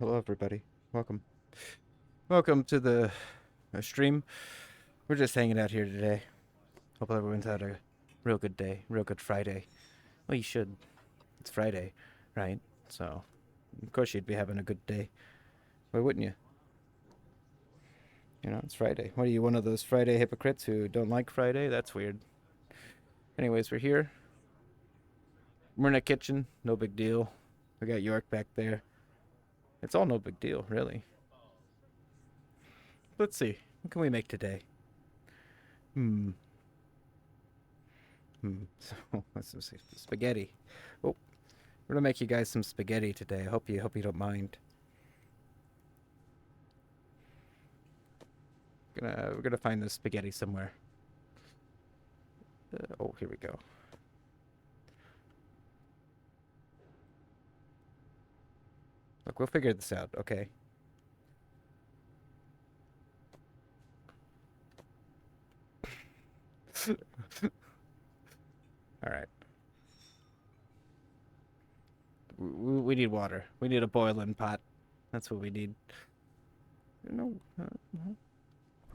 Hello, everybody. Welcome. Welcome to the stream. We're just hanging out here today. Hope everyone's had a real good day, real good Friday. Well, you should. It's Friday, right? So, of course, you'd be having a good day. Why wouldn't you? You know, it's Friday. What are you, one of those Friday hypocrites who don't like Friday? That's weird. Anyways, we're here. We're in a kitchen. No big deal. We got York back there. It's all no big deal, really. Let's see. What can we make today? Hmm. So let's see. Spaghetti. Oh, we're gonna make you guys some spaghetti today. I hope you don't mind. We're gonna find this spaghetti somewhere. Oh, here we go. Look, we'll figure this out. Okay. All right. We need water. We need a boiling pot. That's what we need. No. No.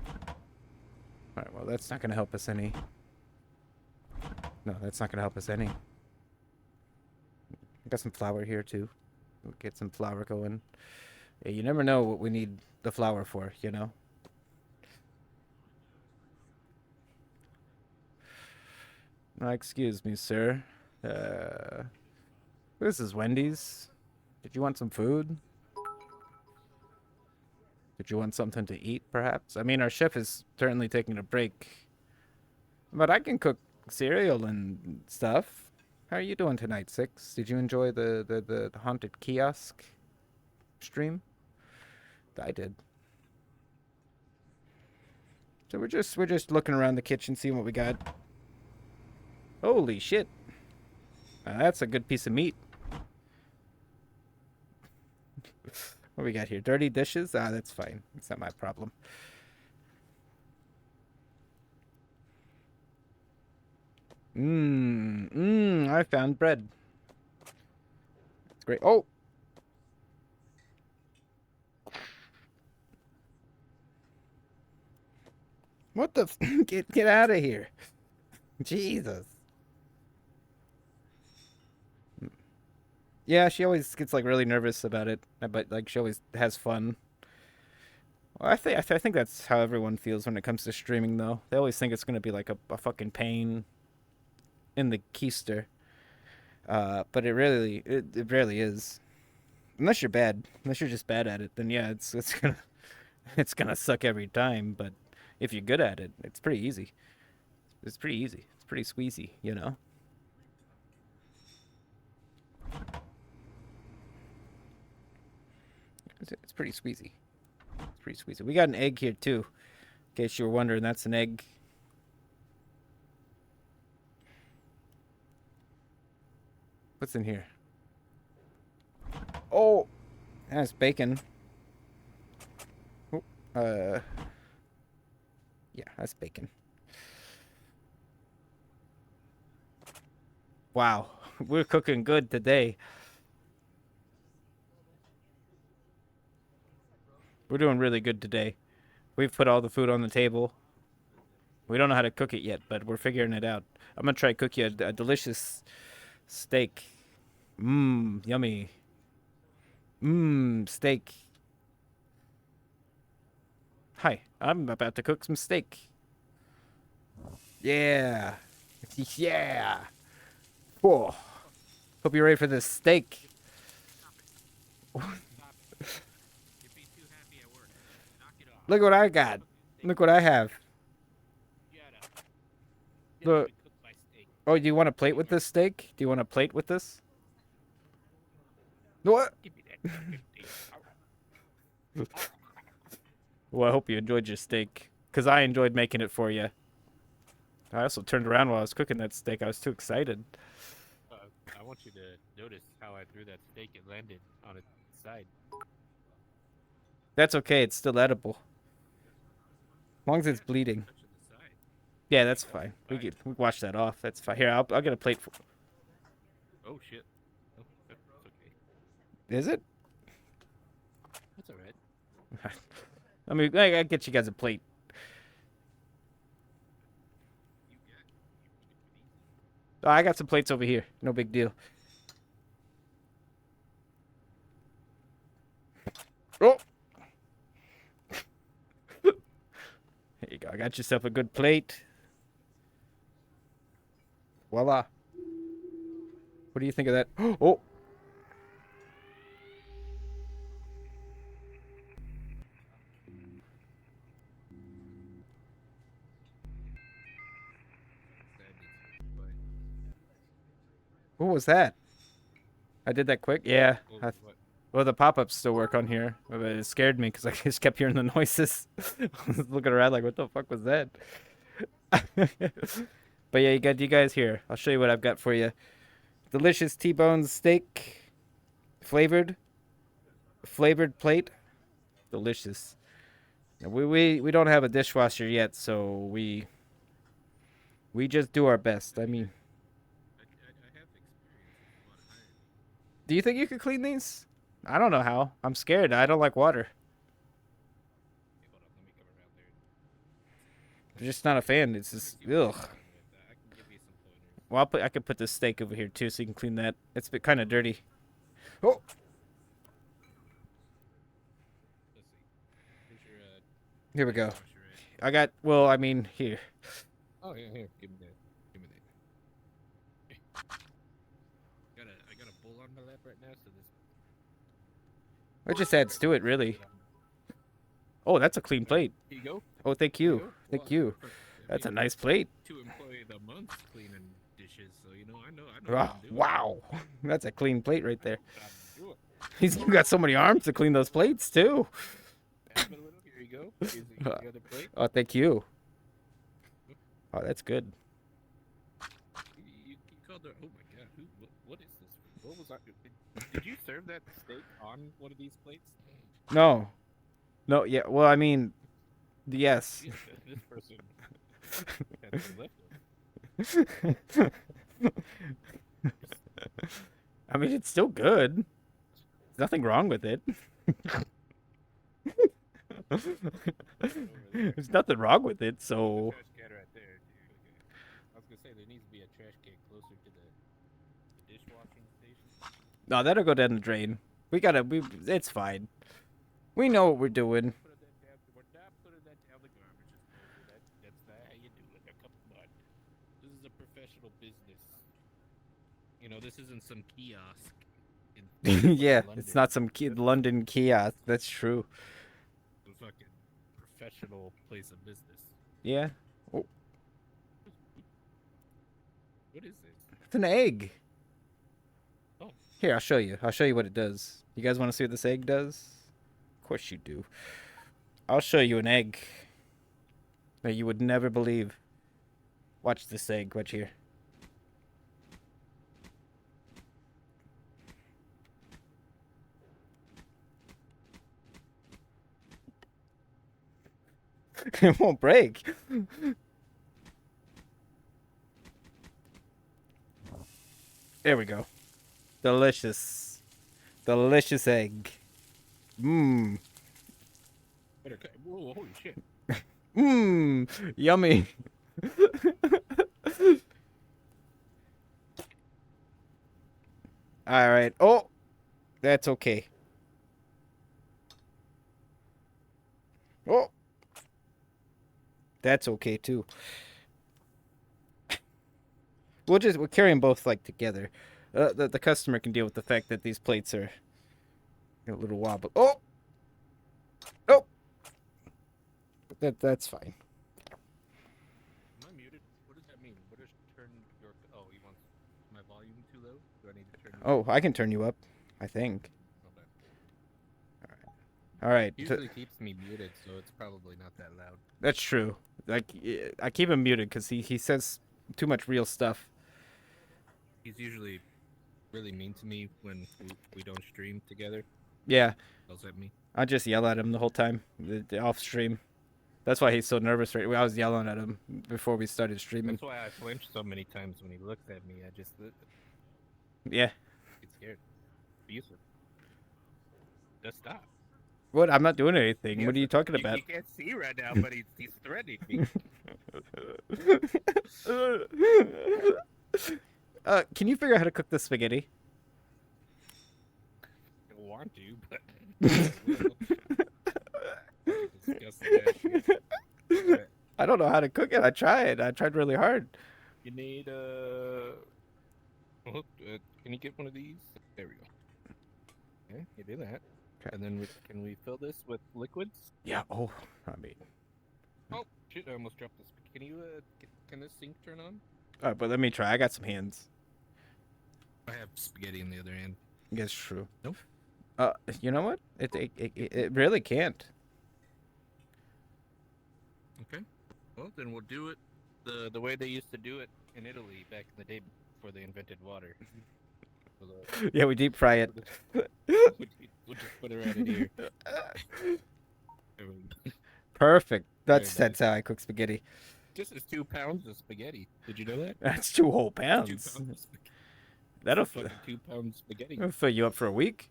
All right. Well, that's not gonna help us any. No, that's not gonna help us any. I got some flour here too. We'll get some flour going. Yeah, you never know what we need the flour for, you know? Excuse me, sir. Uh, this is Wendy's. Did you want some food? Did you want something to eat, perhaps? I mean, our chef is certainly taking a break, but I can cook cereal and stuff. How are you doing tonight, Six? Did you enjoy the haunted kiosk stream? I did. So we're just looking around the kitchen, seeing what we got. Holy shit! That's a good piece of meat. What we got here? Dirty dishes? Ah, that's fine. It's not my problem. I found bread. It's great. Oh! What the get out of here. Jesus. Yeah, she always gets like really nervous about it, but like she always has fun. Well, I think that's how everyone feels when it comes to streaming, though. They always think it's gonna be like a fucking pain in the keister, but it really is. Unless you're bad, unless you're just bad at it, then yeah, it's gonna it's gonna suck every time. But if you're good at it, it's pretty easy. It's pretty easy. It's pretty squeezy, you know. It's pretty squeezy. It's pretty squeezy. We got an egg here too, in case you were wondering. That's an egg. What's in here? Oh, that's bacon. Oh, yeah, that's bacon. Wow, we're cooking good today. We're doing really good today. We've put all the food on the table. We don't know how to cook it yet, but we're figuring it out. I'm gonna try to cook you a delicious steak. Mmm, yummy. Mmm, steak. Hi, I'm about to cook some steak. Yeah. Yeah. Whoa. Hope you're ready for this steak. Look what I got. Look what I have. Look. Oh, do you want a plate with this steak? Do you want a plate with this? What? Well, I hope you enjoyed your steak, because I enjoyed making it for you. I also turned around while I was cooking that steak. I was too excited. Uh, I want you to notice how I threw that steak and landed on its side. That's okay. It's still edible. As long as it's bleeding. Touching the side. Yeah, that's Oh, fine. fine. We wash that off. That's fine. Here, I'll get a plate for. Oh shit. Oh, that's okay. Is it? I mean, I get you guys a plate. Oh, I got some plates over here. No big deal. Oh, there you go. I got yourself a good plate. Voila. What do you think of that? Oh, what was that? I did that quick. Yeah. What? Well, the pop-ups still work on here, but it scared me because I just kept hearing the noises. I was looking around like, what the fuck was that? But yeah, you guys here. I'll show you what I've got for you. Delicious T-bone steak, flavored plate. Delicious. We don't have a dishwasher yet, so we just do our best. I mean, I have experience with a lot of hiring. do you think you could clean these? I don't know how. I'm scared. I don't like water. Hey, hold on, let me come around there. I'm just not a fan. It's just ugh. I can give you some pointers. Well, I could put this steak over here too, so you can clean that. It's kind of dirty. Oh, Let's see. Here's your here we go. dishwasher, right? I got. Well, I mean, here. Oh yeah, here. Give me that. Give me that. Hey. I got a bull on my lap right now, so this. It just adds to it, really. Oh, that's a clean plate. Here you go. Oh, thank Here you. go. Thank Well, you. I That's a mean, nice plate. 2 employee of the month cleaning dishes, so I know what Ah, I'm doing. wow. That's a clean plate right there. What I'm doing. You got so many arms to clean those plates, too. Here you go. Here's the other plate. Oh, thank you. Oh, that's good. You called her. Oh my god. What is this? What was I? Did you serve that steak on one of these plates? No. No, yeah. Well, I mean, yes. This person had some leftovers. I mean, it's still good. There's nothing wrong with it. There's nothing wrong with it, so. Trash can right there. Okay. I was gonna say there needs to be a trash can closer to the dishwashing station. No, that'll go down the drain. It's fine. We know what we're doing. We're not putting that down the garbage disposal. That's not how you do it. Now, come on. This is a professional business. You know, this isn't some kiosk. Yeah, London. it's not some London kiosk. That's true. It's a fucking professional place of business. Yeah. Oh, What is this? it's an egg. Oh. Here, I'll show you. I'll show you what it does. You guys want to see what this egg does? Of course you do. I'll show you an egg that you would never believe. Watch this egg. Watch here. It won't break. There we go. Delicious. Delicious egg. Mmm. Whoa, holy shit. Mmm. Yummy. All right. Oh, that's okay. Oh, that's okay too. We'll carry them both like together. The customer can deal with the fact that these plates are a little wobbly. Oh, oh, but that's fine. Am I muted? What does that mean? What does turn your? Oh, you want my volume too low? Do I need to turn? Oh, I can turn you up. I think. Okay. All right. Usually keeps me muted, so it's probably not that loud. That's true. Like I keep him muted because he says too much real stuff. He's usually really mean to me when we don't stream together. Yeah, Yells at me. I just yell at him the whole time, the off stream. That's why he's so nervous. Right, I was yelling at him before we started streaming. That's why I flinch so many times when he looks at me. I just Yeah. get scared. Abusive. Just stop. What? I'm not doing anything. What Yes, are you talking you, about? you can't see right now, but he's threatening me. Can you figure out how to cook the spaghetti? I don't want to, but I will. Fucking disgusting ass shit. Alright, I don't know how to cook it. I tried. I tried really hard. you need can you get one of these? There we go. Okay, you do that. Okay. And then can we fill this with liquids? Yeah. Oh, I mean. Oh shit! I almost dropped this. Can you can this sink turn on? But let me try. I got some hands. I have spaghetti in the other hand. I guess true. Nope. You know what? It really can't. Okay. Well, then we'll do it the way they used to do it in Italy back in the day before they invented water. So Yeah, we deep fry it. we'll just put it right in here. There we go. Perfect. Very That's how I cook spaghetti. This is 2 pounds of spaghetti. Did you know that? That's 2 whole 2 pounds. pounds of spaghetti. That'll Fucking 2 pounds spaghetti. that'll fill you up for a week.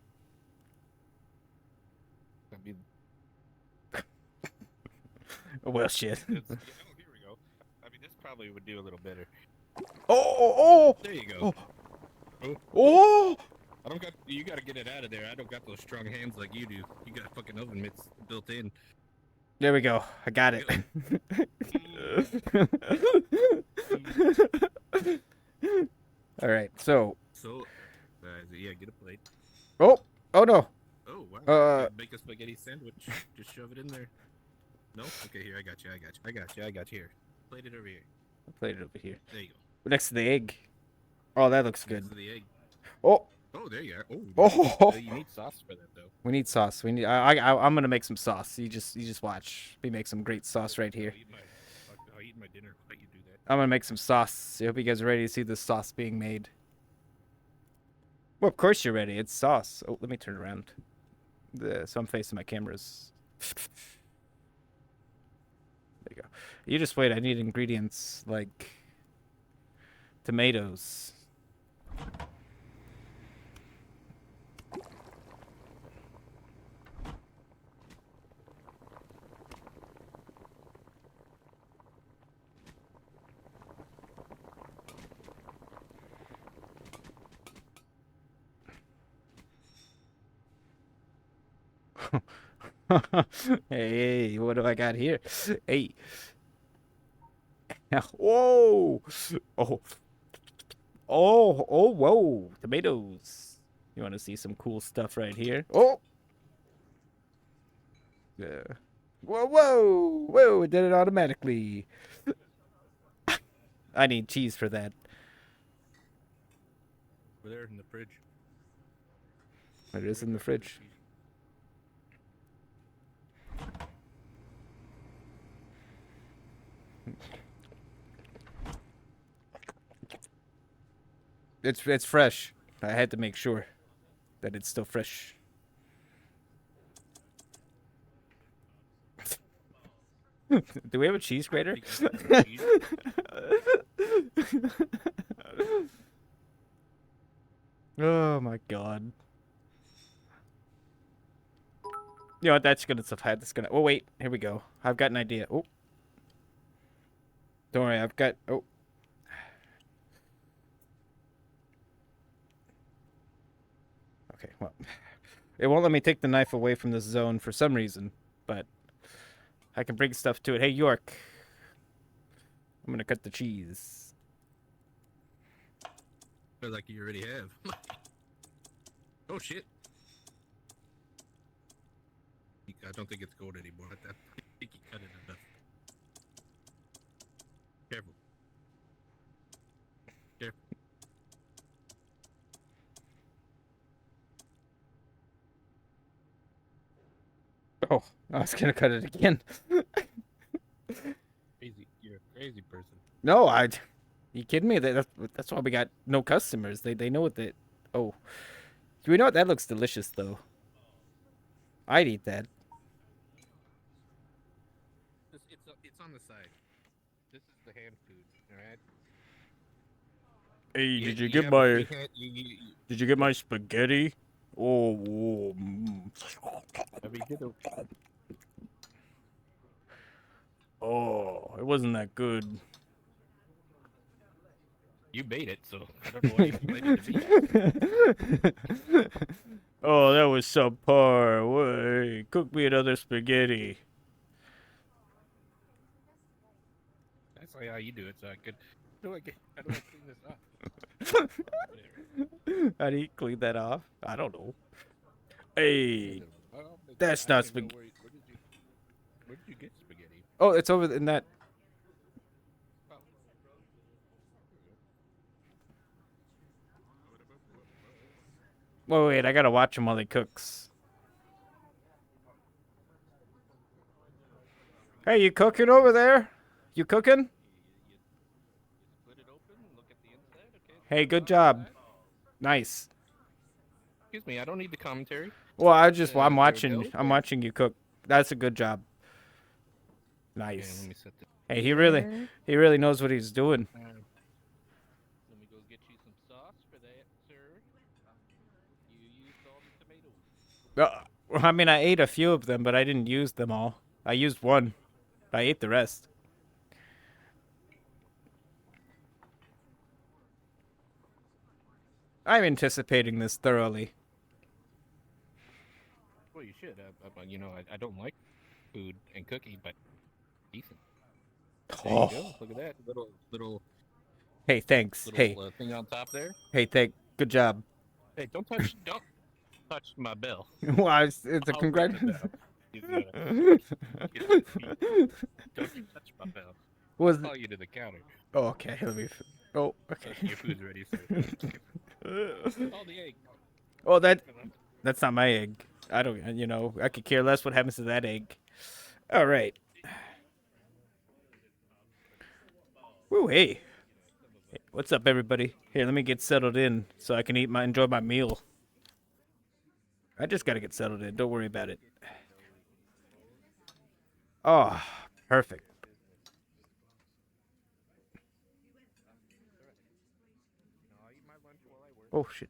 I mean, Well, shit. oh, here we go. I mean, this probably would do a little better. Oh! There you Oh! go. Oh! Oh! I don't got. You got to get it out of there. I don't got those strong hands like you do. You got fucking oven mitts built in. There we go. I got it. All right. So. So, yeah, get a plate. Oh no. Oh wow. Make a spaghetti sandwich. Just shove it in there. No. Okay, here I got you. I got you. Here. Plate it over here. I'll plate it over here. There you go. Next to the egg. Oh, that looks good. Next to the egg. Oh. Oh, there you are. Oh. You need sauce for that though. We need sauce. We need. I'm gonna make some sauce. You just watch. We make some great sauce right here. I'll eat my dinner while you do that. I'm gonna make some sauce. I hope you guys are ready to see the sauce being made. Well, of course you're ready. It's sauce. Oh, let me turn around. So I'm facing my cameras. There you go. You just wait. I need ingredients like tomatoes. Hey, what do I got here? Hey. Whoa. Oh. Whoa. Tomatoes. You want to see some cool stuff right here? Oh. Yeah. Whoa. It did it automatically. I need cheese for that. Over there in the fridge. It is in the fridge. It's fresh. I had to make sure that it's still fresh. Do we have a cheese grater? Oh my god. You know what? That's gonna suffice. That's gonna. Oh wait, here we go. I've got an idea. Oh, don't worry. I've got. Oh. Okay. Well, it won't let me take the knife away from this zone for some reason, but I can bring stuff to it. Hey York, I'm gonna cut the cheese. Feel like you already have. Oh shit. I don't think it's gold anymore. I think you cut it enough. Careful. Careful. Oh, I was gonna cut it again. Crazy. You're a crazy person. No, you kidding me? That's why we got no customers. They know what they. Oh, do we know what that looks delicious though? I'd eat that. It's on the side. This is the hand food. All right. Hey, Yeah, did you yeah, get but my? you can't- you- Did you get my spaghetti? Oh, I I mean, you know, Oh, it wasn't that good. you made it, so I don't know why you're complaining to me. Oh, that was subpar. Way, cook me another spaghetti. That's like how you do it, so I could. How do I clean this off? Whatever. How do you clean that off? I don't know. I Hey, don't, well, that's I don't not even know spaghetti. where did you get spaghetti? Oh, it's over in that. Oh, here we go. Wait, I gotta watch him while he cooks. Hey, you cooking over there? You cooking? You split it open and look at the inside. Okay, it's Hey, got good sauce job. inside. Nice. Excuse me, I don't need the commentary. Well, I'm They're watching. I'm delicious. watching you cook. That's a good job. Okay, let Nice. me set this Hey, here. he really knows what he's doing. Let me go get you some sauce for that, sir. You used all the tomatoes. I mean, I ate a few of them, but I didn't use them all. I used one. I ate the rest. I'm anticipating this thoroughly. Well, you should. I don't like food and cooking, but decent. There you go. Oh. Look at that Hey, thanks. Hey, thing on top there. Good job. Hey, don't touch my bell. Well, it's a I'll ring the congratulations. bell. He's gonna get his feet. Don't you touch my bell. Was I'll call you to the counter. Oh, okay. Oh, okay. Your food's ready, sir. Oh, the egg. Oh, that's not my egg. I don't. I could care less what happens to that egg. All right. Woo, hey. What's up, everybody? Here, let me get settled in so I can enjoy my meal. I just gotta get settled in. Don't worry about it. Oh, perfect. I'll eat my lunch while I work. Oh shit.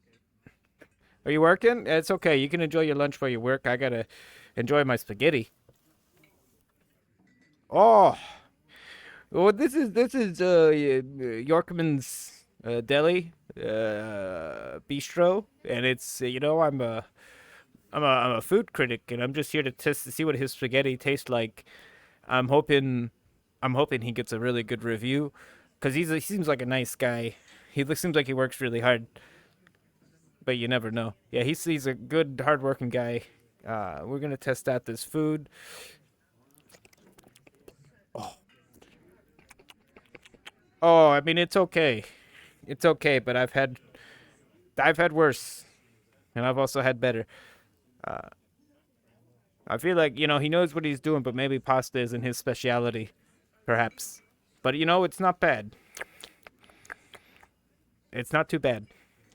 Are you working? It's okay. You can enjoy your lunch while you work. I gotta enjoy my spaghetti. Oh, well, this is Yorkman's Deli Bistro, and it's I'm a food critic, and I'm just here to test to see what his spaghetti tastes like. I'm hoping I'm hoping he gets a really good review, cause he seems like a nice guy. Seems like he works really hard, but you never know. Yeah, he's a good, hardworking guy. We're gonna test out this food. Oh, I mean it's okay. It's okay, but I've had worse, and I've also had better. I feel like he knows what he's doing, but maybe pasta isn't his specialty, perhaps. But it's not bad. It's not too bad.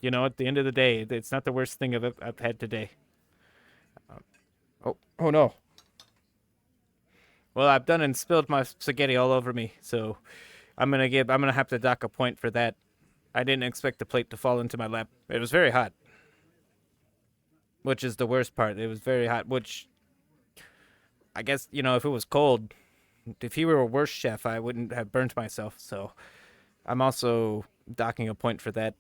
At the end of the day, it's not the worst thing I've had today. Oh no. Well, I've done and spilled my spaghetti all over me, so I'm gonna have to dock a point for that. I didn't expect the plate to fall into my lap. It was very hot, which is the worst part. It was very hot, which I guess if it was cold, if he were a worse chef, I wouldn't have burnt myself. So I'm also docking a point for that.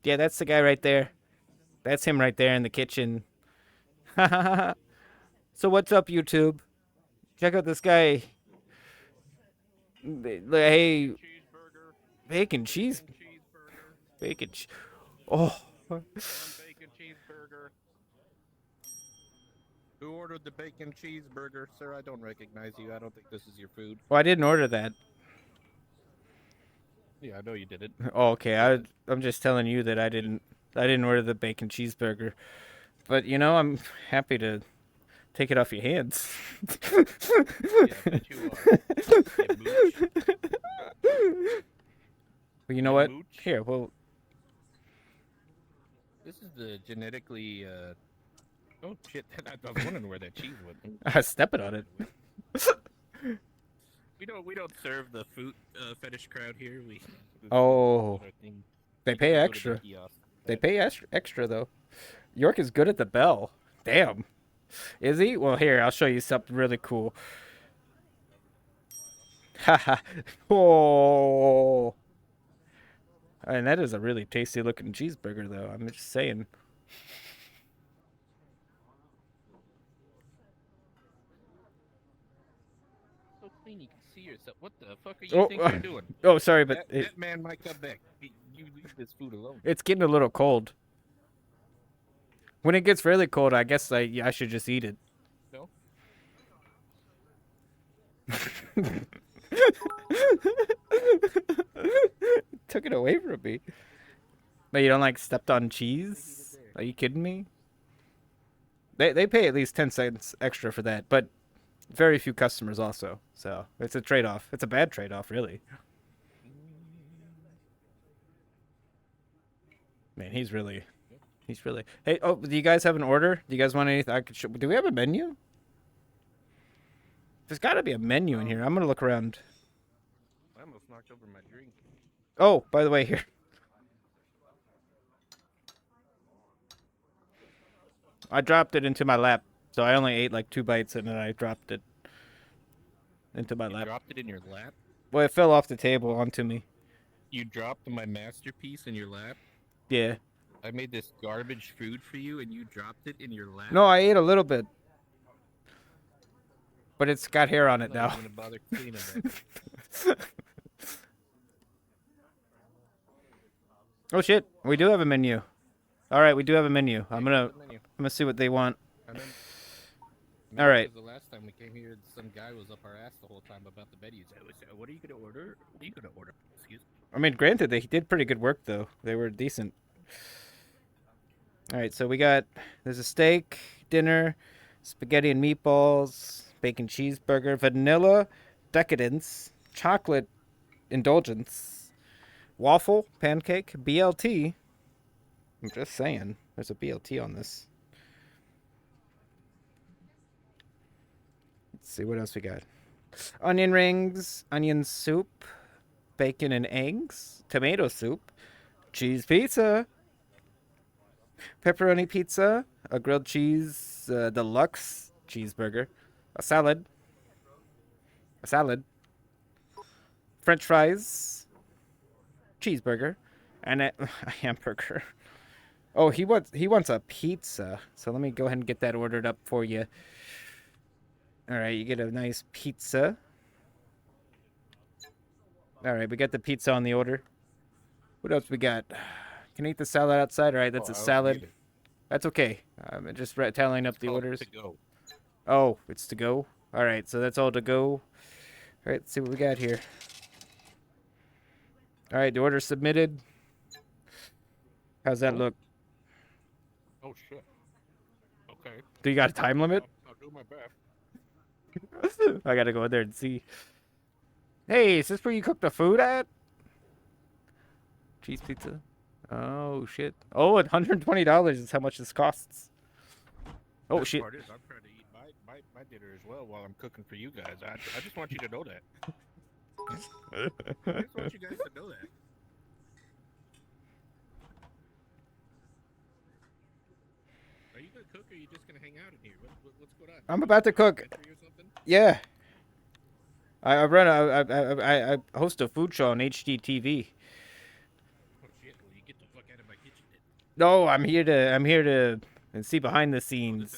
Yeah, that's the guy right there. That's him right there in the kitchen. So what's up, YouTube? Check out this guy. Hey, Cheeseburger. bacon cheese, Bacon cheeseburger. bacon. Oh, One bacon cheeseburger. Who ordered the bacon cheeseburger? Sir, I don't recognize you. I don't think this is your food. well, I didn't order that. Yeah, I know you didn't. Oh, okay, I'm just telling you that I didn't order the bacon cheeseburger. But I'm happy to take it off your hands. Yeah, I bet you are. You mooch. Well, you know You what? mooch. Here, well, This is the genetically. Oh shit! I was wondering where that cheese went. I step it on it. we don't serve the food fetish crowd here. This Oh, not our thing. they You pay gotta go to the extra. kiosk. They pay extra though. York is good at the bell. Damn. Is he? Well, here, I'll show you something really cool. Haha. Oh. And that is a really tasty looking cheeseburger, though. I'm just saying. So clean you can see yourself. What the fuck are you Oh, think you're doing? oh, sorry, but That man might come back. You leave this food alone. it's getting a little cold. When it gets really cold, I guess I should just eat it. No. Took it away from me. But you don't like stepped on cheese? Are you kidding me? They pay at least 10 cents extra for that, but very few customers also. So it's a trade off. It's a bad trade off, really. Man, he's really. Hey, oh, do you guys have an order? Do you guys want anything? Do we have a menu? There's got to be a menu in here. I'm gonna look around. I almost knocked over my drink. Oh, by the way, here. I dropped it into my lap, so I only ate like 2 bites and then I dropped it into my You lap. dropped it in your lap? Well, it fell off the table onto me. You dropped my masterpiece in your lap? Yeah. I made this garbage food for you and you dropped it in your lap? No, I ate a little bit, but it's got hair on it I'm now. not even gonna bother cleaning that. Oh shit, we do have a menu. All right, we do have a menu. I'm Here's the menu. gonna see what they want. And then, All right. because the last time we came here, some guy was up our ass the whole time about the menus. I was, what are you gonna order? What are you gonna order? Excuse me. I mean, granted, they did pretty good work though. They were decent. All right, so there's a steak dinner, spaghetti and meatballs, bacon cheeseburger, vanilla decadence, chocolate indulgence, waffle pancake, BLT. I'm just saying, there's a BLT on this. Let's see what else we got. Onion rings, onion soup, bacon and eggs, tomato soup, cheese pizza, pepperoni pizza, a grilled cheese deluxe cheeseburger, a salad, French fries, cheeseburger, and a hamburger. Oh, he wants a pizza. So let me go ahead and get that ordered up for you. All right, you get a nice pizza. All right, we got the pizza on the order. What else we got? Can I eat the salad outside? All right, that's a salad. That's okay. I'm just tallying up the orders. To go. Oh, it's to go? All right, so that's all to go. All right, let's see what we got here. All right, the order submitted. How's that look? Oh shit. Okay. Do you got a time limit? I'll do my best. I gotta go in there and see. Hey, is this where you cook the food at? Cheese pizza. Oh shit. Oh, $120 is how much this costs. Oh Best shit. Part is I'm trying to eat my dinner as well while I'm cooking for you guys. I just want you to know that. I just want you guys to know that. Are you gonna cook or are you just gonna hang out in here? What's going on? I'm about to cook. Country or something? Yeah. I host a food show on HGTV. Oh shit! Well, you get the fuck out of my kitchen. Then. No, I'm here to see behind the Oh, scenes.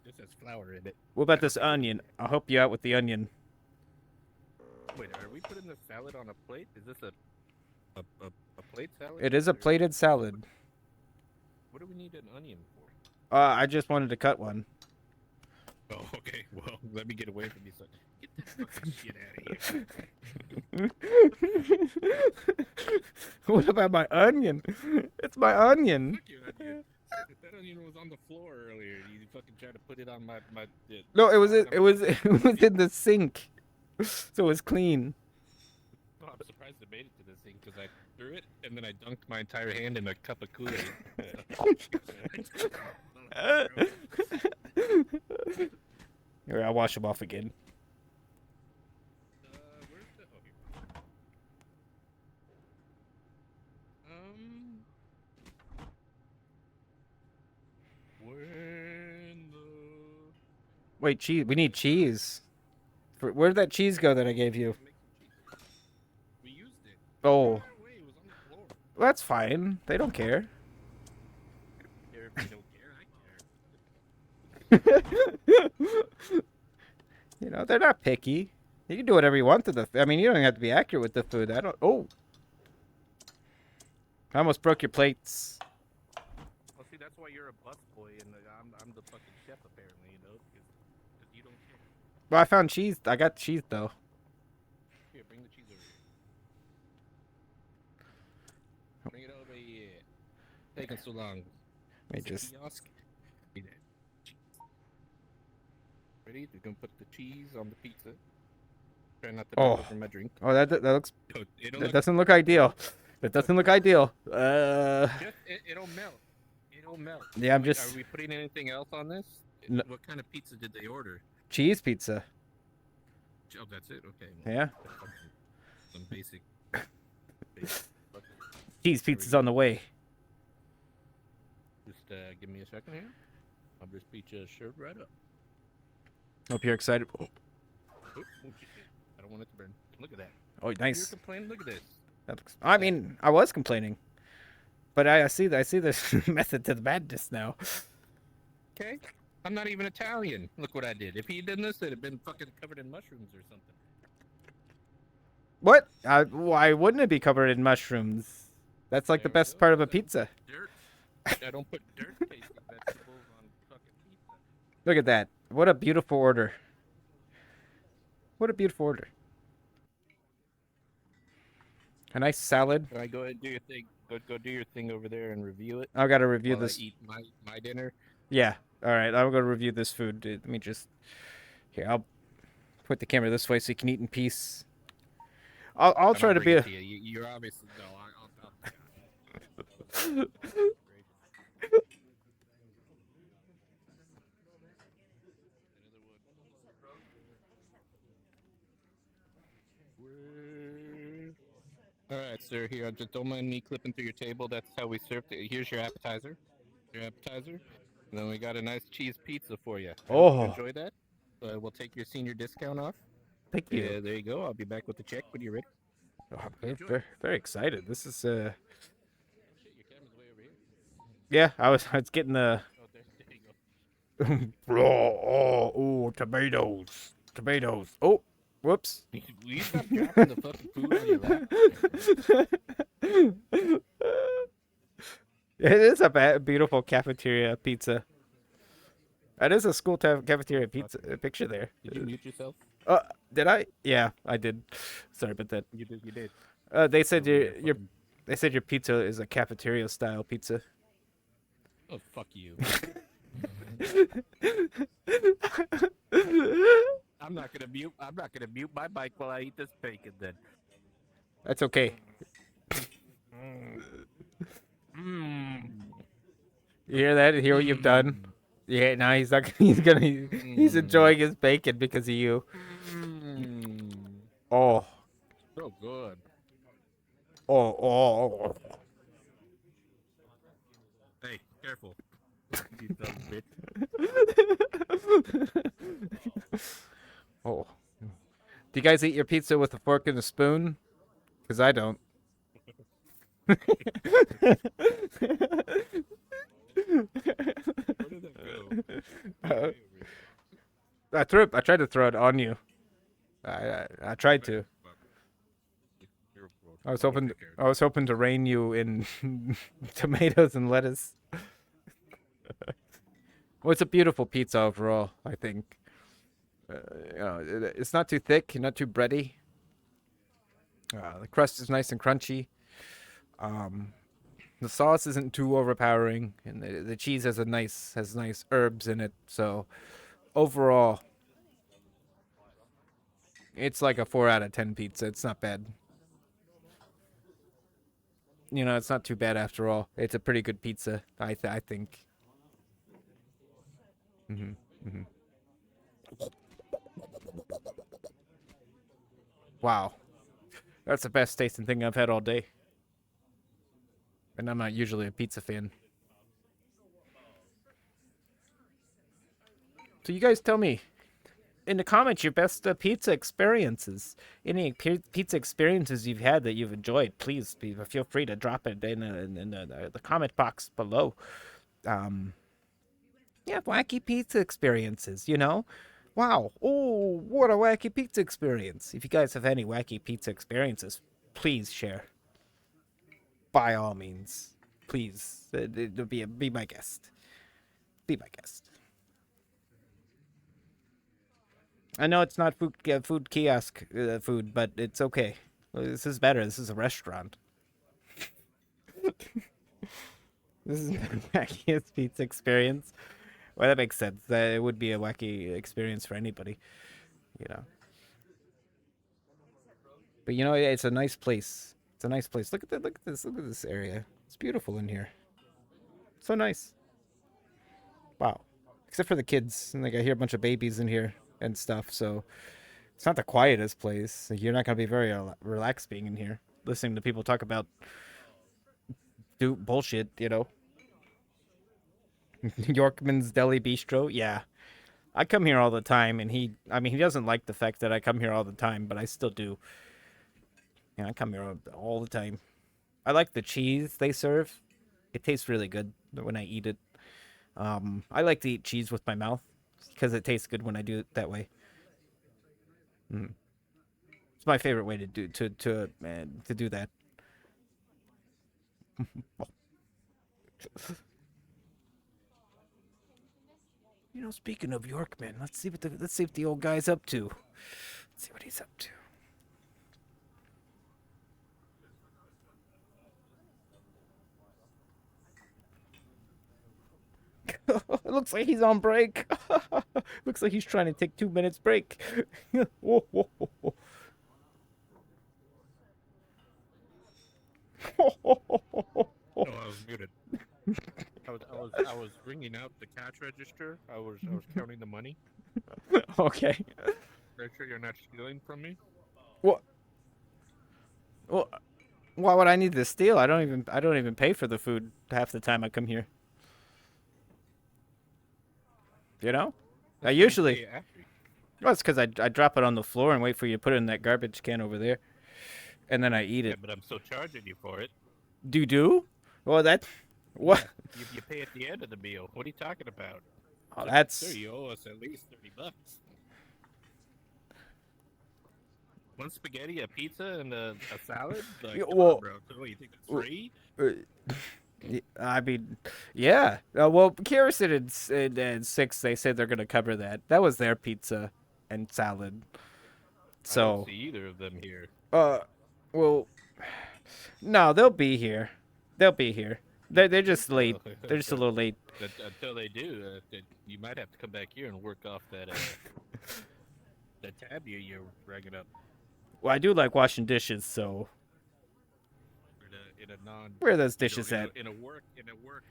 this has flour in it. What about this onion? I'll help you out with the onion. Wait, are we putting the salad on a plate? Is this a plate salad? It is a plated salad. What do we need an onion for? I just wanted to cut one. Oh, okay. Well, let me get away from you, son. Get that fucking shit out of here. What about my onion? It's my onion. Fuck your onion. That onion was on the floor earlier. You fucking tried to put it on my. No, it was in the sink, so it was clean. Oh, I'm surprised it made it to this thing because I threw it and then I dunked my entire hand in a cup of Kool-Aid. Here, I'll wash them off again. Wait, cheese. We need cheese. Where did that cheese go that I gave you? Make some cheese. We used it. Oh, Threw it away. It was on the floor. well, that's fine. They don't care. Care if you don't care. I You know, they're not picky. You can do whatever you want to the. I mean, you don't have to be accurate with the food. I don't. Oh, I almost broke your plates. Well, see, that's why you're a busboy, and I'm the fucking chef, apparently. You know, because you don't care. Well, I found cheese. I got cheese though. Here, bring the cheese over here. Bring it over here. Taking so long. Let me It's a just. kiosk. Ready? Ready? We're gonna put the cheese on the pizza. Try not to Oh. knock over my drink. Oh, that looks. It'll That look, doesn't look ideal. That doesn't look ideal. it'll melt. It'll melt. Yeah, I'm Are just we putting anything else on this? No. What kind of pizza did they order? cheese pizza. Oh, that's it. Okay. Yeah, Some basic. cheese There we pizza's go. on the way. Just give me a second here. I'll just beat your shirt right up. Hope you're excited. Oh, Oop, oh, shit. I don't want it to burn. Look at that. oh You're nice. complaining. Look at this. That looks. I mean, I was complaining, but I see. I see this method to the madness now. Okay. I'm not even Italian. Look what I did. If he did this, it'd have been fucking covered in mushrooms or something. What? Why wouldn't it be covered in mushrooms? That's like the There we best go. part of a pizza. Dirt. I don't put dirt tasting vegetables on fucking pizza. Look at that. What a beautiful order. What a beautiful order. A nice salad. All right, go ahead and do your thing. Go do your thing over there and review it. I gotta review while this. I eat my dinner. Yeah. All right. I'm gonna review this food. Let me just. Here, I'll put the camera this way so you can eat in peace. I'll try to be a. You're obviously no. All right, sir. Here, just don't mind me clipping through your table. That's how we serve it. Here's your appetizer. And then we got a nice cheese pizza for you. I hope you Oh. enjoy that. We'll take your senior discount off. Thank you. Yeah, there you go. I'll be back with the check when you're ready. Oh, I'm very, very excited. This is Shit, your camera's way over here. Yeah. I was getting the. Oh, there you go. Oh, tomatoes. Oh, whoops. Will you stop dropping the fucking food on your lap? It is a beautiful cafeteria pizza. That is a school cafeteria pizza picture there. Did you mute yourself? Did I? Yeah, I did. Sorry about that. You did. You did. They said Over there, your fucking- they said your pizza is a cafeteria style pizza. Oh, fuck you. I'm not gonna mute my mic while I eat this bacon. Then. That's okay. Mmm. You hear that? You hear what you've done? Yeah. Now he's not. He's enjoying his bacon because of you. Mmm. Oh. So good. Oh. Hey, careful. You dumb bitch. Oh. Do you guys eat your pizza with a fork and a spoon? Because I don't. Where did that go? I tried to throw it on you. I tried to. I was hoping to rain you in tomatoes and lettuce. Well, it's a beautiful pizza overall, I think. It's not too thick, not too bready. The crust is nice and crunchy. The sauce isn't too overpowering, and the cheese has nice herbs in it. So overall, it's like a 4 out of 10 pizza. It's not bad. You know, it's not too bad after all. It's a pretty good pizza, I think. Wow. That's the best tasting thing I've had all day. And I'm not usually a pizza fan. So you guys tell me, in the comments your best pizza experiences. Any pizza experiences you've had that you've enjoyed, please feel free to drop it in the comment box below. Um, yeah, wacky pizza experiences, you know? Wow. Oh, what a wacky pizza experience. If you guys have any wacky pizza experiences, please share. By all means. Please. Be my guest. Be my guest. I know it's not food kiosk food, but it's okay. This is better. This is a restaurant. This is the wackiest pizza experience. Well, that makes sense. That it would be a wacky experience for anybody, you know. But you know, it's a nice place. It's a nice place. Look at that. Look at this. Look at this area. It's beautiful in here. So nice. Wow. Except for the kids. And like I hear a bunch of babies in here and stuff. So it's not the quietest place. You're not gonna be very relaxed being in here, listening to people talk about do bullshit. You know. Yorkman's Deli Bistro. Yeah. I come here all the time, and I mean, he doesn't like the fact that I come here all the time, but I still do. Yeah, I come here all the time. I like the cheese they serve. It tastes really good when I eat it. I like to eat cheese with my mouth because it tastes good when I do it that way. Mm. It's my favorite way to do that. You know, speaking of Yorkman, let's see what the old guy's up to. Let's see what he's up to. It looks like he's on break. Looks like he's trying to take 2 minutes break. Oh, I was muted. I was ringing out the cash register. I was counting the money. Okay. Make sure you're not stealing from me. What? Well, why would I need to steal? I don't even pay for the food half the time I come here. You know? I That's what you usually. pay after. Well, it's because I drop it on the floor and wait for you to put it in that garbage can over there, and then I eat Yeah, it. but I'm still charging you for it. Do? Well, that. What? Yeah, you pay at the end of the meal. What are you talking about? Oh, Sir, that's. you owe us at least $30. One spaghetti, a pizza, and a salad. Like, come on, Well, bro. So what, you think that's free? I mean, yeah. Well, Kerosene and Six, they said they're gonna cover that. That was their pizza and salad. I don't So, see either of them here. uh, well, no, they'll be here. They'll be here. They're just late. Well, They're just a little late. until they do, you might have to come back here and work off that tab you're ragging up Well, I do like washing dishes, so in a non where are those dishes at? in a work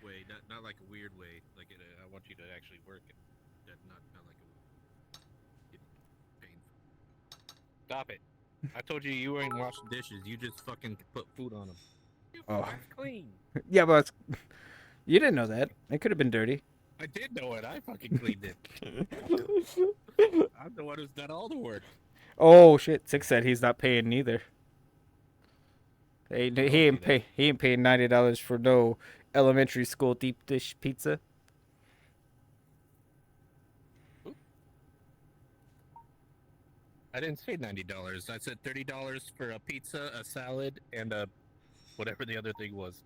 way, not like a weird way. Like I want you to actually work it, not like a painful. Stop it! I told you you weren't washing dishes. You just fucking put food on them. Oh, That's clean. yeah, but you didn't know that. It could have been dirty. I did know it. I fucking cleaned it. I'm the one who's done all the work. Oh shit! Six said he's not paying neither. I don't see that. He ain't paying $90 for no elementary school deep dish pizza. I didn't say $90. I said $30 for a pizza, a salad, and a whatever the other thing was.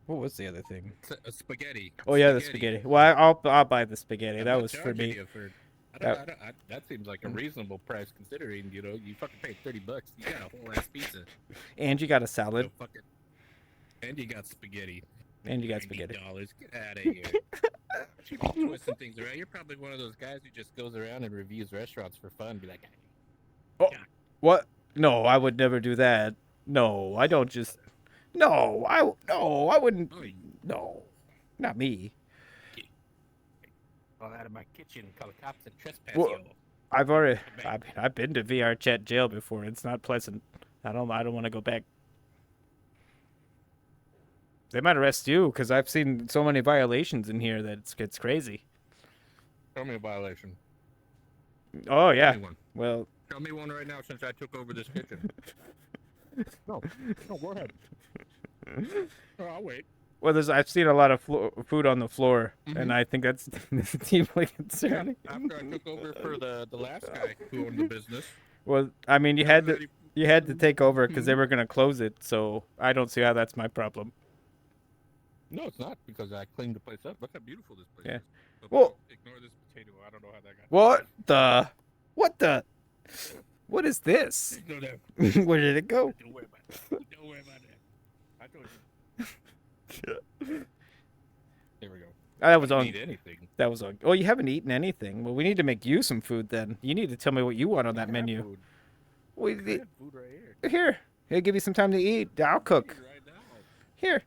What was the other thing? A spaghetti. Oh yeah, the spaghetti. Well, I'll buy the spaghetti. I'm That not was for charging me. you for. That- That seems like a reasonable price considering you fucking paid $30. You got a whole ass pizza. And you got a salad. Fucking, and you got spaghetti. And you got spaghetti. $90. Get out of here. You be twisting things around. You're probably one of those guys who just goes around and reviews restaurants for fun. Be like, Oh, what? No, I would never do that. No, I don't just. No, I wouldn't. oh, No, not me. all out of my kitchen, call the cops and trespass Well, you. I've been to VRChat jail before. It's not pleasant. I don't want to go back. They might arrest you because I've seen so many violations in here that it's crazy. Show me a violation. Oh, Tell yeah. me one. Well, Tell me one right now since I took over this kitchen. No, go ahead. Oh, I'll wait. well, I've seen a lot of food on the floor, and Mhm. I think that's deeply Yeah. concerning. After I took over for the last guy who owned the business. Well, I mean, We haven't had any. you had to take over because they Mhm. were gonna close it, so I don't see how that's my problem. No, it's not because I cleaned the place up. Look how beautiful this place Yeah. is. But Well, ignore this potato. I don't know how that got what the? What the? What is this? there. Ignore that. Where did it go? Don't worry about it. Don't worry about that. I told you. There we go. That I was didn't on. eat anything. That was on. Oh, you haven't eaten anything. Well, we need to make you some food then. You need to tell me what you want on I that have menu. food. We, I have food right here. here. Here, give you some time to eat. I'll cook. Right now. Here.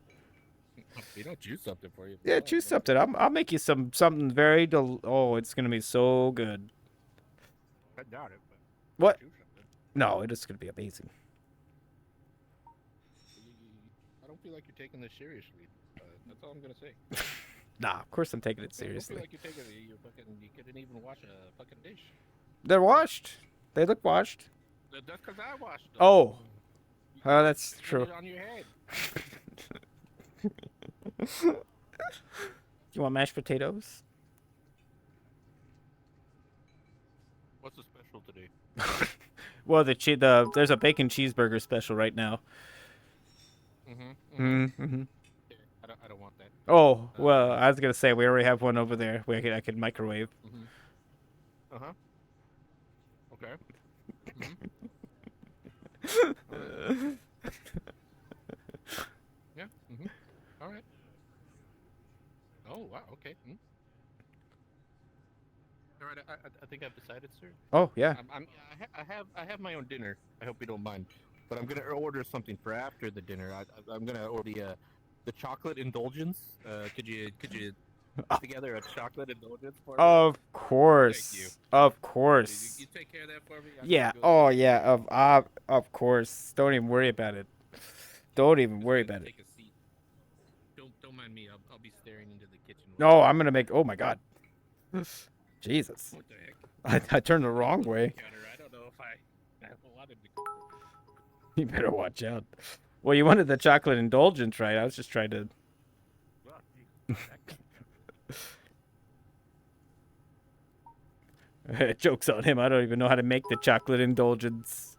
You don't choose something for you. If you Yeah, want, choose but- something. I'll make you something very oh, it's gonna be so good. I doubt it. But What? choose something. No, it's gonna be amazing. I don't feel like you're taking this seriously. That's all I'm gonna say. Nah, of course I'm taking it I don't seriously. feel like you're taking it. You couldn't even wash a fucking dish. They're washed. They look washed. That's because I washed them. Oh, You that's put true. it on your head. You want mashed potatoes? What's the special today? Well, there's a bacon cheeseburger special right now. Mm-hmm. I don't want that. Oh, well, I was gonna say we already have one over there. I could microwave. Uh huh. Okay. Yeah. All right. Oh wow. Okay. All right. I think I've decided, sir. Oh yeah. I have my own dinner. I hope you don't mind, but I'm gonna order something for after the dinner. I'm gonna order the chocolate indulgence. Could you put together a chocolate indulgence for me? Of course. Thank you. Of course. You take care of that for me. Yeah. Oh yeah. Of course. Don't even worry about it. Don't even worry about it. Take a seat. Don't mind me. I'll be staring into the kitchen. No, I'm gonna make. Oh my God. Jesus. What the heck? I turned the wrong way. Counter. I don't know if I wanted to. You better watch out. Well, you wanted the chocolate indulgence, right? I was just trying to. Well, geez. Joke's on him. I don't even know how to make the chocolate indulgence.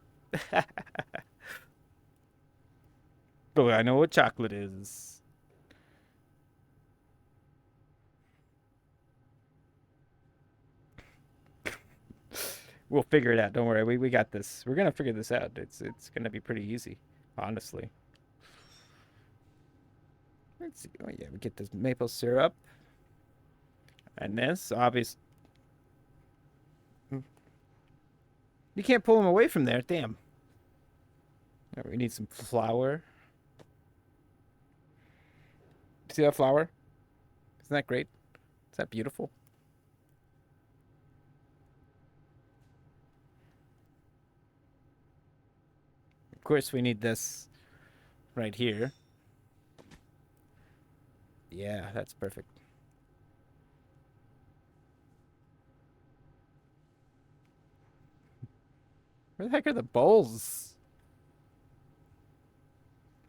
But I know what chocolate is. We'll figure it out. Don't worry. We got this. We're gonna figure this out. It's gonna be pretty easy, honestly. Let's see. Oh yeah, we get this maple syrup. And this, obvious. You can't pull them away from there. Damn. All right, we need some flour. See that flour? Isn't that great? Is that beautiful? Of course, we need this right here. Yeah, that's perfect. Where the heck are the bowls?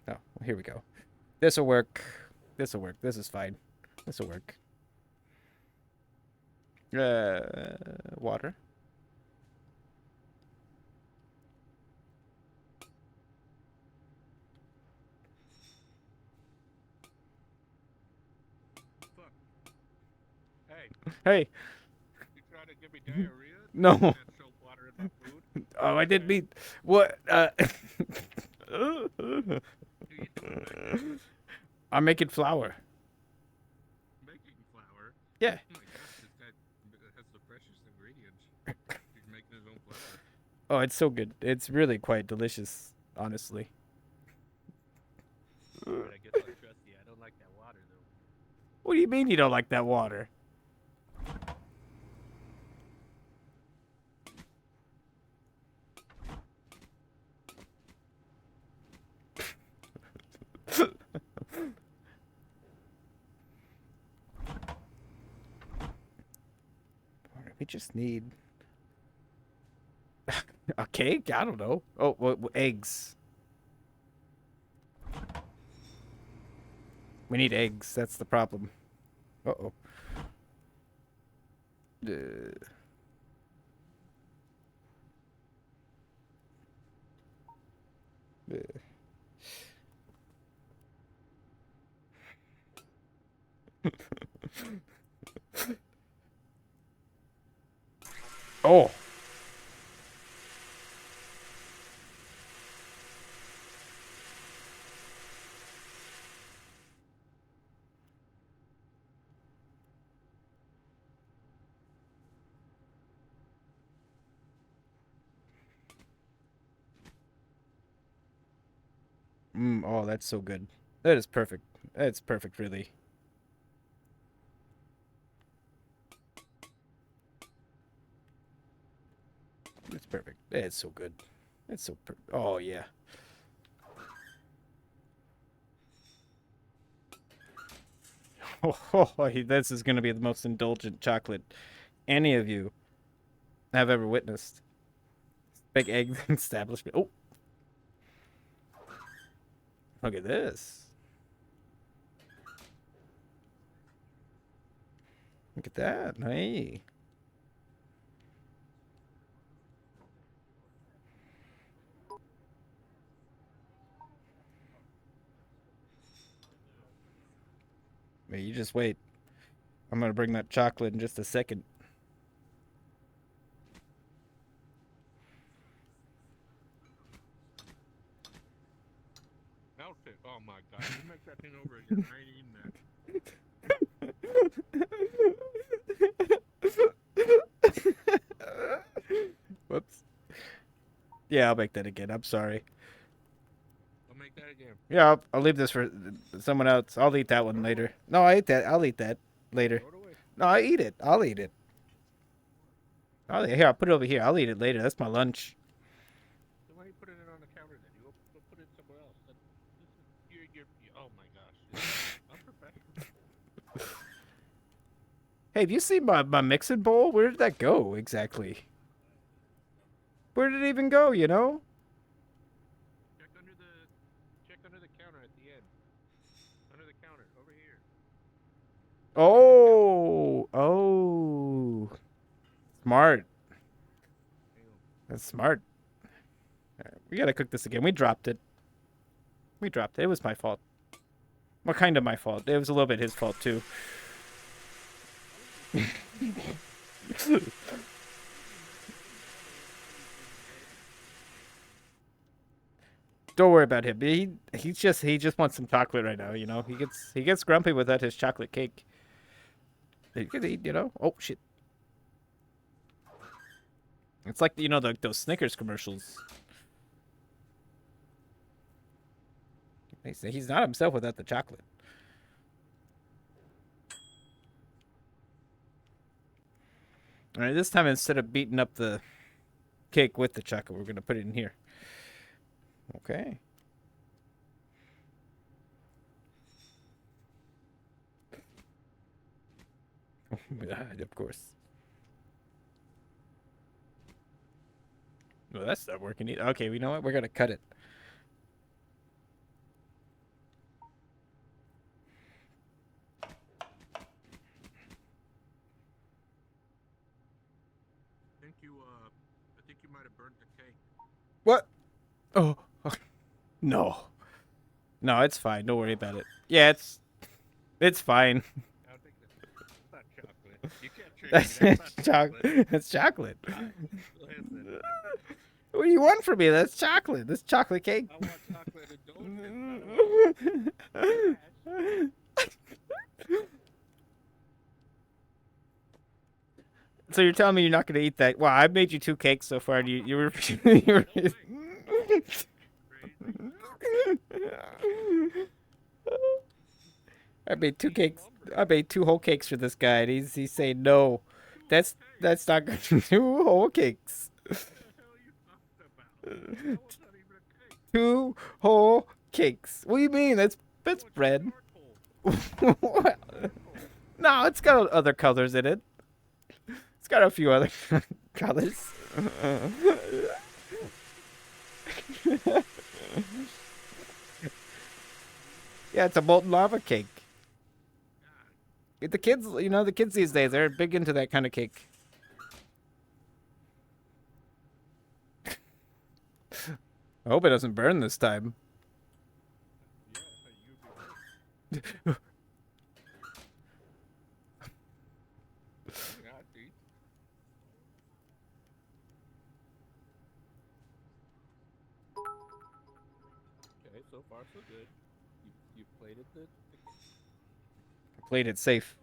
Oh, well, here we go. This'll work. This'll work. This is fine. This'll work. Water. Fuck. Hey, Hey. you trying to give me diarrhea? No. You had soap water in my food? Oh, I didn't mean what? Do you do I'm making flour. making flour? Yeah. Oh my gosh, it has the freshest ingredients. He's making his own flour. Oh, it's so good. It's really quite delicious, honestly. But I guess I'll trust you. I don't like that water though. What do you mean you don't like that water? Alright, we just need A cake? I don't know. Oh, what eggs. We need eggs. That's the problem. Uh-oh. Oh. Oh, that's so good. That is perfect. That's perfect, really. It's perfect. It's so good. It's so oh, yeah. This is going to be the most indulgent chocolate any of you have ever witnessed. Big egg establishment. Oh, look at this. Look at that. Hey. Hey, you just wait. I'm going to bring that chocolate in just a second. Outfit. Oh my god. You make that thing over again. I ain't eating that. Whoops. Yeah, I'll make that again. I'm sorry. I'll make that again. Yeah, I'll leave this for someone else. I'll eat that one later. No, I ate that. I'll eat that later. Throw it away. No, I eat it. I'll eat it. Here, I'll put it over here. I'll eat it later. That's my lunch. So why you put it on the counter then? You go put it somewhere else. Oh my gosh. Unprofessional. Hey, have you seen my mixing bowl? Where did that go exactly? Where did it even go, you know? Check under the counter at the end. Under the counter, over here. Oh. Smart. That's smart. We gotta cook this again. We dropped it. It was my fault. Well, kind of my fault. It was a little bit his fault, too. Don't worry about him. He just wants some chocolate right now, you know. He gets grumpy without his chocolate cake. He could eat, you know. Oh shit. It's like, you know, those Snickers commercials. He's not himself without the chocolate. All right, this time instead of beating up the cake with the chocolate, we're gonna put it in here. Okay. Of course. Well, that's not working either. Okay, we know what? We're gonna cut it. I think you might have burnt the cake. What? Oh. No. No, it's fine. Don't worry about it. Yeah, it's fine. I don't think that's not chocolate. You can't trick me. That's not chocolate. That's chocolate. Listen, What do you want from me? That's chocolate. That's chocolate cake. I want chocolate indulgence. So you're telling me you're not going to eat that? Well, I made you 2 cakes so far. And you were. You were I made 2 cakes. I made 2 whole cakes for this guy, and he's saying no. That's not good. 2 whole cakes. What the hell are you talking about? That was not even a cake. 2 whole cakes. What do you mean? That's bread. What? No, it's got other colors in it. It's got a few other colors. Yeah, it's a molten lava cake. God, The kids, the kids these days, they're big into that kind of cake. I hope it doesn't burn this time. yeah, you'd be right. Yeah, I see. Okay, so far so good. You plated the Played it safe.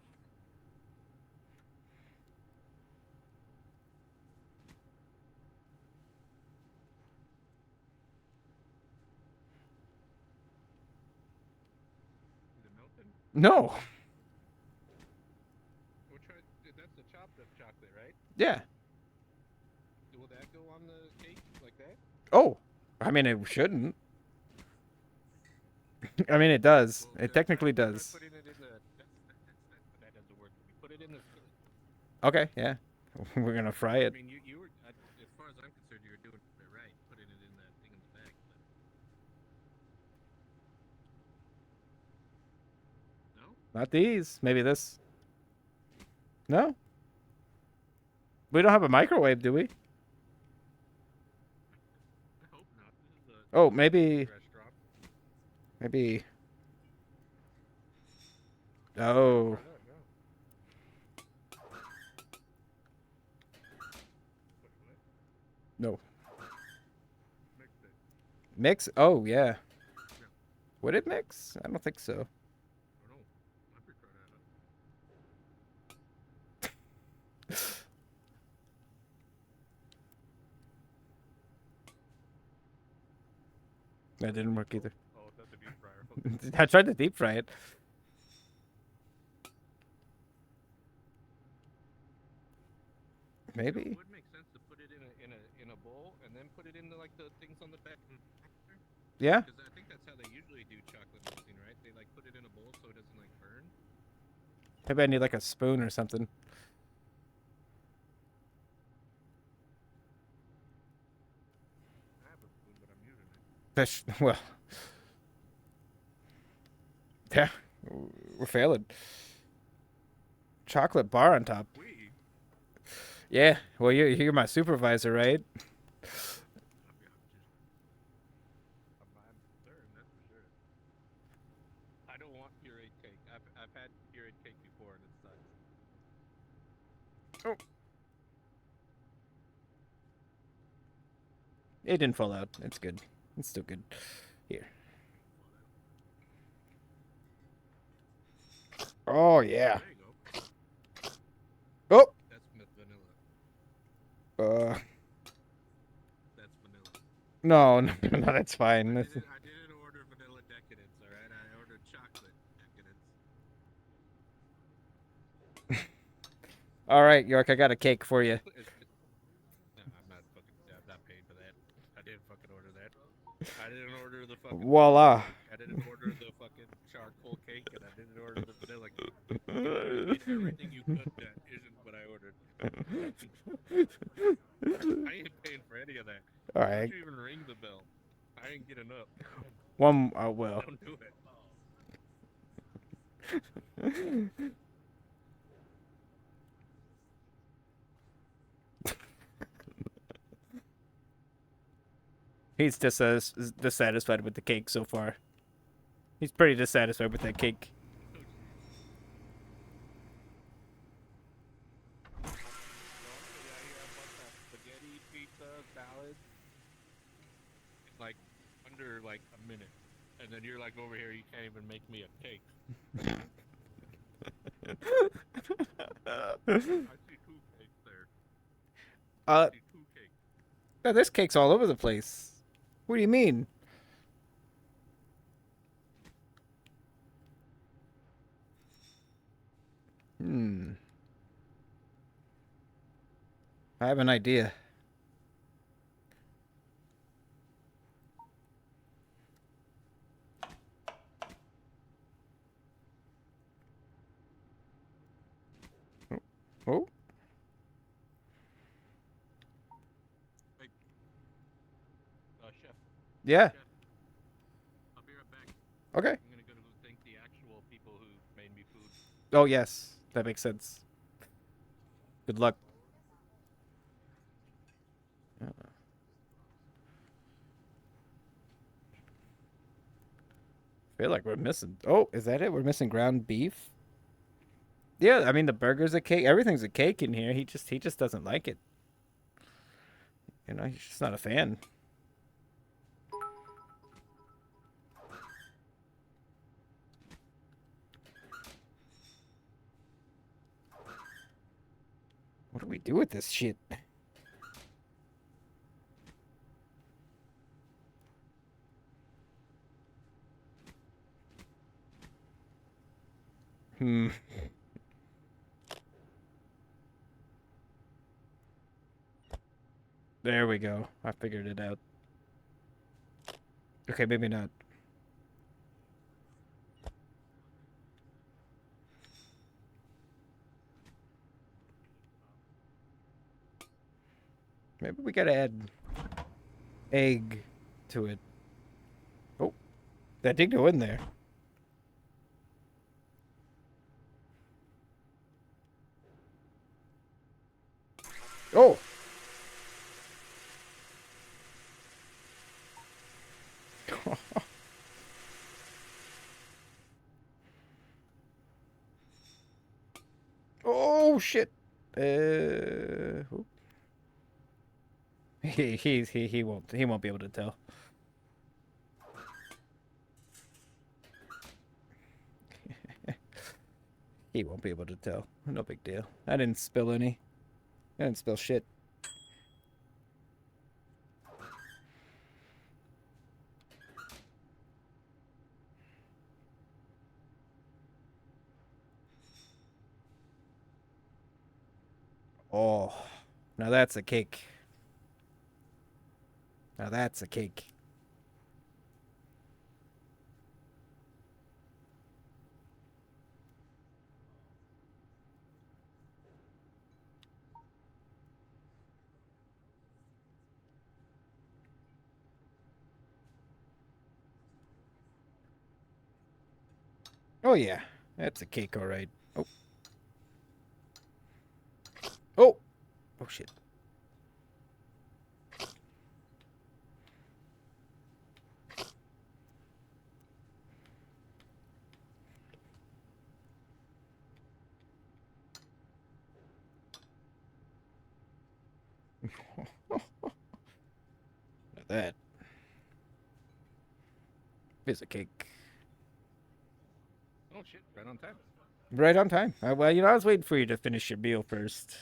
melting. No. We'll try. That's the chopped up chocolate, right? Yeah. Will that go on the cake like that? Oh. I mean, it shouldn't. I mean, it does. Well, It technically try does. putting it in the. That doesn't work for me. Put it in the skillet. Okay, yeah. We're gonna fry I it. mean, you were as far as I'm concerned, you were doing it right, putting it in that thing in the back. But no, Not these. Maybe this. No? We don't have a microwave, do we? I hope not. This is a Oh, Chinese maybe. restaurant. Maybe. Yeah, Oh. why not? No. What? No. Mix it. Mix? Oh, yeah. Yeah. Would it mix? I don't think so. I don't know. I prefer that. That didn't work either. Oh, that's a deep fryer. Okay. I tried to deep fry it. You know, it Maybe. would make sense to put it in a bowl and then put it into like the things on the back. Yeah? Because I think that's how they usually do chocolate melting, right? They like put it in a bowl so it doesn't like burn. Maybe I need like a spoon or something. I have a spoon, but I'm using it. That's, well, yeah. We're failing. Chocolate bar on top. We. Yeah. Well, you're my supervisor, right? I'm concerned, that's for sure. I don't want pureed cake. I've had pureed cake before and it sucks. Oh. It didn't fall out. It's good. It's still good. Here. Oh, yeah. There you go. Oh. That's vanilla. Uh. That's vanilla. No, no, no, that's fine. I didn't order vanilla decadence, all right? I ordered chocolate decadence. All right, York, I got a cake for you. No, I'm not paying for that. I didn't fucking order that. I didn't order the fucking Voila. cake. I didn't order the fucking charcoal cake, and I didn't order the vanilla cake. You did everything you could that isn't what I ordered. I ain't paying for any of that. All Why right. don't you even ring the bell? I ain't getting up. One. Well. Don't do it. He's dissatisfied with the cake so far. He's pretty dissatisfied with that cake. Spaghetti, pizza, salad. Like under like a minute, and then you're like over here. You can't even make me a cake. I see two cakes there. I see two cakes. No, this cake's all over the place. What do you mean? Hmm. I have an idea. Oh. Chef. Yeah. I'll be right back. Okay. I'm gonna go thank the actual people who made me food. Oh, yes. That makes sense. Good luck. Feel like we're missing. Oh, is that it? We're missing ground beef. Yeah, I mean the burger's a cake. Everything's a cake in here. He just doesn't like it. You know, he's just not a fan. What do we do with this shit? Hmm. There we go. I figured it out. Okay, maybe not. Maybe we gotta add egg to it. Oh, that did go in there. Oh! Oh shit! Oop. He won't be able to tell. He won't be able to tell. No big deal. I didn't spill any. I didn't spill shit. Oh, now that's a cake. Now that's a cake. Oh yeah, that's a cake, all right. Oh, oh, oh shit. Now that is a cake. Oh shit! Right on time. Right on time. Well, you know, I was waiting for you to finish your meal first.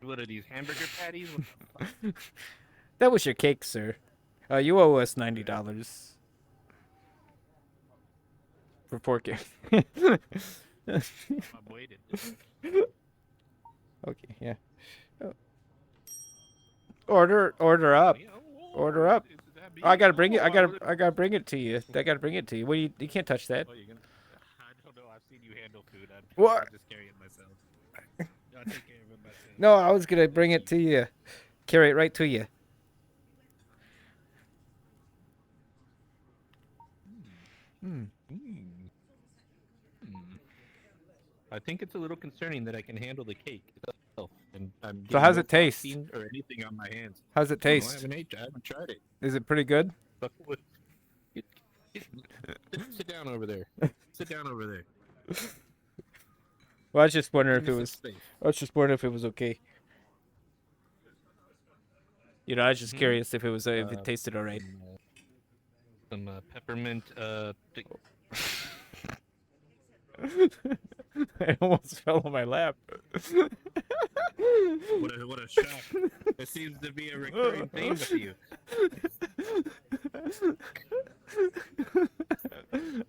What are these hamburger patties? What the fuck? That was your cake, sir. You owe us $90 for pork. I'm waiting. Okay, yeah. Oh. Order up. Order up. Oh, I gotta bring it. I gotta bring it to you. I gotta bring it to you. What you can't touch that. Oh, you're gonna? I don't know. I've seen you handle food. What? I just carry it myself. I'll take care of it myself. No, I was gonna bring it to you. Carry it right to you. Hmm. I think it's a little concerning that I can handle the cake itself, and I'm So getting how's no it taste? frosting or anything on my hands. How's it I taste? haven't tried it. Is it pretty good? But sit down over there. Sit down over there. Well, I was just wondering Give if me it some was. space. I was just wondering if it was okay. You know, I was just curious if it was if it tasted alright. Some peppermint. I almost fell on my lap. What a shock! It seems to be a recurring theme with you.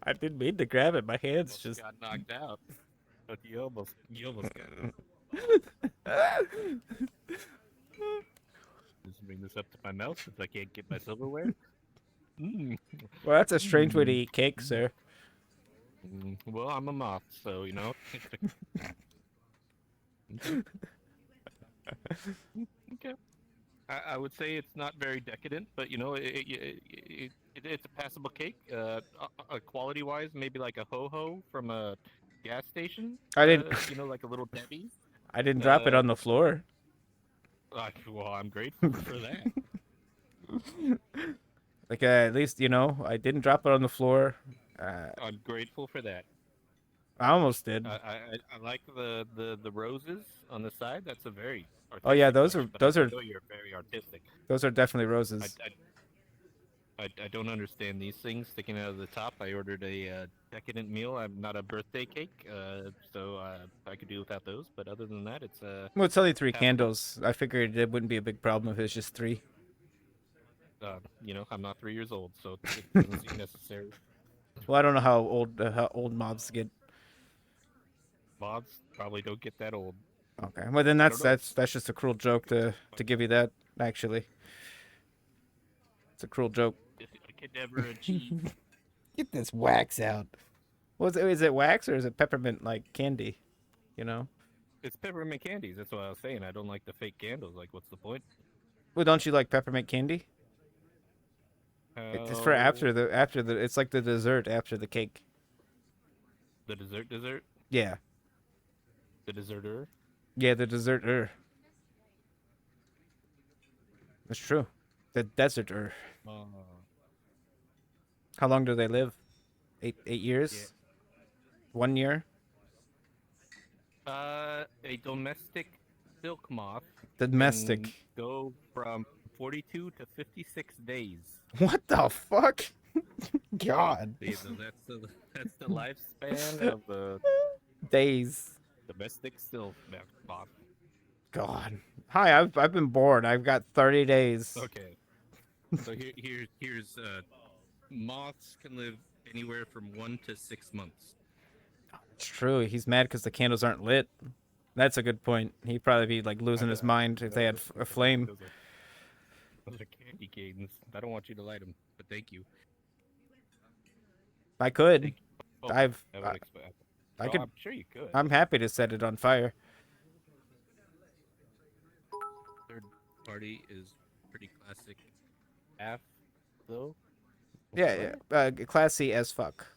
I didn't mean to grab it. My hands Almost just got knocked out, but you almost got it. Just bring this up to my mouth since I can't get my silverware. Well, that's a strange way to eat cake, sir. Well, I'm a moth, so you know. Okay. I would say it's not very decadent, but it's a passable cake. Quality wise, maybe like a ho ho from a gas station. I didn't. Like a little Debbie. I didn't drop it Uh, on the floor. well, I'm grateful for that. Like at least I didn't drop it on the floor. I'm grateful for that. I almost did. I like the roses on the side. That's a very Oh yeah, artistic touch. But I know you're very artistic. those are definitely I, roses. I don't understand these things sticking out of the top. I ordered a decadent meal. I'm not a birthday cake, so I could do without those. But other than that, it's Well, it's only three passable. candles. I figured it wouldn't be a big problem if it's just three. I'm not 3 years old, so it doesn't seem necessary. Well, I don't know how old mobs get. Mods probably don't get that old. Okay, well then I that's don't know. that's that's just a cruel joke to give you that. Actually, it's a cruel joke. I could never achieve. Get this wax out. Was it? Is it wax or is it peppermint like candy? You know. It's peppermint candies. That's what I was saying. I don't like the fake candles. Like, what's the point? Well, don't you like peppermint candy? It's for How after the. It's like the dessert after the cake. the dessert, Yeah, the desserter. yeah, the dessert. That's true. The desert. Uh, How long do they live? 8 yeah. years? 1 year? A domestic silk moth can Domestic. go from 42 to 56 days. What the fuck? God. That's the lifespan of the Days. domestic silk moth. God. Hi, I've been bored. I've got 30 days. Okay, so here's moths can live anywhere from 1 to 6 months. It's true. He's mad because the candles aren't lit. That's a good point. He'd probably be like I losing know, his mind I if they know had a flame. those are candy canes. I don't want you to light them, but thank you. I could. Thank you. Oh, I've. I would expect. I Oh, could. I'm sure you could. I'm happy to set it on fire. Third party is pretty classic. Half though. Yeah, yeah. Classy as fuck.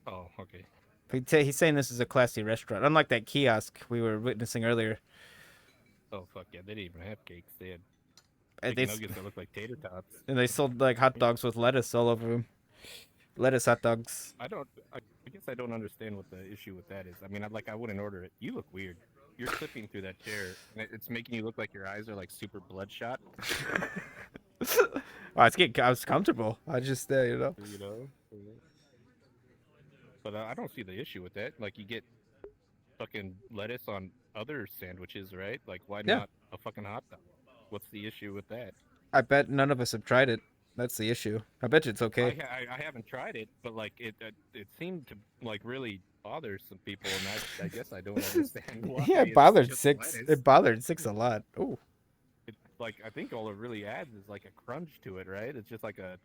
Oh, okay. He's saying this is a classy restaurant, unlike that kiosk we were witnessing earlier. Oh fuck yeah, they didn't even have cakes. They had And chicken nuggets that looked like tater tots. they sold like hot dogs with lettuce all over them. Lettuce hot dogs. I don't. I guess I don't understand what the issue with that is. I mean, I wouldn't order it. You look weird. You're clipping through that chair, and it's making you look like your eyes are like super bloodshot. I was comfortable. I just You know. But I don't see the issue with that. Like, you get fucking lettuce on other sandwiches, right? Like, why Yeah. not a fucking hot dog? What's the issue with that? I bet none of us have tried it. That's the issue. I bet you it's okay. I haven't tried it, but like it seemed to like really bother some people, and I guess I don't understand why. Yeah, it It's bothered just six. lettuce. It bothered six a lot. Oh, It, like I think all it really adds is like a crunch to it, right? It's just like a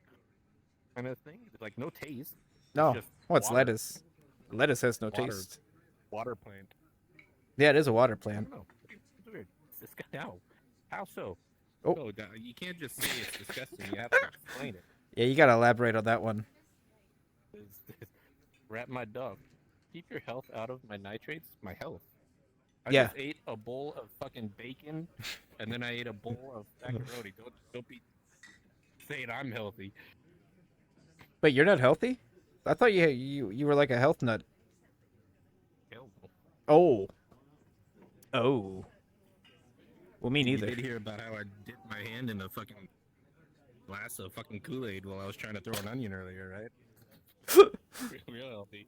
kind of thing. It's like no taste. It's no. just What's water, lettuce? Lettuce has no water, taste. water plant. Yeah, it is a water I plant. don't know. It's weird. It's disgusting. How so? Oh. No, you can't just say it's disgusting. You have to explain it. Yeah, you gotta elaborate on that one. Wrap my dog. Keep your health out of my nitrates. My health. I Yeah. just ate a bowl of fucking bacon, and then I ate a bowl of macaroni. Don't be saying I'm healthy. Wait, you're not healthy? I thought you were like a health nut. Hell no. Oh. Oh. Well, me You neither. did hear about how I dipped my hand in a fucking glass of fucking Kool-Aid while I was trying to throw an onion earlier, right? Real healthy.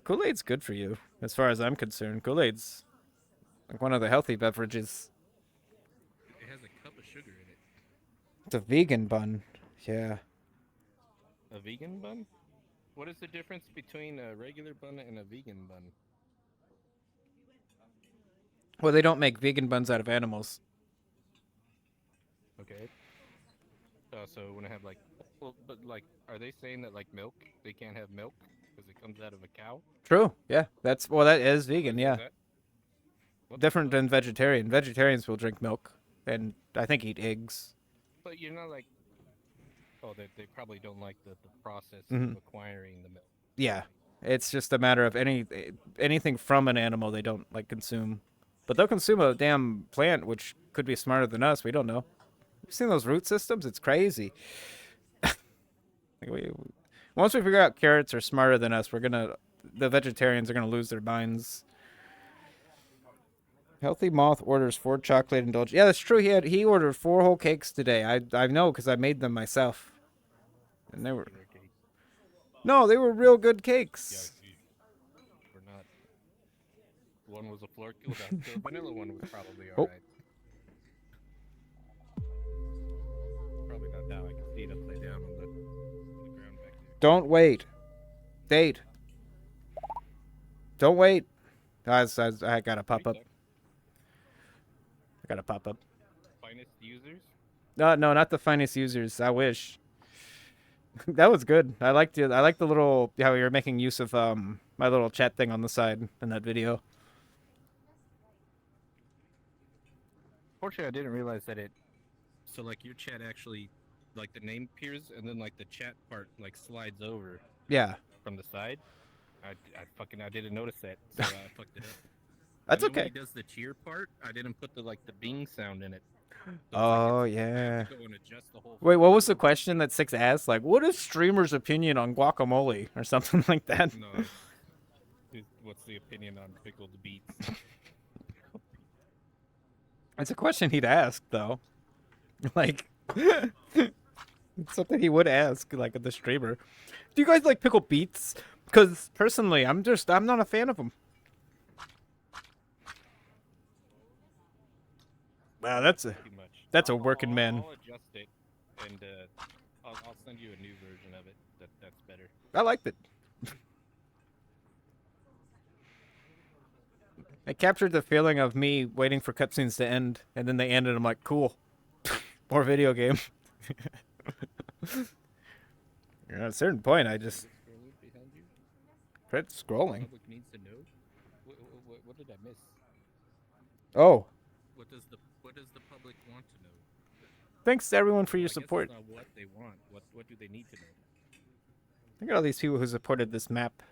Kool-Aid's good for you, as far as I'm concerned. Kool-Aid's like one of the healthy beverages. It has a cup of sugar in it. It's a vegan bun. Yeah. A vegan bun? What is the difference between a regular bun and a vegan bun? Well, they don't make vegan buns out of animals. Okay. So when I have like, well, but like, are they saying that like milk, they can't have milk because it comes out of a cow? True. Yeah. That is vegan. Is Yeah. that- What the Different fuck? than vegetarian. Vegetarians will drink milk, and I think eat eggs. But you're not like, oh, they probably don't like the process Hmm. of acquiring the milk. Yeah, it's just a matter of anything from an animal they don't like consume, but they'll consume a damn plant which could be smarter than us. We don't know. You've seen those root systems? It's crazy. Like, once we figure out carrots are smarter than us, the vegetarians are gonna lose their minds. Healthy Moth orders 4 chocolate indulgence. Yeah, that's true. He ordered 4 whole cakes today. I know because I made them myself, and they were Killer cake. no, they were real good Yeah, cakes. we're not. One was a floor kill. The vanilla one was probably all Oh, right. Probably not now. I can see it upside down on the ground back there. don't wait. Date. Don't wait. I gotta What are pop you up. talking? I gotta pop up. Finest users? No, no, not the finest users. I wish. That was good. I liked it. I liked the little how you're making use of my little chat thing on the side in that video. Fortunately, I didn't realize that it. So like your chat actually, like the name appears and then like the chat part like slides over Yeah, from the side. I didn't notice that, so I fucked it up. that's And then when okay. he does the cheer part, I didn't put the bing sound in it. So it's like Oh I have yeah. to go and adjust the whole Wait, fucking what was the thing. question that Six asked? Like, what is streamer's opinion on guacamole or something like that? No, what's the opinion on pickled beets? It's a question he'd ask though. Like, it's something he would ask like at the streamer. Do you guys like pickled beets? Because personally, I'm not a fan of them. Wow, Too much. that's a working man. I'll adjust it, and I'll send you a new version of it. That's better. I liked it. It captured the feeling of me waiting for cutscenes to end, and then they ended. I'm like, cool, more video game. At a certain point, I just Is it scrolling behind you? quit scrolling. Public needs to know. What did I miss? Oh, What does the public want to know? thanks to everyone for Well, your I guess support. it's not what they want. What do they need to know? Look at all these people who supported this map,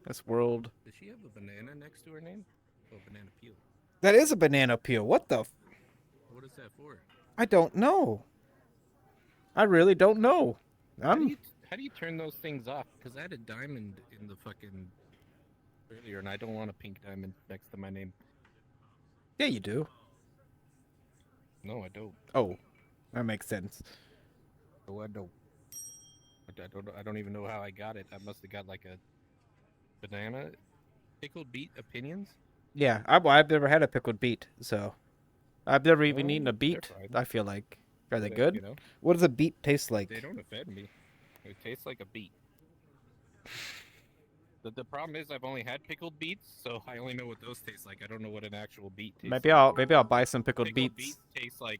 this world. Does she have a banana next to her name? Oh, banana peel. That is a banana peel. What the? What is that for? I don't know. I really don't know. How do you turn those things off? Because I had a diamond in the fucking earlier, and I don't want a pink diamond next to my name. Yeah, you do. No, I don't. Oh, that makes sense. No, I don't. I don't even know how I got it. I must have got like a banana pickled beet opinions. Yeah, I've never had a pickled beet, so I've never even eaten a They're beet. fine. I feel like, are they You good? know, What does a beet taste they like? don't offend me. It tastes like a beet. The problem is I've only had pickled beets, so I only know what those taste like. I don't know what an actual beet tastes Maybe like. I'll buy some pickled Pickled beets. taste like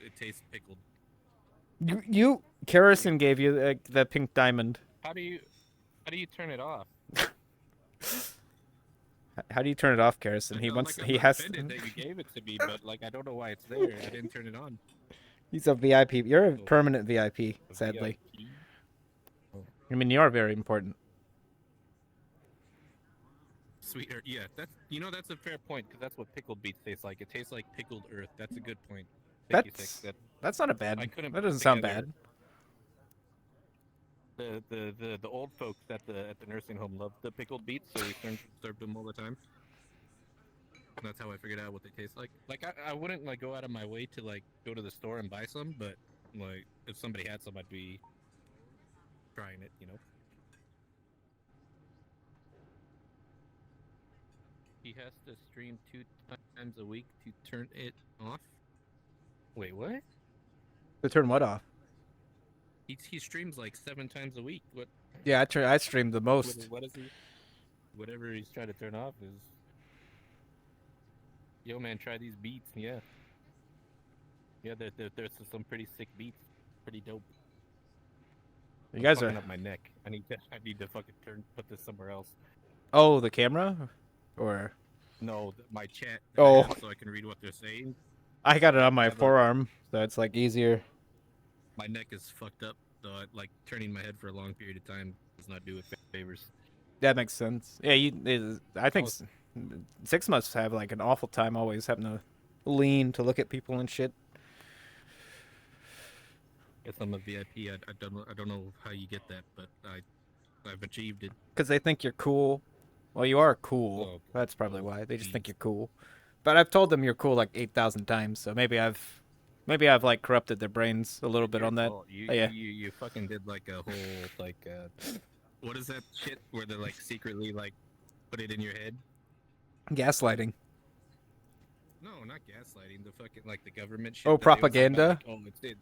it tastes pickled. You Karrison gave you the pink diamond. How do you turn it off? How do you turn it off, Karrison? Like, He wants. I'm He not has. offended that you gave it to me, but like I don't know why it's there. I didn't turn it on. He's a VIP. You're a Oh. permanent VIP. A Sadly, VIP? I mean you are very important. Sweet. Yeah, that's a fair point because that's what pickled beets taste like. It tastes like pickled earth. That's a good point. Thank you, Six. That's not a bad. I couldn't That put doesn't sound together- bad. The old folks at the nursing home loved the pickled beets, so we served them all the time. And that's how I figured out what they taste like. Like I wouldn't like go out of my way to like go to the store and buy some, but like if somebody had some, I'd be trying it. He has to stream 2 times a week to turn it off. Wait, what? To turn what off? He streams like 7 times a week. What? Yeah, I streamed the most. What is he? Whatever he's trying to turn off is. Yo, man, try these beats. Yeah. Yeah, there's some pretty sick beats. Pretty dope. You guys fucking are. up my neck. I need to fucking put this somewhere else. Oh, the camera, or No, my chat that I Oh, have so I can read what they're saying. I got it on I my have a forearm, so it's like easier. my neck is fucked up, so like turning my head for a long period of time does not do it favors. That makes sense. Yeah, I think Oh, six must have like an awful time always having to lean to look at people and shit. guess I'm a VIP. I don't know how you get that, but I've achieved it. Because they think you're cool. Well, you are cool. Oh, That's probably oh, why. They just think jeez. you're cool. But I've told them you're cool like 8,000 times, so maybe I've like corrupted their brains a little It's bit your on that. fault. Oh, yeah, You fucking did like a whole like what is that shit where they're like secretly like put it in your head? gaslighting. No, not gaslighting. The fucking like the government Oh, shit that they would say about propaganda. like, oh, it's it.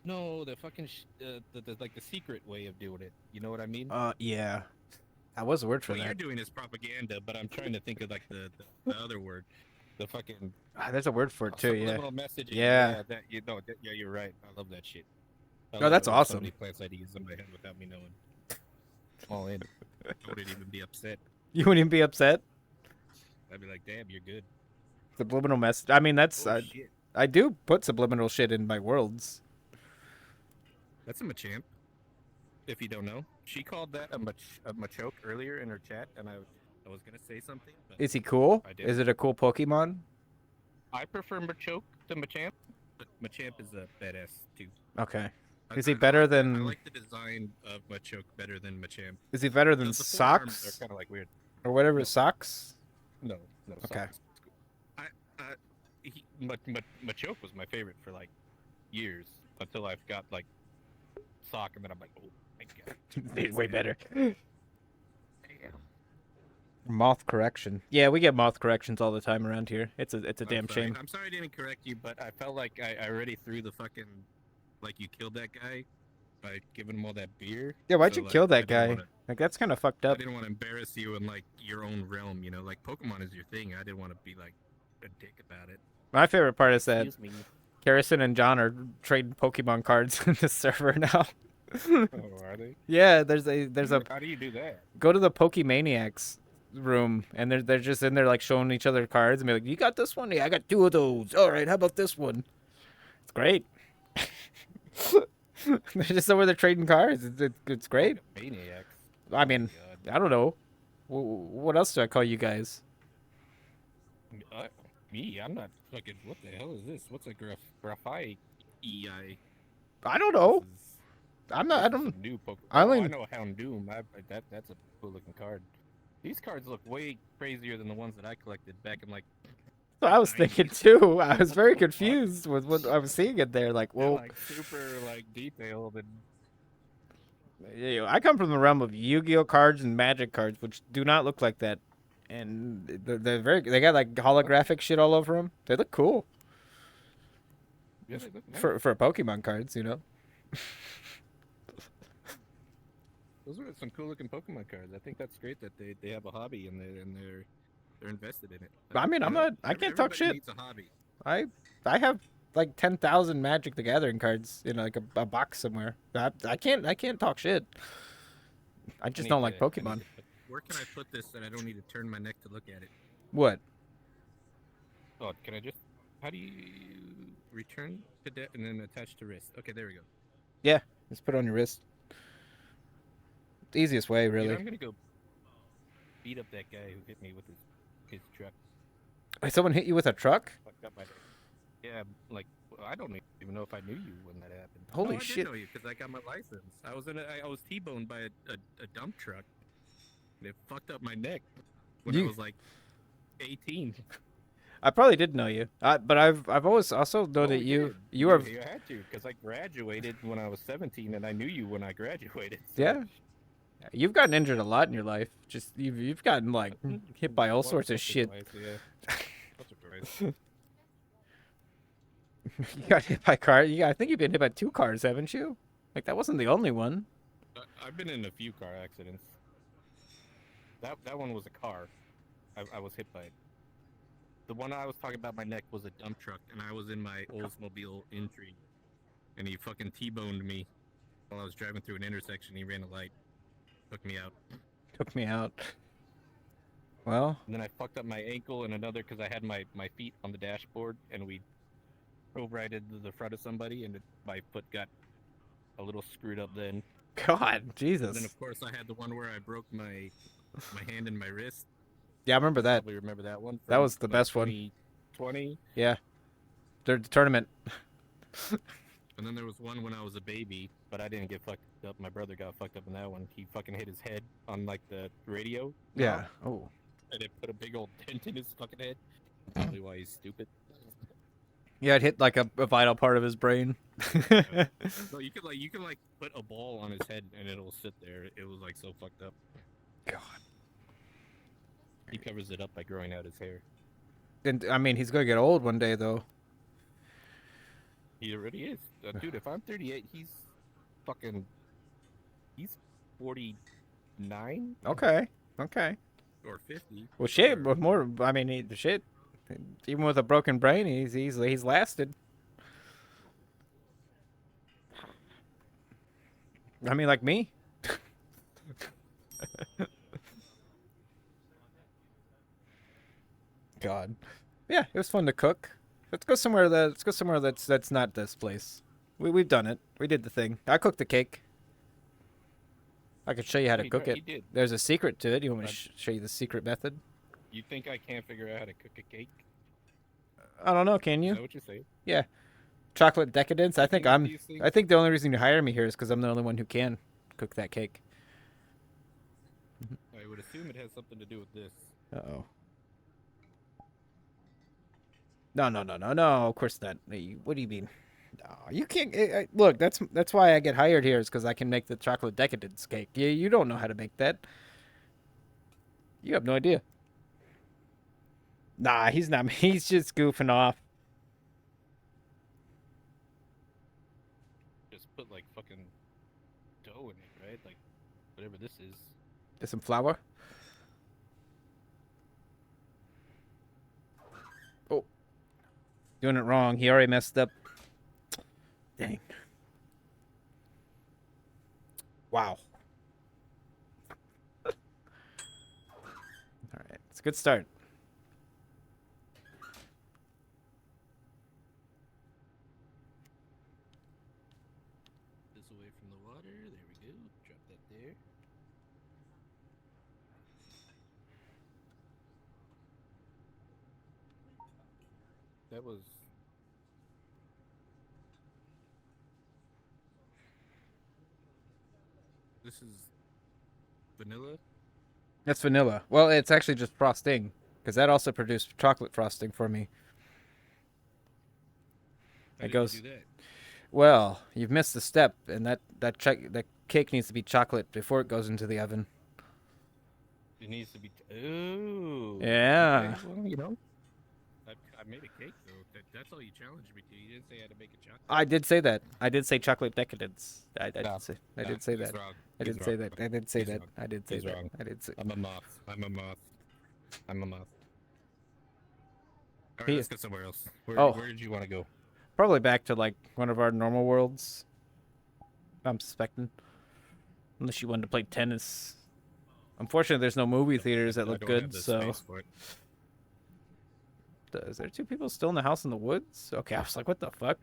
No, the fucking the like the secret way of doing it. You know what I mean? Yeah, that was a word for What you're that. doing is propaganda, but I'm trying to think of like the other word, the fucking There's a word for it too. Yeah, subliminal messaging. yeah. Yeah, that you know. Yeah, you're right. I love that shit. I Oh, love that's it when somebody awesome. plants ideas in my head without me knowing. All in. I wouldn't even be upset. You wouldn't even be upset. I'd be like, damn, you're good. Subliminal message. I mean, that's Oh shit, I do put subliminal shit in my worlds. that's a Machamp. If you don't know, she called that a Machoke earlier in her chat, and I was gonna say something, but Is he cool? I Is didn't. it a cool Pokemon? I prefer Machoke to Machamp, but Machamp is a badass too. Okay. I, Is he I, I better like the I than? like the design of Machoke better than Machamp. Is he better than The forearms are Socks kind of like weird. or whatever? No, Socks. no, no. Okay. Socks. Machoke was my favorite for like years until I've got like Sock, and then I'm like, oh my god, Way better. damn. Moth correction. Yeah, we get moth corrections all the time around here. It's a I'm damn sorry. shame. I'm sorry I didn't correct you, but I felt like I already threw the fucking like you killed that guy by giving him all that beer. Yeah, why'd So you like kill I that didn't guy? want to Like that's kind of fucked I up. didn't want to embarrass you in like your own realm, you know. Like Pokemon is your thing. I didn't want to be like a dick about it. My favorite part is that Excuse me. Harrison and John are trading Pokemon cards in the server now. Oh, are they? Yeah, there's a How do you do that? go to the Pokemaniacs room and they're just in there like showing each other cards and be like, you got this one? Yeah, I got two of those. All right, how about this one? It's great. They're just over there trading cards. It's great. Maniacs. I Oh my mean, god. I don't know. What else do I call you guys? Me, I'm not fucking. What the hell is this? What's a graphite EI? I don't This know. is I'm not. this I is don't. some new Pokemon. I Oh, I only. know Houndoom. That's a cool looking card. These cards look way crazier than the ones that I collected back in like I was thinking 90s. too. I was What very the fuck? confused with what I was seeing it there. Like, They're well, like super like detailed and I come from the realm of Yu-Gi-Oh cards and Magic cards, which do not look like that, and they're very. They got like holographic shit all over them. They look cool yeah, they look nice. for Pokemon cards, you know. Those are some cool looking Pokemon cards. I think that's great that they have a hobby and they're invested in it. I mean, You I'm know, not. I can't talk everybody shit. needs a hobby. I I have like 10,000 Magic the Gathering cards in like a box somewhere. I can't talk shit. I just don't like Pokemon. Where can I put this that I don't need to turn my neck to look at it? What? Oh, can I just? How do you return to and then attach to wrist? Okay, there we go. Yeah, just put it on your wrist. The easiest way, You know, really. I'm gonna go beat up that guy who hit me with his truck. Wait, someone hit you with a truck? Fucked up my neck. Yeah, like I don't even know if I knew you when that happened. Holy I shit. did know you because I got my license. I was T-boned by a dump truck. And it fucked up my neck when I was like 18. I probably did know you, but I've always also known that you are. You had to because I graduated when I was 17 and I knew you when I graduated. So. Yeah, you've gotten injured a lot in your life. Just you've gotten like hit by all sorts of shit. Twice, yeah. Once or twice. You got hit by car. I think you've been hit by two cars, haven't you? Like that wasn't the only one. I've been in a few car accidents. That one was a car. I was hit by it. The one I was talking about, my neck was a dump truck, and I was in my Oldsmobile Intrigue, and he fucking T-boned me while I was driving through an intersection. He ran a light, took me out. Took me out. Well, And then I fucked up my ankle and another because I had my feet on the dashboard and we drove right into the front of somebody and my foot got a little screwed up then. God, And then Jesus. of course I had the one where I broke my hand and my wrist. Yeah, I remember You that. probably remember that one That from was the like best one. 2020. Yeah, the tournament. And then there was one when I was a baby, but I didn't get fucked up. My brother got fucked up in that one. He fucking hit his head on like the radio knob, Yeah. Oh. and it put a big old dent in his fucking head. Probably why he's stupid. Yeah, it hit like a vital part of his brain. No, you can like put a ball on his head and it'll sit there. It was like so fucked up. God. He covers it up by growing out his hair. And I mean, he's gonna get old one day, though. He already is, dude. If I'm 38, fucking he's 49 Okay. Okay. or 50. Well, shit. Or, But more. I mean, shit. Even with a broken brain, he's lasted. I mean, like me. God. Yeah, it was fun to cook. Let's go somewhere that's not this place. We've done it. We did the thing. I cooked the cake. I could show you how to cook it. he did. There's a secret to it. You want me to But show you the secret method? you think I can't figure out how to cook a cake? I don't know. Can Is you? that what you're saying? Yeah. Chocolate decadence. I think I'm. These things? I think the only reason you hire me here is because I'm the only one who can cook that cake. I would assume it has something to do with this. Uh oh. No, no, no, no, no. Of course not. What do you mean? No, you can't. Look, that's why I get hired here is because I can make the chocolate decadence cake. You don't know how to make that. You have no idea. Nah, he's not. He's just goofing off. Just put like fucking dough in it, right? Like whatever this is. Get some flour. Oh, doing it wrong. He already messed up. Dang. Wow. All right, it's a good start. This away from the water. There we go. Drop that there. That was. This is vanilla. That's vanilla. Well, it's actually just frosting because that also produced chocolate frosting for me. How It did goes. you do that? Well, you've missed a step, and that cake needs to be chocolate before it goes into the oven. It needs to be. Ooh. Yeah. Okay, well, you know, I made a cake though. That's all you challenged me to. You didn't say I had to make a chocolate. I did say that. I did say chocolate decadence. I did No, say. I no, did say he's that. wrong. I He's did say wrong. that. I did say He's that. wrong. I did say He's that. wrong. I did say. I'm a moth. I'm a moth. I'm a moth. All right, He, let's go somewhere else. Where, Oh. where did you want to go? Probably back to like one of our normal worlds. I'm suspecting. Unless you wanted to play tennis. Unfortunately, there's no movie theaters that I look don't have good. the So, space for it. is there two people still in the house in the woods? Okay, I was like, what the fuck?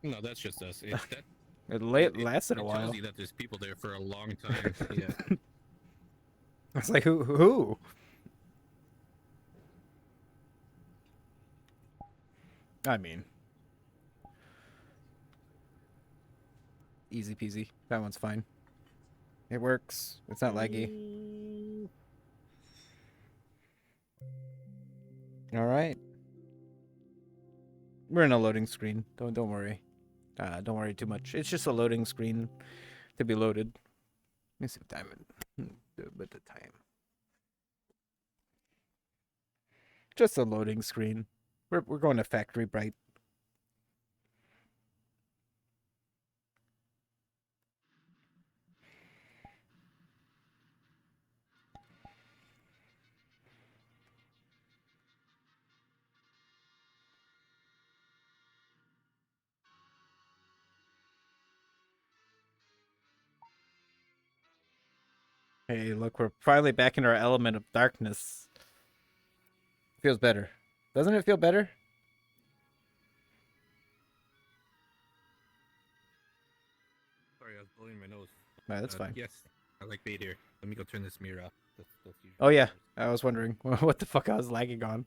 No, that's just us. It lasted a it while. tells you that there's people there for a long time. Yeah. I was like, who? I mean, easy peasy. That one's fine. It works. It's not laggy. All right. We're in a loading screen. Don't worry. Don't worry too much. It's just a loading screen to be loaded. Let me see what time it. Do a bit of time. Just a loading screen. We're going to factory bright. Hey, look, we're finally back in our element of darkness. Feels better. Doesn't it feel better? Sorry, I was blowing my nose. Alright, that's fine. Yes, I like bait here. Let me go turn this mirror off. That's usually Oh yeah, ours. I was wondering what the fuck I was lagging on.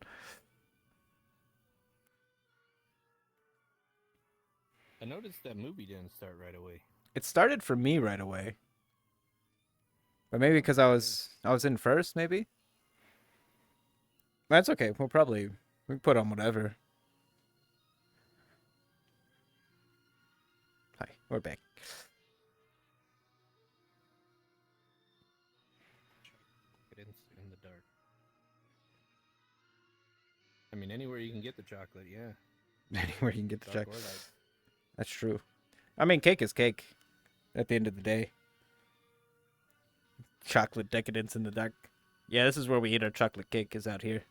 I noticed that movie didn't start right away. It started for me right away, but maybe because I was in first, maybe. That's okay. We can put on whatever. Hi, we're back. It in the dark. I mean, anywhere you can get the chocolate, yeah. Anywhere you can get the Dark check. or light. That's true. I mean, cake is cake. At the end of the day, chocolate decadence in the dark. Yeah, this is where we eat our chocolate cake. Is out here.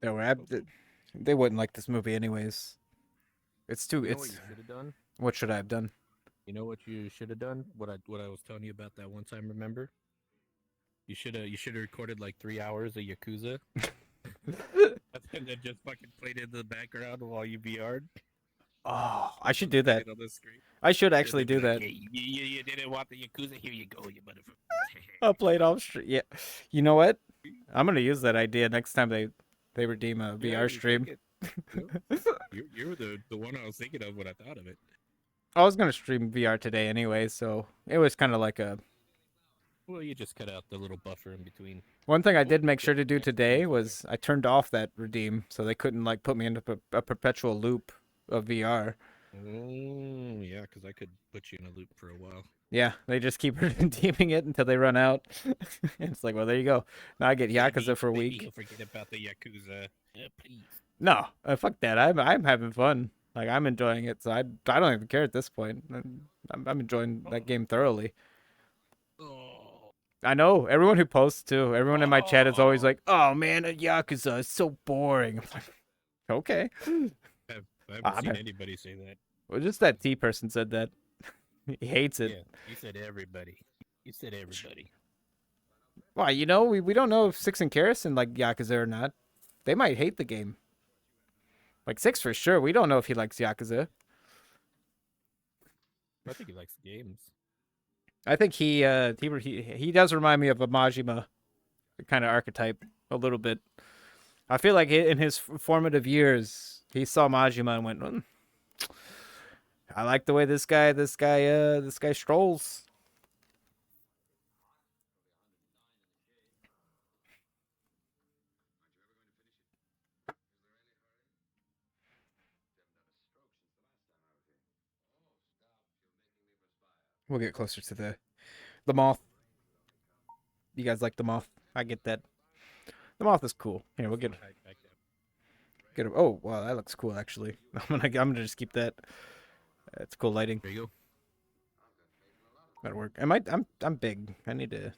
No, they wouldn't like this movie anyways. It's too. You know what It's you should have done? what should I have done? You know what you should have done? What I was telling you about that one time, remember? You should have recorded like 3 hours of Yakuza and then just fucking played it in the background while you VR'd. Oh, I should do that. On the screen. I should And actually they'd be do like, that. "Yeah, you didn't want the Yakuza? Here you go, you motherfucker." I'll play it off stream. Yeah, you know what? I'm gonna use that idea next time they redeem a Yeah, VR you stream. take it. You're the one I was thinking of when I thought of it. I was gonna stream VR today anyway, so it was kind of like a. Well, you just cut out the little buffer in between. One thing I did make Yeah, sure to do next today time. was I turned off that redeem so they couldn't like put me into a perpetual loop of VR. Yeah, because I could put you in a loop for a while. Yeah, they just keep redeeming it until they run out. It's like, well, there you go. Now I get Yakuza for a Maybe week. you'll forget about the Yakuza. Please. No, fuck that. I'm having fun. Like I'm enjoying it, so I don't even care at this point. I'm enjoying that game thoroughly. Oh. I know everyone who posts too. Everyone in my chat is always like, "Oh man, a Yakuza is so boring." I'm like, okay. I haven't seen anybody say that. Well, just that T person said that. He hates it. Yeah, you said everybody. You said everybody. Well, we don't know if Six and Karrison like Yakuza or not. They might hate the game. Like Six for sure. We don't know if he likes Yakuza. I think he likes the games. I think he does remind me of a Majima kind of archetype a little bit. I feel like in his formative years, he saw Majima and went, "I like the way this guy strolls." We'll get closer to the moth. You guys like the moth? I get that. The moth is cool. Here, we'll get him. Oh, wow, that looks cool actually. I'm gonna just keep that. It's cool lighting. There you go. That'll work. I'm big. I need to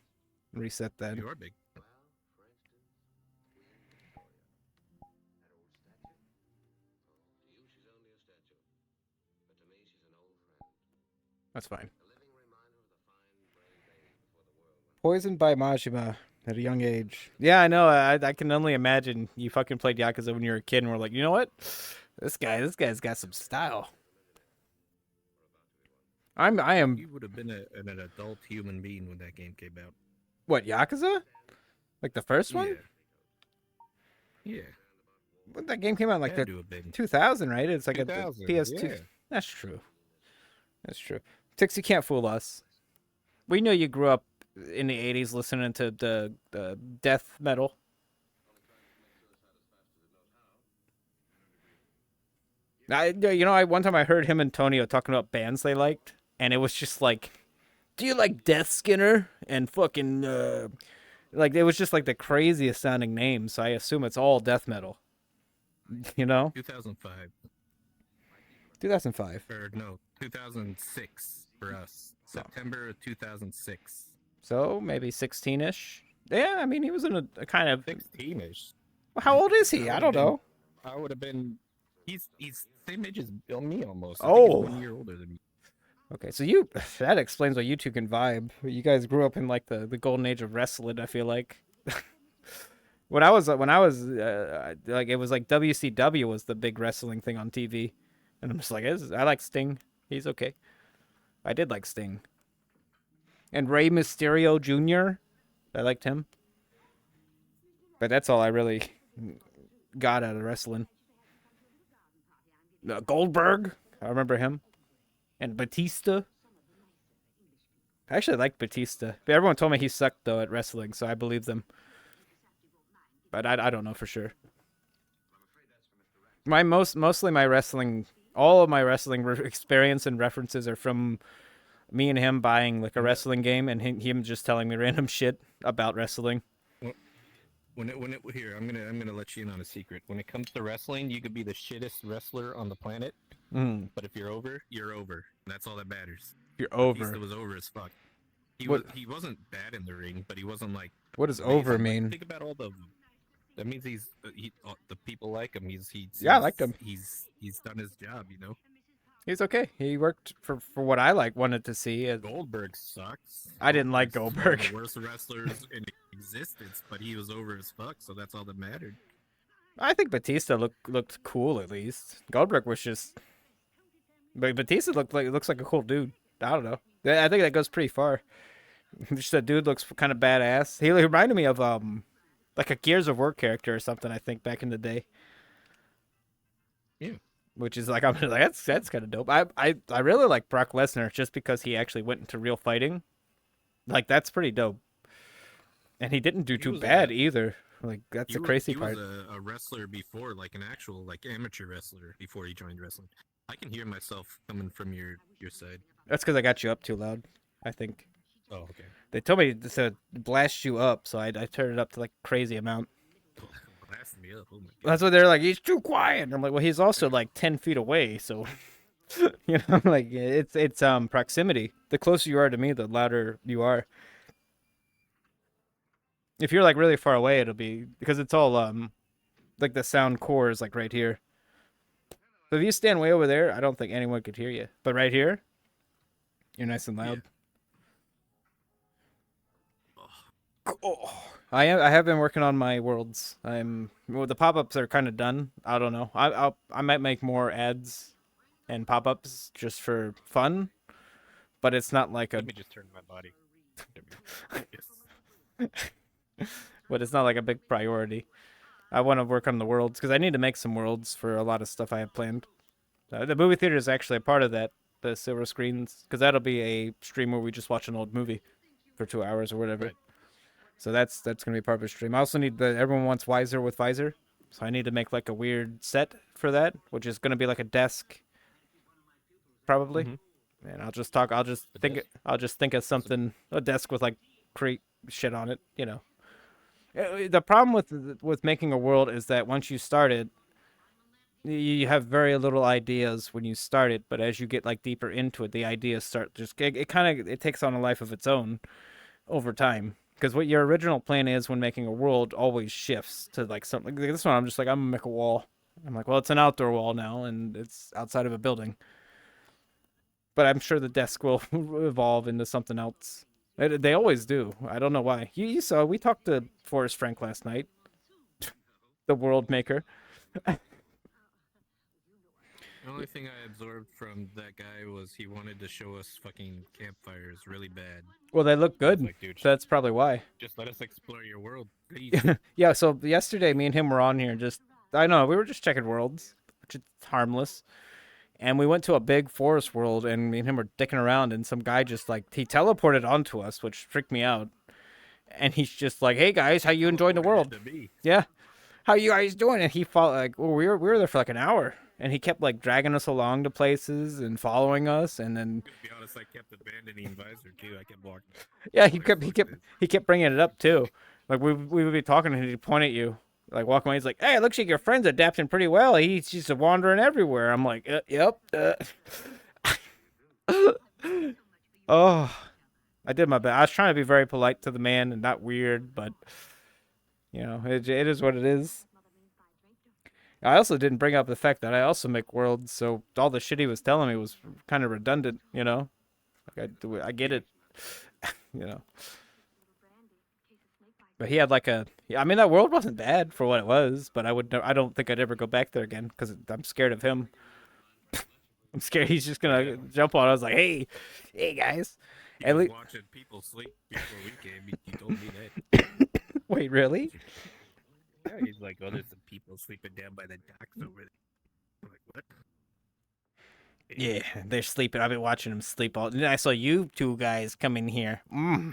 reset that. You are big. That's fine. Poisoned by Majima at a young age. Yeah, I know. I can only imagine you fucking played Yakuza when you were a kid and were like, you know what? This guy's got some style. I am. You would have been an adult human being when that game came out. What, Yakuza? Like the first one? Yeah. When that game came out, like Had the to have been. 2000, right? It's like a 2000, PS2. yeah. That's true. That's true. Tix, you can't fool us. We know you grew up in the 80s listening to the death metal. One time I heard him and Tonio talking about bands they liked, and it was just like, do you like Death Skinner and fucking like it was just like the craziest sounding names. So I assume it's all death metal. 2005. 2005. Or no, 2006 for us. September of 2006. So maybe 16-ish. Yeah, I mean he was in a kind of. 16ish. How old is he? I don't know. I would have been. He's same age as me almost. I think he's Oh. 1 year older than me. Okay, so that explains why you two can vibe. You guys grew up in like the golden age of wrestling. I feel like. when I was like it was like WCW was the big wrestling thing on TV, and I'm just like I like Sting. He's okay. I did like Sting. And Rey Mysterio Jr. I liked him. But that's all I really got out of wrestling. Goldberg, I remember him. And Batista. I actually liked Batista. But everyone told me he sucked, though, at wrestling, so I believe them. But I don't know for sure. Mostly my wrestling, all of my wrestling experience and references are from me and him buying like a wrestling game and him just telling me random shit about wrestling. Here, I'm gonna let you in on a secret. When it comes to wrestling, you could be the shittest wrestler on the planet, but if you're over, you're over. That's all that matters. You're over. Batista was over as fuck. He wasn't bad in the ring, but he wasn't like. What does amazing. over mean? Like, think about all the. That means the people like him. Yeah, I liked him. He's done his job, you know. He's okay. He worked for what I wanted to see. Goldberg sucks. I didn't like Goldberg. One of the worst wrestlers in existence, but he was over as fuck, so that's all that mattered. I think Batista looked cool at least. Goldberg was just, but Batista looks like a cool dude. I don't know. I think that goes pretty far. Just that dude looks kind of badass. He reminded me of like a Gears of War character or something. I think back in the day. Yeah. Which is like I'm like that's kind of dope. I really like Brock Lesnar just because he actually went into real fighting. Like that's pretty dope. And he didn't do too bad either. Like that's the crazy part. He was a wrestler before, like an actual like amateur wrestler before he joined wrestling. I can hear myself coming from your side. That's because I got you up too loud, I think. Oh, okay. They told me to blast you up, so I turned it up to like crazy amount. Blast me up. Oh my God. That's what they're like. He's too quiet. And I'm like, well, he's also like 10 feet away, so you know, like it's proximity. The closer you are to me, the louder you are. If you're like really far away, it'll be because it's all like the sound core is like right here. So if you stand way over there, I don't think anyone could hear you. But right here, you're nice and loud. Yeah. Oh. I have been working on my worlds. The pop-ups are kind of done. I don't know. I might make more ads and pop-ups just for fun, but it's not like Let me just turn my body. But it's not like a big priority. I want to work on the worlds because I need to make some worlds for a lot of stuff I have planned. The movie theater is actually a part of that, the silver screens, because that'll be a stream where we just watch an old movie for 2 hours or whatever. Right. So that's gonna be part of the stream. I also need everyone wants Wiser with Visor, so I need to make like a weird set for that, which is gonna be like a desk, probably. Mm-hmm. And I'll just think of something, a desk with like create shit on it, you know. The problem with making a world is that once you start it, you have very little ideas when you start it, but as you get like deeper into it, the ideas start it takes on a life of its own over time. Because what your original plan is when making a world always shifts to like something. Like this one, I'm just like, I'm gonna make a wall. I'm like, well, it's an outdoor wall now, and it's outside of a building. But I'm sure the desk will evolve into something else. They always do. I don't know why. You saw, we talked to Forrest Frank last night. The world maker. The only thing I absorbed from that guy was he wanted to show us fucking campfires really bad. Well, they look good. Like, dude, so that's probably why. Just let us explore your world, please. Yeah, so yesterday me and him were on here we were just checking worlds, which is harmless. And we went to a big forest world, and me and him were dicking around, and some guy just like he teleported onto us, which freaked me out. And he's just like, "Hey guys, how you enjoying the world?" Yeah, how you guys doing? And he followed we were there for like an hour, and he kept like dragging us along to places and following us, and then. To be honest, I kept abandoning Visor too. I kept walking. Yeah, he kept bringing it up too. Like we would be talking, and he'd point at you. Like walking away, he's like, "Hey, it looks like your friend's adapting pretty well. He's just wandering everywhere." I'm like, "Yep." Oh, I did my best. I was trying to be very polite to the man and not weird, but it is what it is. I also didn't bring up the fact that I also make worlds, so all the shit he was telling me was kind of redundant. I get it. You know, but he had like a. Yeah, I mean, that world wasn't bad for what it was, but I don't think I'd ever go back there again because I'm scared of him. I'm scared he's just Yeah. gonna jump on. I was like, hey guys. He At was least, watching people sleep before we came. He told me that. wait, really? Yeah, he's like, oh, there's some people sleeping down by the docks over there. I'm like, what? Yeah, they're sleeping. I've been watching them sleep all. Then I saw you two guys come in here. Oh,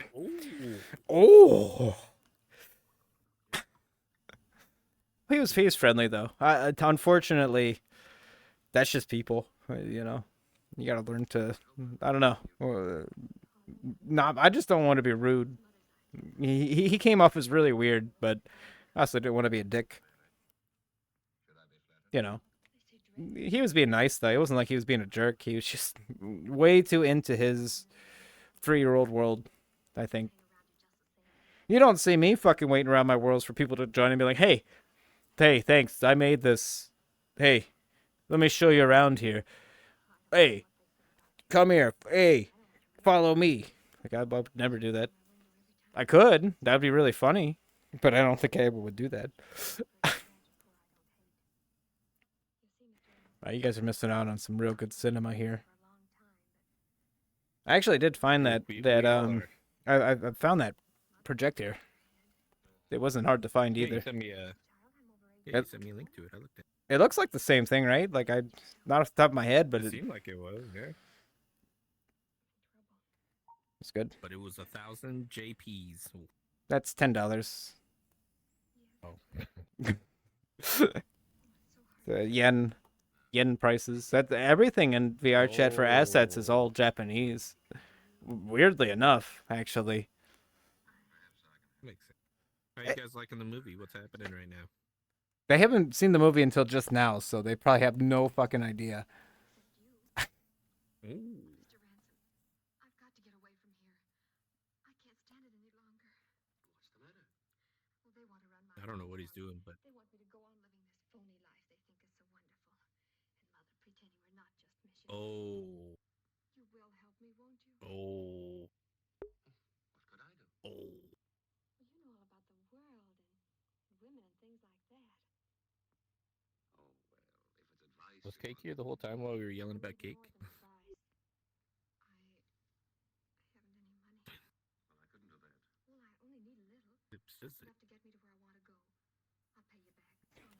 Oh. He was friendly though. Unfortunately, that's just people. You gotta learn to. I don't know. Not. I just don't want to be rude. He came off as really weird, but I also didn't want to be a dick. You know. He was being nice though. It wasn't like he was being a jerk. He was just way too into his 3-year-old world. I think. You don't see me fucking waiting around my worlds for people to join and be like, hey, thanks. I made this. Hey, let me show you around here. Hey, come here. Hey, follow me. Like, I would never do that. I could. That would be really funny. But I don't think I ever would do that. You guys are missing out on some real good cinema here. I actually did find that we all are. I found that projector. It wasn't hard to find Yeah, you either. sent me a It, a link to it. I looked at it looks like the same thing, right? Like not off the top of my head, but it. It seemed like it was, yeah. it's good. But it was 1,000 JPs. That's $10. Oh, The yen prices. That everything in VRChat for assets is all Japanese. Weirdly enough, actually. makes sense. How you guys liking the movie? What's happening right now? They haven't seen the movie until just now, so they probably have no fucking idea. Ooh. I don't know what he's doing, but oh, oh, oh. Was Cake here the whole time while we were yelling about cake? It says it.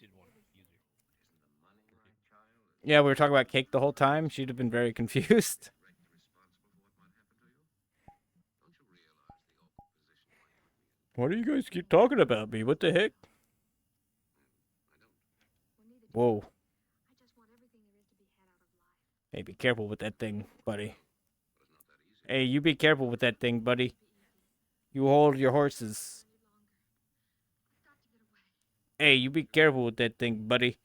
Didn't want to use her. Yeah, we were talking about cake the whole time. She'd have been very confused. What do you guys keep talking about me? What the heck? Whoa. Hey, be careful with that thing, buddy. Hey, you be careful with that thing, buddy. You hold your horses. Hey, you be careful with that thing, buddy.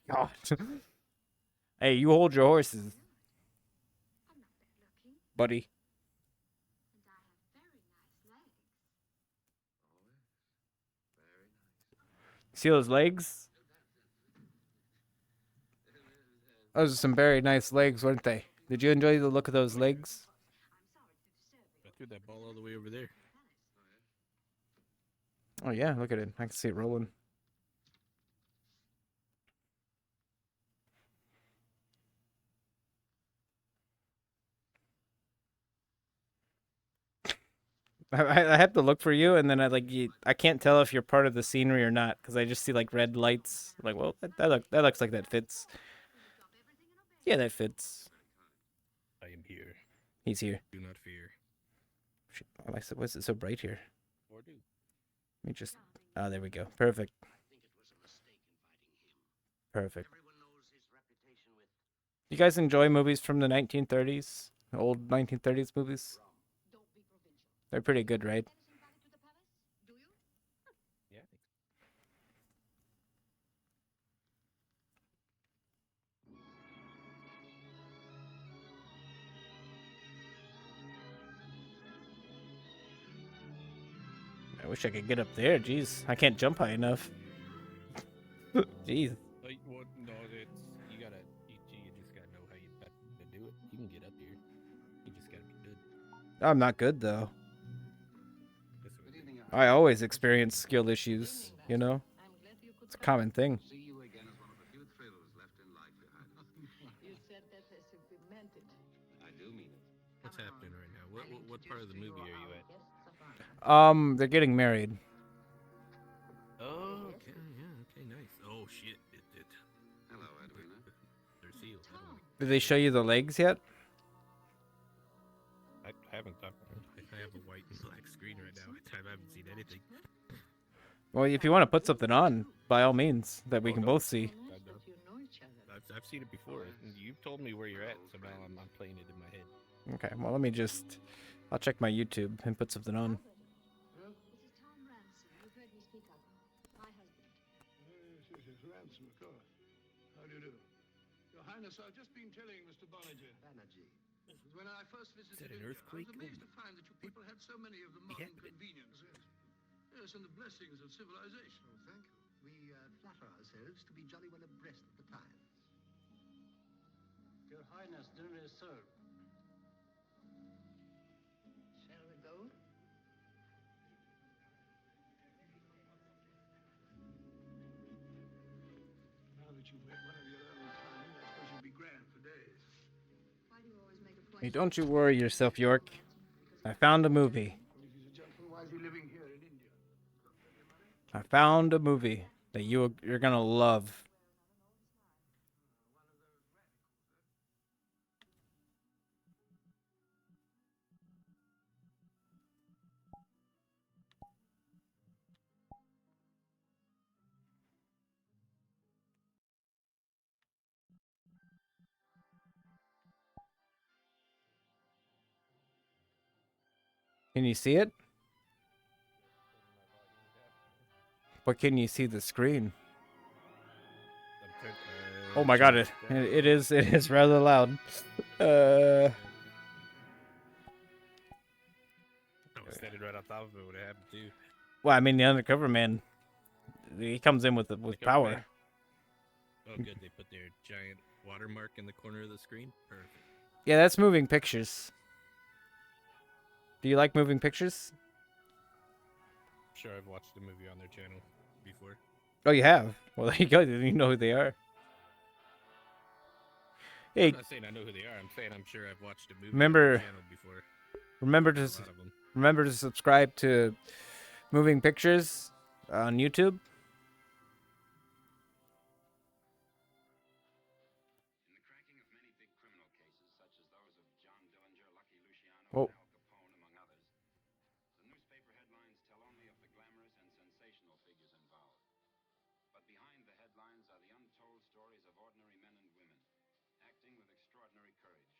God. Hey, you hold your horses, buddy. See those legs? Those are some very nice legs, weren't they? Did you enjoy the look of those legs? I threw that ball all the way over there. Oh yeah, look at it. I can see it rolling. I have to look for you, and then I can't tell if you're part of the scenery or not because I just see like red lights. I'm like, well, that looks like that fits. Yeah, that fits. I am here. He's here. Do not fear. Shit, why is it so bright here? Or do. Let me just. Oh, there we go. Perfect. Perfect. You guys enjoy movies from the 1930s? Old 1930s movies? They're pretty good, right? Yeah. wish I could get up there. Jeez, I can't jump high enough. Jeez. Like, what? No, it's you gotta. You just gotta know how you to do it. You can get up here. You just gotta be good. I'm not good though. That's what it is. I always experience skill issues, you know? It's a common thing. See you again is one of the few thrills left in life, Your Highness. You said that as if you meant it. I do mean it. What's happening right now? What part of the movie are you at? They're getting married. Oh, okay, yeah, okay, nice. Oh shit, it. Hello, Edwina. They're sealed. Did they show you the legs yet? I haven't thought. I have a white and black screen right now. I haven't seen anything. Well, if you want to put something on, by all means, that we Oh, can no. both see. Nice that you know each other. I've seen it before. You've told me where you're at, so now I'm playing it in my head. Okay, well, let me just... I'll check my YouTube and put something on. This is Tom Ransom. You've heard me speak of him. My husband. Yes, Ransom, of course. How do you do? Your Highness, I've just been telling Mr. Banerjee. When I first visited an India, earthquake? I was amazed to find that you people had so many of the modern conveniences. Yes, and the blessings of civilization. Oh, thank you. We flatter ourselves to be jolly well abreast of the times. Your Highness, dinner is served. Shall we go? Now that you've met one of your own kind, I suppose you'll be grand for days. Why do you always make a point? Hey, don't you worry yourself, York. I found a movie. Well, if he's a gentleman, why is he living here in India? I found a movie that you're gonna love. Can you see it? But can you see the screen? Oh my god, it is rather loud. I was standing right on top of it when it happened too. Well, I mean, the undercover man, he comes in with power. Oh, good. They put their giant watermark in the corner of the screen. Perfect. Yeah, that's moving pictures. Do you like moving pictures? I'm sure I've watched a movie on their channel before. Oh, you have? Well, there you go. You know who they are. Hey, I'm not saying I know who they are. I'm saying I'm sure I've watched a movie Remember- on their channel before. remember A to lot of them. remember to subscribe to Moving Pictures on YouTube. In the cracking of many big criminal cases, such as those of John Dillinger, Lucky Luciano, Whoa. and Al Capone, among others, the newspaper headlines tell only of the glamorous and sensational figures involved. But behind the headlines are the untold stories of ordinary men and women, acting with extraordinary courage.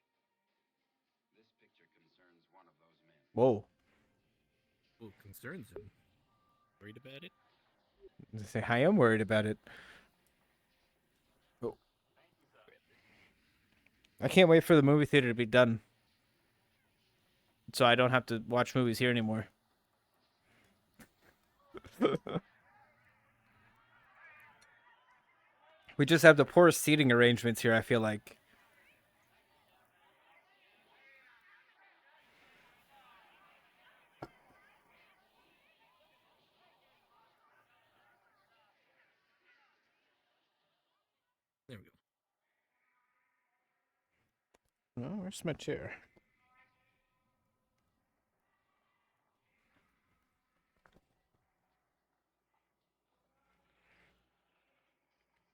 This picture concerns one of those men. Whoa. Oh, concerns him. Worried about it? Say, I am worried about it. Oh. I can't wait for the movie theater to be done, so I don't have to watch movies here anymore. We just have the poorest seating arrangements here, I feel like. There we go. Oh, where's my chair?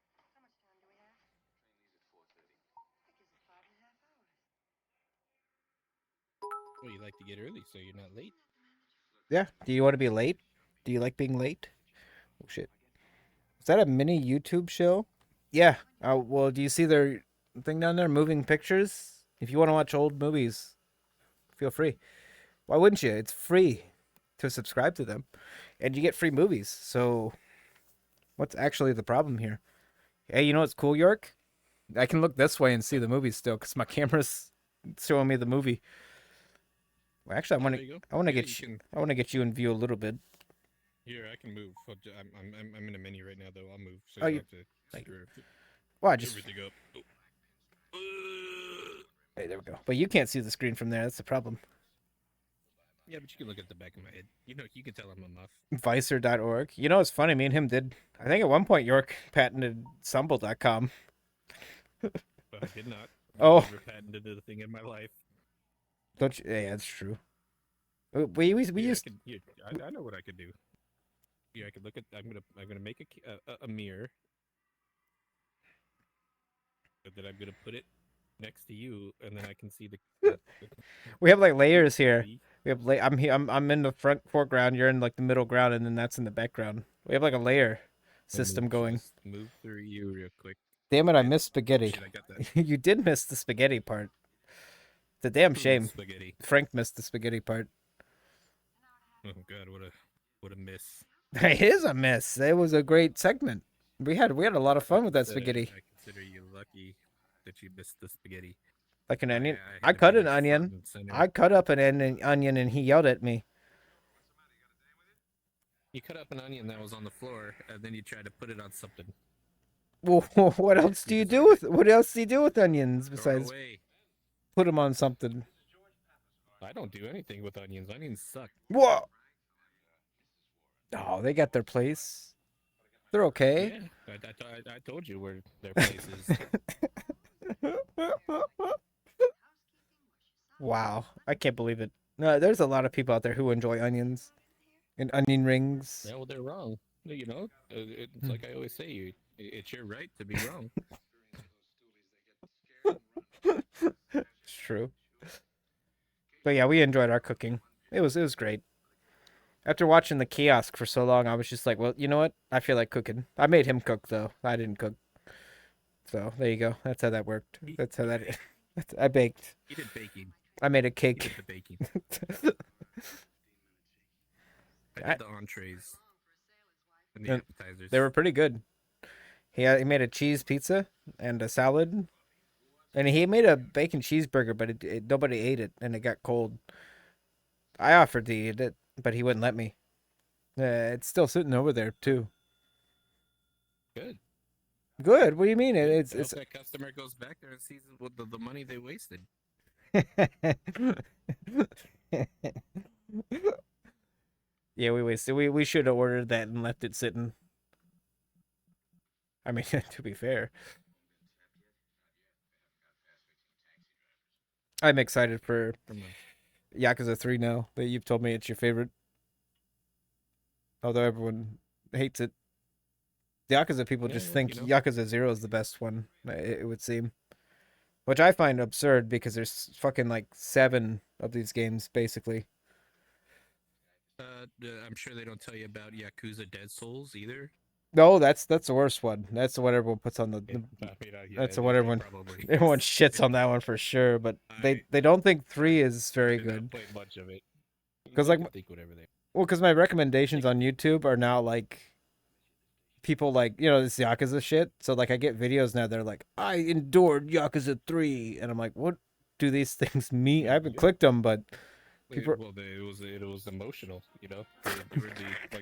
How much time do we have? That gives us 5.5 hours. Well, you like to get early so you're not late. Yeah. Do you want to be late? Do you like being late? Oh shit. Is that a mini YouTube show? Yeah. Well, do you see their thing down there, Moving Pictures? If you want to watch old movies, feel free. Why wouldn't you? It's free to subscribe to them, and you get free movies. So, what's actually the problem here? Hey, you know what's cool, York? I can look this way and see the movie still because my camera's showing me the movie. Well, actually, There you go. I want to Yeah, get you can- I want to get you in view a little bit. Here, I can move. I'm in a menu right now, though. I'll move, so Oh, you you. don't have to Like, screw well, I just. everything up. Oh. Hey, there we go. But you can't see the screen from there. That's the problem. Yeah, but you can look at the back of my head. You can tell I'm a muff. Vicer.org. You know, it's funny. Me and him did. I think at one point York patented Stumble.com. But I did not. Oh. I've never patented a thing in my life. Don't you? Yeah, that's true. We Yeah, used. I know what I could do. Yeah, I could look at. I'm gonna make a mirror, but then I'm gonna put it next to you, and then I can see the We have like layers here. see? We have I'm in the front foreground. You're in like the middle ground, and then that's in the background. We have like a layer system going. Just move through you real quick. Damn it! I And- missed spaghetti. Shit, I got that. You did miss the spaghetti part. It's a damn Who shame. missed spaghetti. Frank missed the spaghetti part. Oh god, what a miss. It is a miss. It was a great segment. We had a lot of fun with that spaghetti. I consider you lucky that you missed the spaghetti. Like an onion. I I had cut it an front onion. and center. I cut up an onion, and he yelled at me. You cut up an onion that was on the floor, and then you tried to put it on something. Well, what else do you do with onions Throw it besides away. put them on something? I don't do anything with onions. Onions suck. Whoa! Oh, they got their place. They're okay. Yeah, I told you where their place is. Wow, I can't believe it. No, there's a lot of people out there who enjoy onions and onion rings. Yeah, well, they're wrong. It's like I always say, it's your right to be wrong. It's true. But yeah, we enjoyed our cooking. It was great. After watching the kiosk for so long, I was just like, well, you know what? I feel like cooking. I made him cook though. I didn't cook. So there you go. That's how that worked. That's how that. I baked. He did baking. I made a He cake. did the baking. I did the entrees and the And appetizers. They were pretty good. He made a cheese pizza and a salad, and he made a bacon cheeseburger, but nobody ate it, and it got cold. I offered to eat it, but he wouldn't let me. It's still sitting over there too. Good. Good. What do you mean? It's I hope that customer goes back there and sees what the money they wasted. Yeah, we wasted. We should have ordered that and left it sitting. I mean, to be fair, I'm excited for Come on. Yakuza 3 now that you've told me it's your favorite. Although everyone hates it. The Yakuza people Yeah, just well, think you know. Yakuza 0 is the best one, it would seem. Which I find absurd because there's fucking like 7 of these games, basically. I'm sure they don't tell you about Yakuza Dead Souls either. No, that's the worst one. That's the one everyone puts on the. That's the one it everyone probably everyone is. shits on that one for sure. But they don't think 3 is I very did not good. play much of it. 'Cause, They like, can think whatever they. Well, because my recommendations on YouTube are now like people like this Yakuza shit. So like I get videos now. They're like, I endured Yakuza 3, and I'm like, what do these things mean? I haven't clicked them, but people. Well, it was emotional. They endured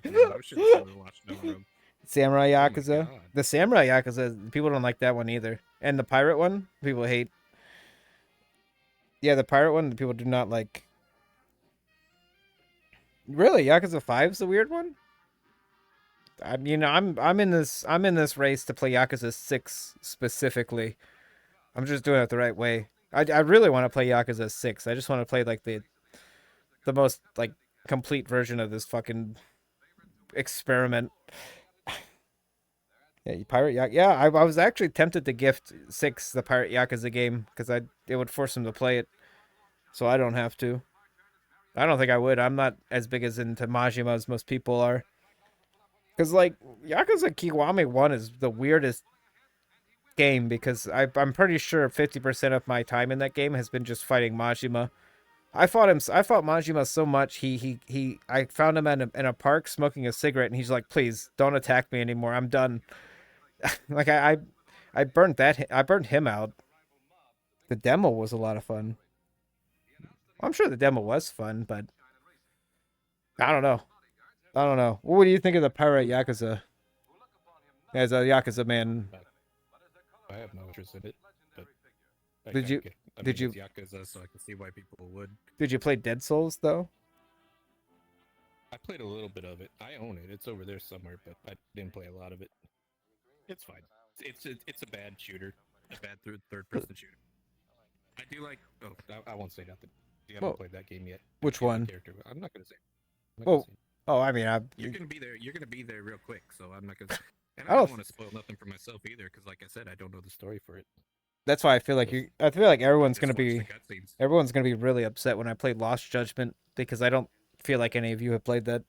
the emotions they were watching over them. Samurai Oh my Yakuza. God. The Samurai Yakuza, people don't like that one either. And the pirate one, people hate. Yeah, the pirate one, people do not like. Really, Yakuza 5 is the weird one? I'm in this race to play Yakuza 6 specifically. I'm just doing it the right way. I really want to play Yakuza 6. I just want to play like the most like complete version of this fucking experiment. Yeah, Pirate Yakuza. Yeah, I was actually tempted to gift 6 the Pirate Yakuza game because it would force him to play it, so I don't have to. I don't think I would. I'm not as big as into Majima as most people are. Because like Yakuza Kiwami 1 is the weirdest game because I'm pretty sure 50% of my time in that game has been just fighting Majima. I fought Majima so much. I found him in a park smoking a cigarette, and he's like, "Please don't attack me anymore. I'm done." Like I burnt him out. The demo was a lot of fun. I'm sure the demo was fun, but I don't know. I don't know. What do you think of the pirate Yakuza? As a Yakuza man, I have no interest in it, but Did you- did you- It's Yakuza, so I can see why people would. did you play Dead Souls though? I played a little bit of it. I own it. It's over there somewhere, but I didn't play a lot of it. It's fine. It's a bad shooter, a bad third person shooter. I do like. Oh, I won't say nothing. You haven't Well, played that game yet. which You have a one? Character. I'm not gonna say. Oh, Oh, I mean, You're gonna be there. You're gonna be there real quick, so I'm not gonna. And I I don't don't want to spoil nothing for myself either, because like I said, I don't know the story for it. that's why I feel like you. I feel like everyone's Just gonna watch be the cutscenes. everyone's gonna be really upset when I play Lost Judgment because I don't feel like any of you have played that.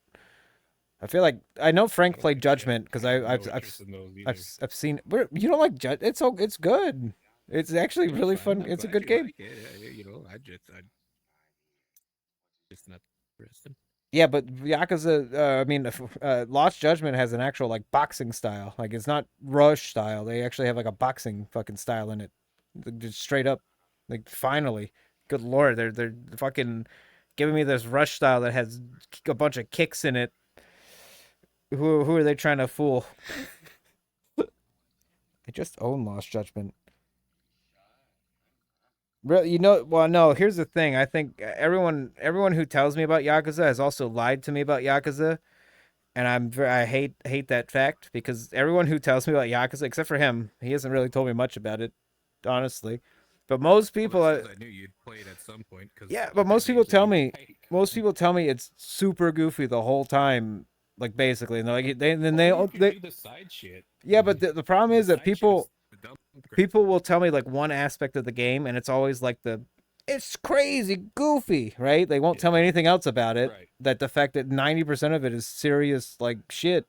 I feel like I know Frank played Judgment because have no I've interest in those either. I've seen. You don't like Judge? It's good. It's actually It's really fine. fun. I'm It's a glad good you game. like it. You know, I just not interested. Yeah, but Yakuza, I mean, Lost Judgment has an actual like boxing style. Like it's not Rush style. They actually have like a boxing fucking style in it. Like, just straight up, like finally, good lord, they're fucking giving me this Rush style that has a bunch of kicks in it. Who are they trying to fool? I just own Lost Judgment. Really, well, no. Here's the thing. I think everyone who tells me about Yakuza has also lied to me about Yakuza, and I hate that fact because everyone who tells me about Yakuza, except for him, he hasn't really told me much about it, honestly. But most people, Well, that's 'cause I knew you'd play it at some point. yeah. But most people tell me it's super goofy the whole time, like basically, and they're like they do the side shit. yeah. But the problem is that side shit people. is dumb crap. People will tell me like one aspect of the game and it's always like it's crazy goofy, right? They won't tell me anything else about it. Right. That the fact that 90% of it is serious like shit.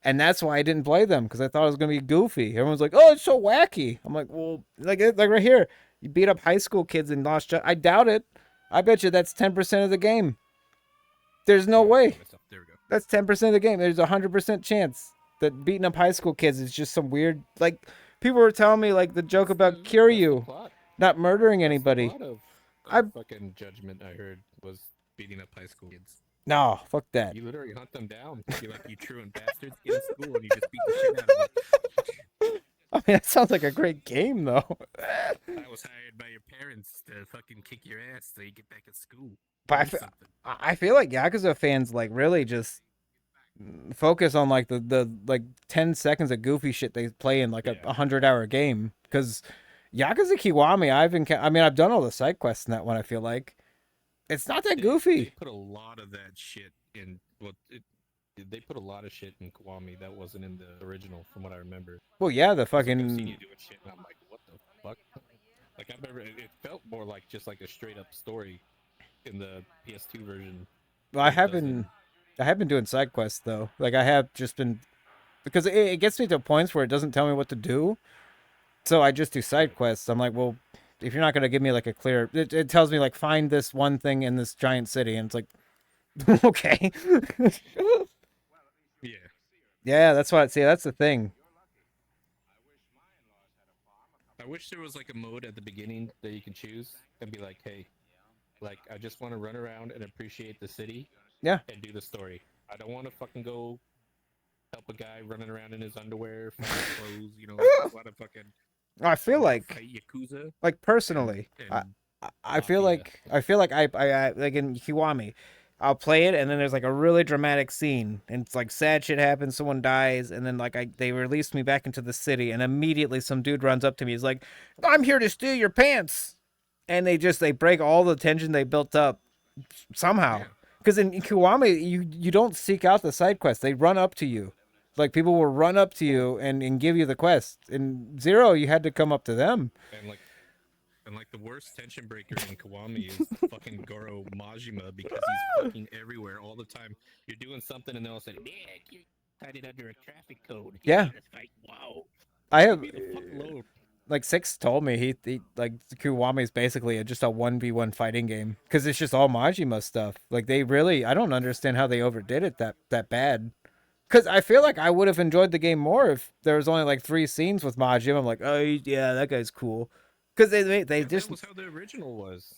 And that's why I didn't play them because I thought it was going to be goofy. Everyone's like, "Oh, it's so wacky." I'm like, "Well, like right here, you beat up high school kids in Lost Judgment. I doubt it. I bet you that's 10% of the game. There's no way. There we go. That's 10% of the game. There's a 100% chance that beating up high school kids is just some weird like people were telling me like the joke about Kiryu not murdering anybody. A lot of I- fucking Judgment I heard was beating up high school kids. No, fuck that. You literally hunt them down. You like you truant bastards in school and you just beat the shit out of them. I mean, that sounds like a great game though. I was hired by your parents to fucking kick your ass so you get back at school. But Do something. I feel like Yakuza fans like really just focus on like the like 10 seconds of goofy shit they play in like a 100-hour game because Yakuza Kiwami I've done all the side quests in that one. I feel like it's not that They goofy. put a lot of that shit in. Well, they put a lot of shit in Kiwami that wasn't in the original, from what I remember. Well, yeah, the I've seen fucking you doing shit, and I'm like, what the fuck? Like I remember, it felt more like just like a straight up story in the PS2 version. well, I have been doing side quests though. Like I have just been because it gets me to points where it doesn't tell me what to do. So I just do side quests. I'm like, well, if you're not gonna give me like a clear, it tells me like find this one thing in this giant city, and it's like, okay, Yeah. yeah, that's what. See, that's the thing. I wish there was like a mode at the beginning that you can choose and be like, hey, like I just want to run around and appreciate the city. Yeah. And do the story. I don't want to fucking go help a guy running around in his underwear, find clothes, you know, a lot of fucking. I feel like fight Yakuza. like personally, And I feel Mafia. like I like in Kiwami, I'll play it and then there's like a really dramatic scene and it's like sad shit happens, someone dies, and then like they release me back into the city and immediately some dude runs up to me. He's like, "I'm here to steal your pants," and they break all the tension they built up somehow. Yeah. Because in Kiwami, you don't seek out the side quests; they run up to you. Like people will run up to you and give you the quest. In Zero, you had to come up to them. And like the worst tension breaker in Kiwami is fucking Goro Majima because he's fucking everywhere all the time. You're doing something and they'll say, "Yeah, you got it under a traffic code." Yeah. It's like, wow. I have Leave me the fuck alone. like Six told me he like Kiwami is basically just a 1v1 fighting game because it's just all Majima stuff. Like they really, I don't understand how they overdid it that bad. Because I feel like I would have enjoyed the game more if there was only like 3 scenes with Majima. I'm like, oh yeah, that guy's cool. Because they Yeah, just that was how the original was.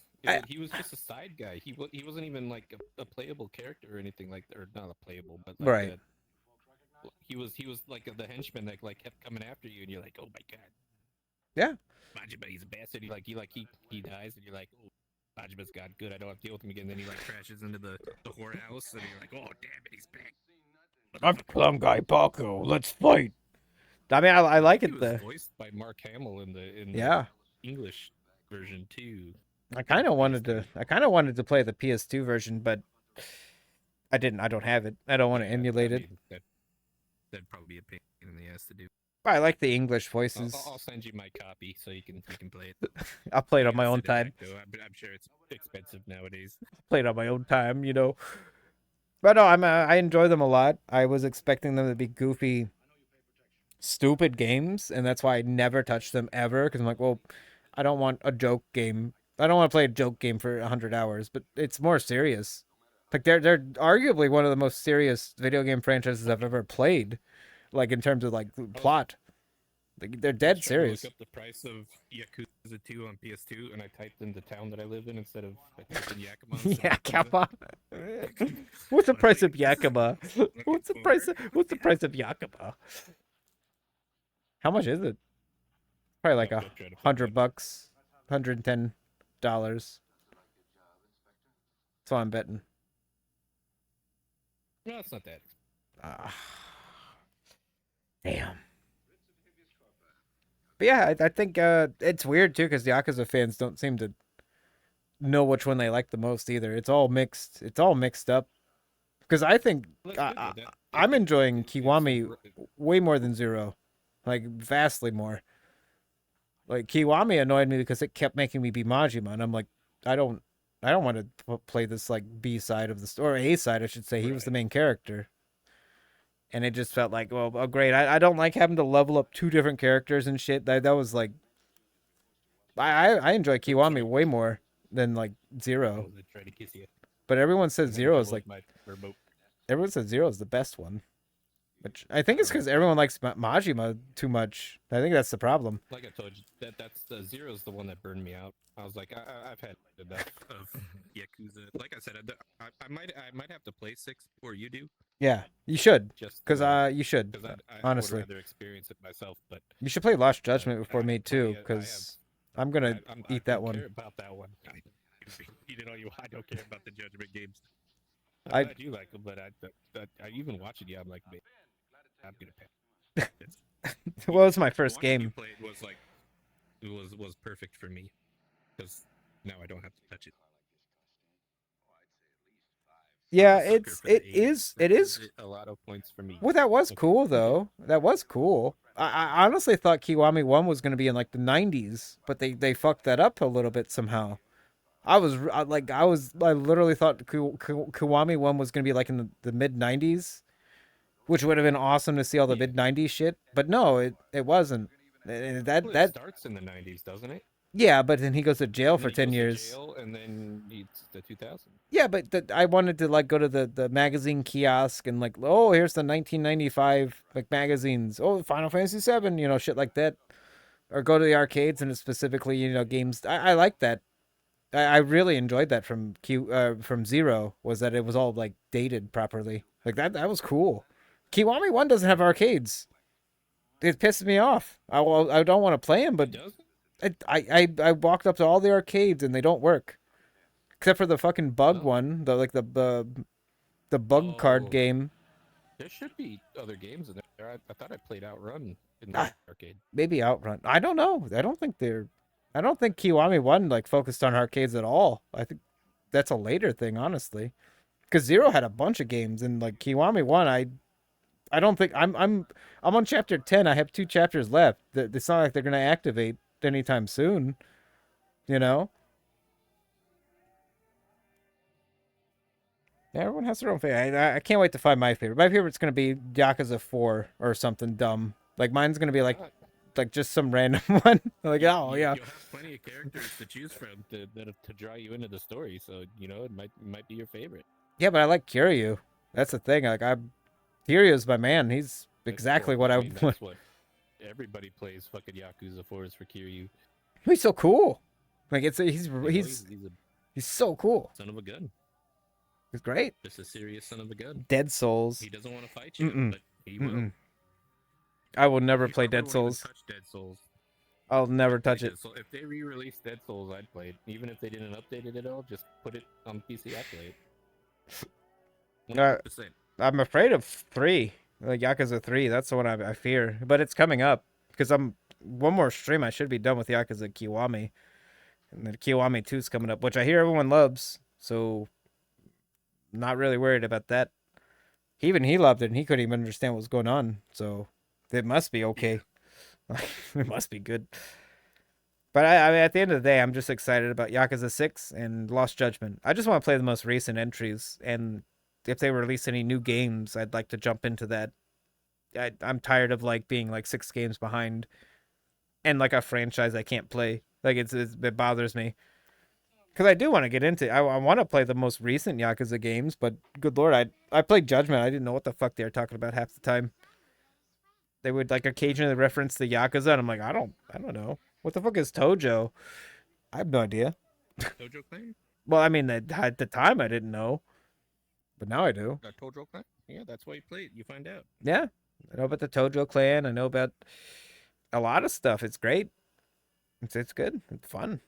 He was just a side guy. He wasn't even like a playable character or anything like that, or not a playable, but like Right. he was like the henchman that like kept coming after you, and you're like, oh my god, Yeah. Majima, he's a bastard. He dies, and you're like, oh, Majima's god, good. I don't have to deal with him again. Then he like crashes into the whorehouse, and you're like, oh damn it, he's back. I'm Plum Guy Paco. Let's fight. I mean, I like He it. was voiced by Mark Hamill in Yeah. the English version too. I kind of wanted to. I kind of wanted to play the PS2 version, but I didn't. I don't have it. I don't want to emulate it. That'd probably be a pain in the ass to do. I like the English voices. I'll send you my copy so you can play it. I'll play it You on my gotta own send it time. back, though. I'm sure it's expensive nowadays. Play it on my own time, you know. But no, I enjoy them a lot. I was expecting them to be goofy, stupid games, and that's why I never touched them ever. Because I'm like, well, I don't want a joke game. I don't want to play a joke game for 100 hours. But it's more serious. Like they're arguably one of the most serious video game franchises I've ever played. Like in terms of like plot. Like, they're dead serious. I look up the price of Yakuza 2 on PS2, and I typed in the town that I live in instead of I typed in Yakima. Yakima. What's the price of Yakima? What's the price of Yakima? How much is it? Probably like $100, $110. That's what I'm betting. No, it's not that. Damn. But yeah, I think it's weird too because the Yakuza fans don't seem to know which one they like the most either. It's all mixed. It's all mixed up. Because I think I'm enjoying Kiwami way more than Zero, like vastly more. Like Kiwami annoyed me because it kept making me be Majima, and I'm like, I don't want to play this like B side of the story, or A side, I should say. He was the main character. And it just felt like, well, oh, great. I don't like having to level up two different characters and shit. That was like, I enjoy Kiwami way more than like Zero. But everyone says Zero is like, everyone says Zero is the best one. Which I think it's because everyone likes Majima too much. I think that's the problem. Like I told you, that's Zero's the one that burned me out. I was like, I've had enough of Yakuza. Like I said, I might have to play 6 before you do. Yeah, you should. Because you should. Because honestly, I would rather experience it myself. But you should play Lost Judgment before me too. Because I'm gonna eat that one. I don't care about that one. You know, I don't care about the Judgment games. I do like them, but I even watch it. Yeah, I'm like, man, I'm gonna pay. Well, it's my first game. You played was like, it was perfect for me because now I don't have to touch it. Yeah, it is a lot of points for me. Well, that was cool though. That was cool. I honestly thought Kiwami 1 was going to be in like the 90s, but they fucked that up a little bit somehow. I literally thought Kiwami 1 was going to be like in the mid 90s, which would have been awesome to see all the mid 90s shit, but no, it wasn't. That starts in the 90s, doesn't it? Yeah, but then he goes to jail for 10 years. Jail, and then it's the 2000. Yeah, but I wanted to like go to the magazine kiosk and like, oh, here's the 1995 like magazines. Oh, Final Fantasy 7, you know, shit like that. Or go to the arcades and specifically, you know, games. I like that. I really enjoyed that from Zero, was that it was all like dated properly. Like that was cool. Kiwami 1 doesn't have arcades. It pisses me off. I don't want to play them, but I walked up to all the arcades and they don't work, except for the fucking bug one, the bug card game. There should be other games in there. I thought I played Outrun in the arcade. Maybe Outrun. I don't know. I don't think Kiwami 1 like focused on arcades at all. I think that's a later thing, honestly. Because Zero had a bunch of games, and like Kiwami 1, I don't think I'm on chapter 10. I have 2 chapters left. It's not like they're gonna activate anytime soon, you know. Yeah, everyone has their own favorite. I can't wait to find my favorite. My favorite's gonna be Yakuza 4 or something dumb. Like mine's gonna be like just some random one. Like yeah. You'll have plenty of characters to choose from to draw you into the story. So you know it might be your favorite. Yeah, but I like Kiryu. That's the thing. Like Kiryu's my man. He's exactly what I want. That's what everybody plays. Fucking Yakuza 4 is for Kiryu. He's so cool. Like he's He's so cool. Son of a gun. He's great. Just a serious son of a gun. Dead Souls. He doesn't want to fight you, Mm-mm. but he will. Mm-mm. I will never He play probably Dead won't even Souls. touch Dead Souls. I'll never I'd play touch it. Dead Souls. If they re-release Dead Souls, I'd play it. Even if they didn't update it at all, just put it on PC. I'd play it. 100%. I'm afraid of 3. Like Yakuza 3. That's the one I fear. But it's coming up. Because I'm one more stream, I should be done with Yakuza Kiwami. And then Kiwami 2 is coming up, which I hear everyone loves. So, not really worried about that. Even he loved it, and he couldn't even understand what was going on. So, it must be okay. It must be good. But I mean, at the end of the day, I'm just excited about Yakuza 6 and Lost Judgment. I just want to play the most recent entries, and if they release any new games, I'd like to jump into that. I'm tired of like being like 6 games behind, and like a franchise I can't play. Like it bothers me. Because I do want to get into. I want to play the most recent Yakuza games, but good lord, I played Judgment. I didn't know what the fuck they were talking about half the time. They would like occasionally reference the Yakuza, and I'm like, I don't know. What the fuck is Tojo? I have no idea. Tojo Clan? Well, I mean, at the time I didn't know, but now I do. Tojo Clan? Yeah, that's why you play it. You find out. Yeah, I know about the Tojo clan. I know about a lot of stuff. It's great. It's good. It's fun.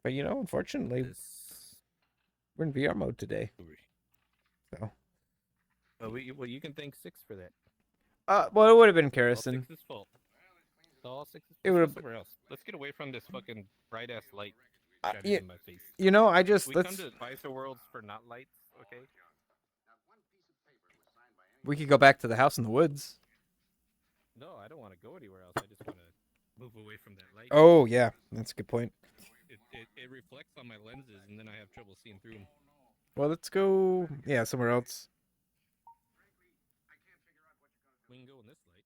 But you know, unfortunately, This... we're in VR mode today. So. Well, you can thank 6 for that. Well, it would have been All Kerrison. 6's fault. It's all 6's fault. It would've- Somewhere else. Let's get away from this fucking bright ass light shining yeah, in my face. You know, I just We let's. come to Vicer Worlds for not lights, okay? We could go back to the house in the woods. No, I don't want to go anywhere else. I just want to move away from that light. Oh yeah, that's a good point. It reflects on my lenses, and then I have trouble seeing through them. Well, let's go. Yeah, somewhere else. We can go in this light.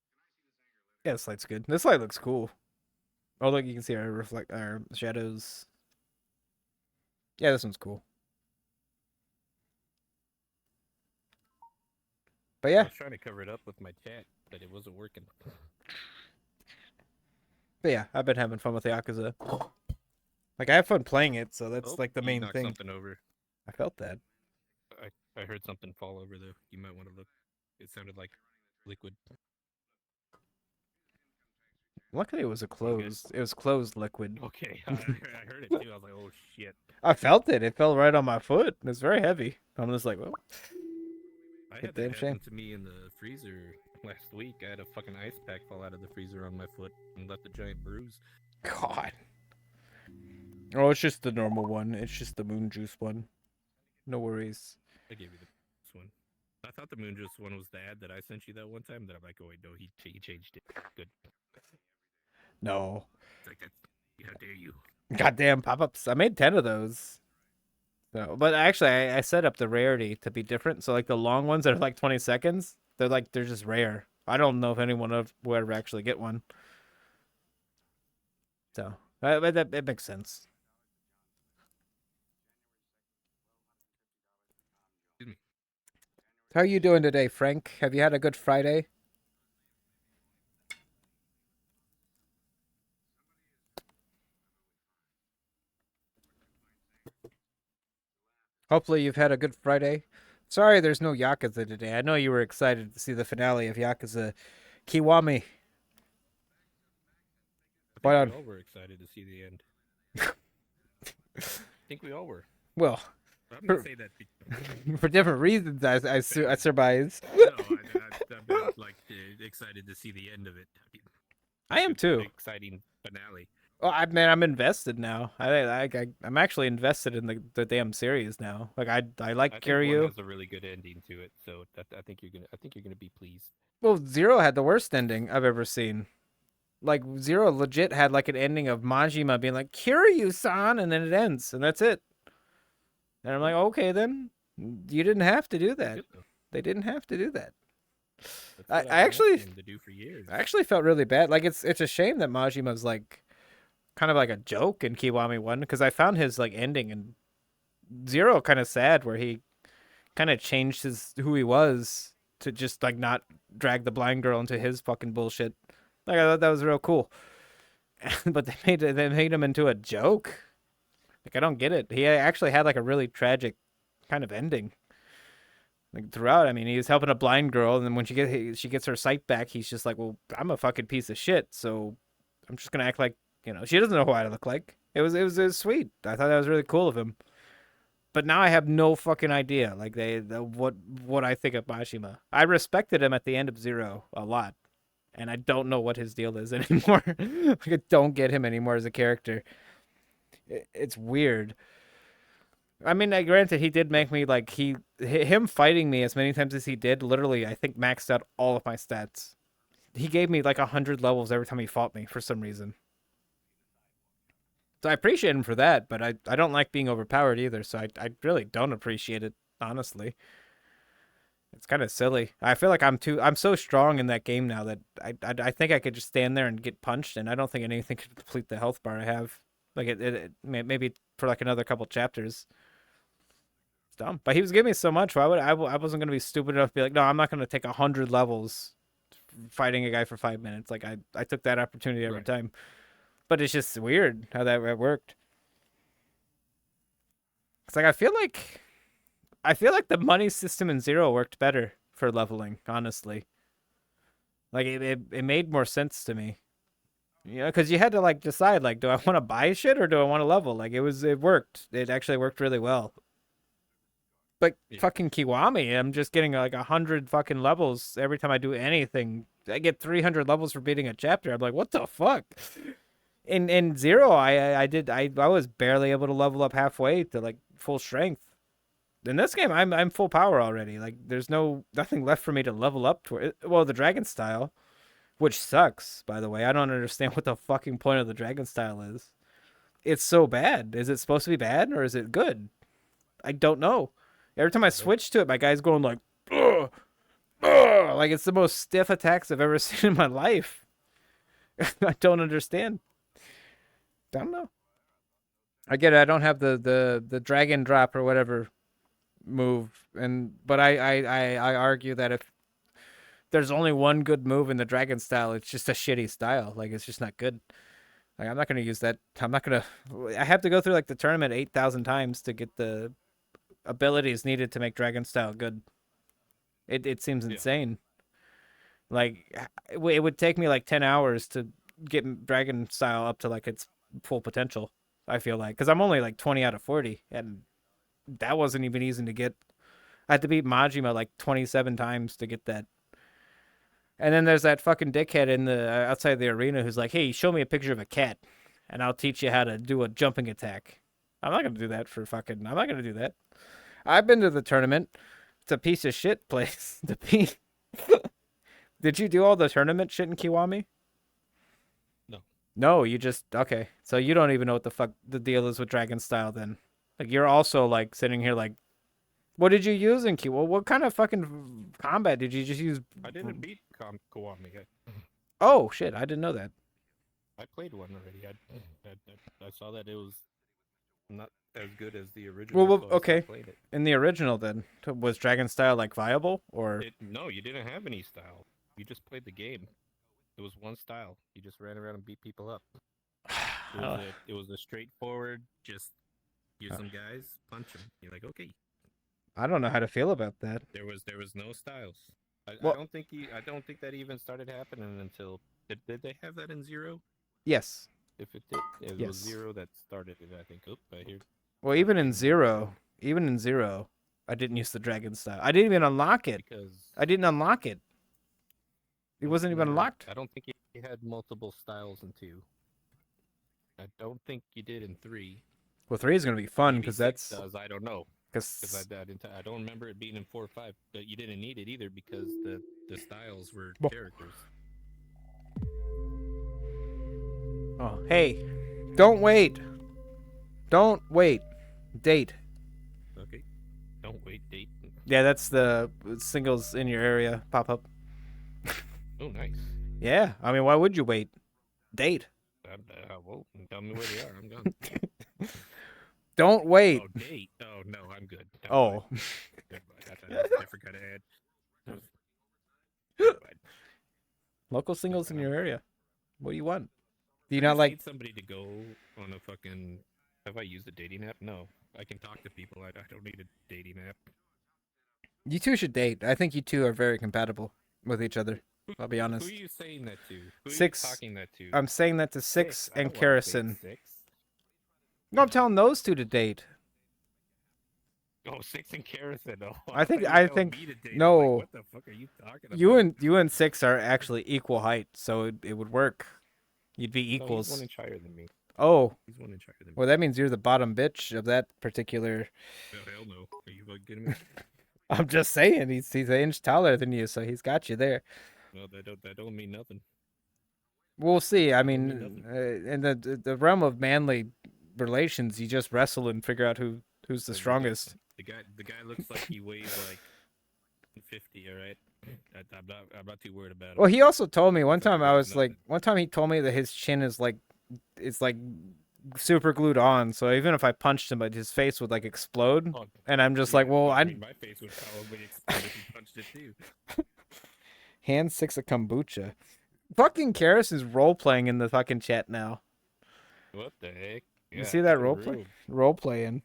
Yeah, this light's good. This light looks cool. Oh, look, you can see our shadows. Yeah, this one's cool. But I yeah, was trying to cover it up with my chat, but it wasn't working. I've been having fun with Yakuza. Like I have fun playing it, so that's like the you main knocked thing. Something over. I felt that. I heard something fall over though. You might want to look. It sounded like liquid. Luckily, it was a Okay. closed. It was closed liquid. Okay, I heard it too. I was like, oh shit. I felt it. It fell right on my foot. It was very heavy. I'm just like, well, I Good had damn that shame. happen to me in the freezer last week. I had a fucking ice pack fall out of the freezer on my foot and left a giant bruise. God. Oh, it's just the normal one. It's just the moon juice one. No worries. I gave you this one. I thought the moon juice one was the ad that I sent you that one time. That I'm like, oh wait, no, he changed it. Good. No. It's like that. How dare you? Goddamn pop-ups. I made 10 of those. So, but actually, I set up the rarity to be different. So, like the long ones that are like 20 seconds, they're just rare. I don't know if anyone will ever actually get one. So, it makes sense. Excuse me. How are you doing today, Frank? Have you had a good Friday? Hopefully you've had a good Friday. Sorry there's no Yakuza today. I know you were excited to see the finale of Yakuza Kiwami. I Why think not? we all were excited to see the end. I think we all were. Well, I'm gonna say that. for different reasons, I surmise. No, I've been like excited to see the end of it. I am It's an too. exciting finale. Well, I'm invested now. I'm actually invested in the damn series now. Like I like I think Kiryu. one has a really good ending to it, so I think you're gonna be pleased. Well, Zero had the worst ending I've ever seen. Like Zero legit had like an ending of Majima being like Kiryu-san, and then it ends, and that's it. And I'm like, okay, then you didn't have to do that. Good, though. They didn't have to do that. That's I what I've been actually- asking him to do for years. I actually felt really bad. Like it's a shame that Majima's like kind of like a joke in Kiwami 1, because I found his like ending in Zero kind of sad, where he kind of changed who he was to just like not drag the blind girl into his fucking bullshit. Like I thought that was real cool. But they made him into a joke. Like, I don't get it. He actually had like a really tragic kind of ending. Like throughout, I mean, he was helping a blind girl, and then when she gets her sight back, he's just like, "Well, I'm a fucking piece of shit, so I'm just gonna act like she doesn't know who I look like." It was sweet. I thought that was really cool of him. But now I have no fucking idea. Like what I think of Mashima. I respected him at the end of Zero a lot, and I don't know what his deal is anymore. Like, I don't get him anymore as a character. It's weird. I mean, granted, he did make me like him fighting me as many times as he did. Literally, I think maxed out all of my stats. He gave me like 100 levels every time he fought me for some reason. So I appreciate him for that, but I don't like being overpowered either. So I really don't appreciate it, honestly. It's kind of silly. I feel like I'm so strong in that game now that I think I could just stand there and get punched, and I don't think anything could complete the health bar I have. Like it maybe for like another couple chapters. It's dumb. But he was giving me so much. Why would I wasn't gonna be stupid enough to be like, no, I'm not gonna take 100 levels fighting a guy for 5 minutes. Like I took that opportunity every time. But it's just weird how that worked. It's like I feel like the money system in Zero worked better for leveling, honestly. Like it made more sense to me. You know, because you had to like decide like, do I want to buy shit or do I want to level? Like it worked. It actually worked really well. But fucking Kiwami, I'm just getting like 100 fucking levels every time I do anything. I get 300 levels for beating a chapter. I'm like, what the fuck? In Zero, I was barely able to level up halfway to like full strength. In this game, I'm full power already. Like there's nothing left for me to level up to. Well, the dragon style, which sucks, by the way. I don't understand what the fucking point of the dragon style is. It's so bad. Is it supposed to be bad or is it good? I don't know. Every time I switch to it, my guy's going like, ugh, ugh, like it's the most stiff attacks I've ever seen in my life. I don't understand. Don't know. I get it. I don't have the dragon drop or whatever move, but I argue that if there's only one good move in the dragon style, it's just a shitty style. Like it's just not good. Like I'm not gonna use that. I have to go through like the tournament 8,000 times to get the abilities needed to make dragon style good. It seems insane. Like it would take me like 10 hours to get dragon style up to like its full potential. I feel like because I'm only like 20 out of 40, and that wasn't even easy to get. I had to beat Majima like 27 times to get that. And then there's that fucking dickhead in the outside the arena who's like, "Hey, show me a picture of a cat, and I'll teach you how to do a jumping attack." I'm not gonna do that for fucking. I'm not gonna do that. I've been to the tournament. It's a piece of shit place to be. Did you do all the tournament shit in Kiwami? No. No, you just okay. So you don't even know what the fuck the deal is with Dragon Style then. Like you're also like sitting here like, what did you use in Kiwami? What kind of fucking combat did you just use? I didn't beat Kiwami. Oh shit! I didn't know that. I played one already. I saw that it was not as good as the original. Well, so I okay. played it. In the original, then was Dragon Style like viable or? No, you didn't have any style. You just played the game. It was one style. You just ran around and beat people up. It was a straightforward, just use some guys, punch them. You're like, okay. I don't know how to feel about that. There was no styles. I don't think that even started happening until did they have that in Zero? Yes. If it did, it was Zero that started it. I think. I hear. Well, even in Zero, I didn't use the Dragon Style. I didn't even unlock it because I didn't unlock it. It wasn't even unlocked. I don't think you had multiple styles in 2. I don't think you did in 3. Well, 3 is gonna be fun because that's. I don't know. Because I don't remember it being in 4 or 5, but you didn't need it either because the styles were characters. Oh, hey, don't wait. Don't wait. Date. Okay. Don't wait. Date. Yeah, that's the singles in your area pop up. Oh, nice. Yeah, I mean, why would you wait? Date. Well, tell me where they are. I'm gone. Don't wait. Oh, date. Oh, no, I'm good. Oh. I forgot to add. Local singles in your area. What do you want? Do you I not like need somebody to go on a fucking Have I used a dating app? No. I can talk to people. I don't need a dating app. You two should date. I think you two are very compatible with each other. I'll be Who honest. are you saying that to? Who are you Six. talking that to? I'm saying that to Six I and don't want to date Karrison. Six. No, I'm telling those two to date. Oh, Six and Karrison. Oh, I think- thought you were I telling think- me to date. I'm no. like, what the fuck are you talking about? You and Six are actually equal height, so it would work. You'd be No, he's equals. 1 inch higher than me. Oh, He's 1 inch higher than me. well, that means you're the bottom bitch of that particular. Oh, hell no. Are you fucking kidding me? I'm just saying, he's an inch taller than you, so he's got you there. No, that don't mean nothing. We'll see. I Don't mean mean, in the realm of manly relations, you just wrestle and figure out who's the Like, strongest. The guy looks like he weighs like 50. All right, I'm not too worried about him. Well, he also told me one It's like time. I weighs was like, nothing. one time he told me that his chin is like, it's like super glued on. So even if I punched him, his face would like explode. Oh, And I'm just yeah, like, well, I I mean, my face would probably explode if he punched it too. hand Six a kombucha. Fucking Karis is role playing in the fucking chat now. What the heck? You see that role play? Role playing.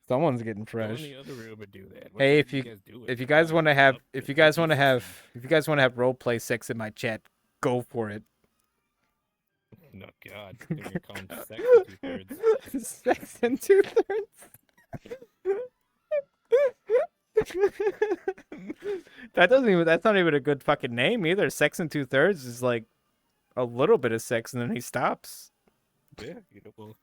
Someone's getting Go in fresh. the other room and do that. What Hey, the if heck you guys doing? if you guys want to Up have to if you guys want to 50. have if you guys want to have role play Six in my chat, go for it. No, God, you're calling sex and 2/3. Sex and 2/3. That's not even a good fucking name either. Sex and 2/3 is like a little bit of sex and then he stops. Yeah, you know, well,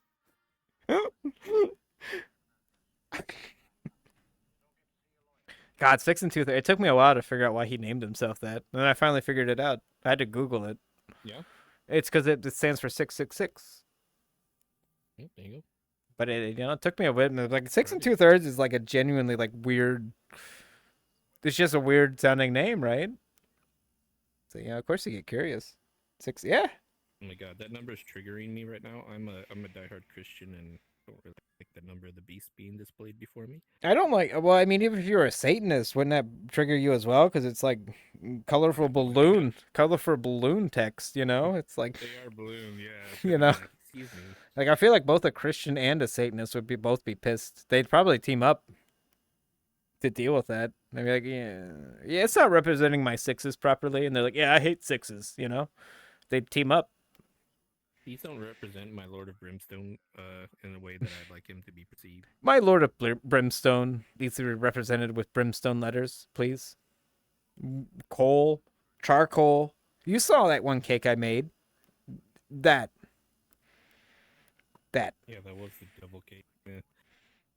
God, 6 and 2/3. It took me a while to figure out why he named himself that. And then I finally figured it out. I had to Google it. yeah. It's because it stands for 666. Yeah, there you go. But it took me a bit. And like 6 and 2/3 is like a genuinely like weird. It's just a weird sounding name, right? So yeah, of course you get curious. 6, yeah. Oh my God, that number is triggering me right now. I'm a diehard Christian and don't really like the number of the beast being displayed before me. I don't like. Well, I mean, even if you're a Satanist, wouldn't that trigger you as well? Because it's like colorful balloon text. You know, it's like They are balloon, yeah. You know. Excuse me. I feel like both a Christian and a Satanist would both be pissed. They'd probably team up to deal with that. They'd be like, yeah, it's not representing my sixes properly, and they're like, yeah, I hate sixes. You know, they'd team up. These don't represent my Lord of Brimstone in a way that I'd like him to be perceived. My Lord of Brimstone needs to be represented with brimstone letters, please. Coal, charcoal. You saw that one cake I made. That. Yeah, that was the double cake. Yeah.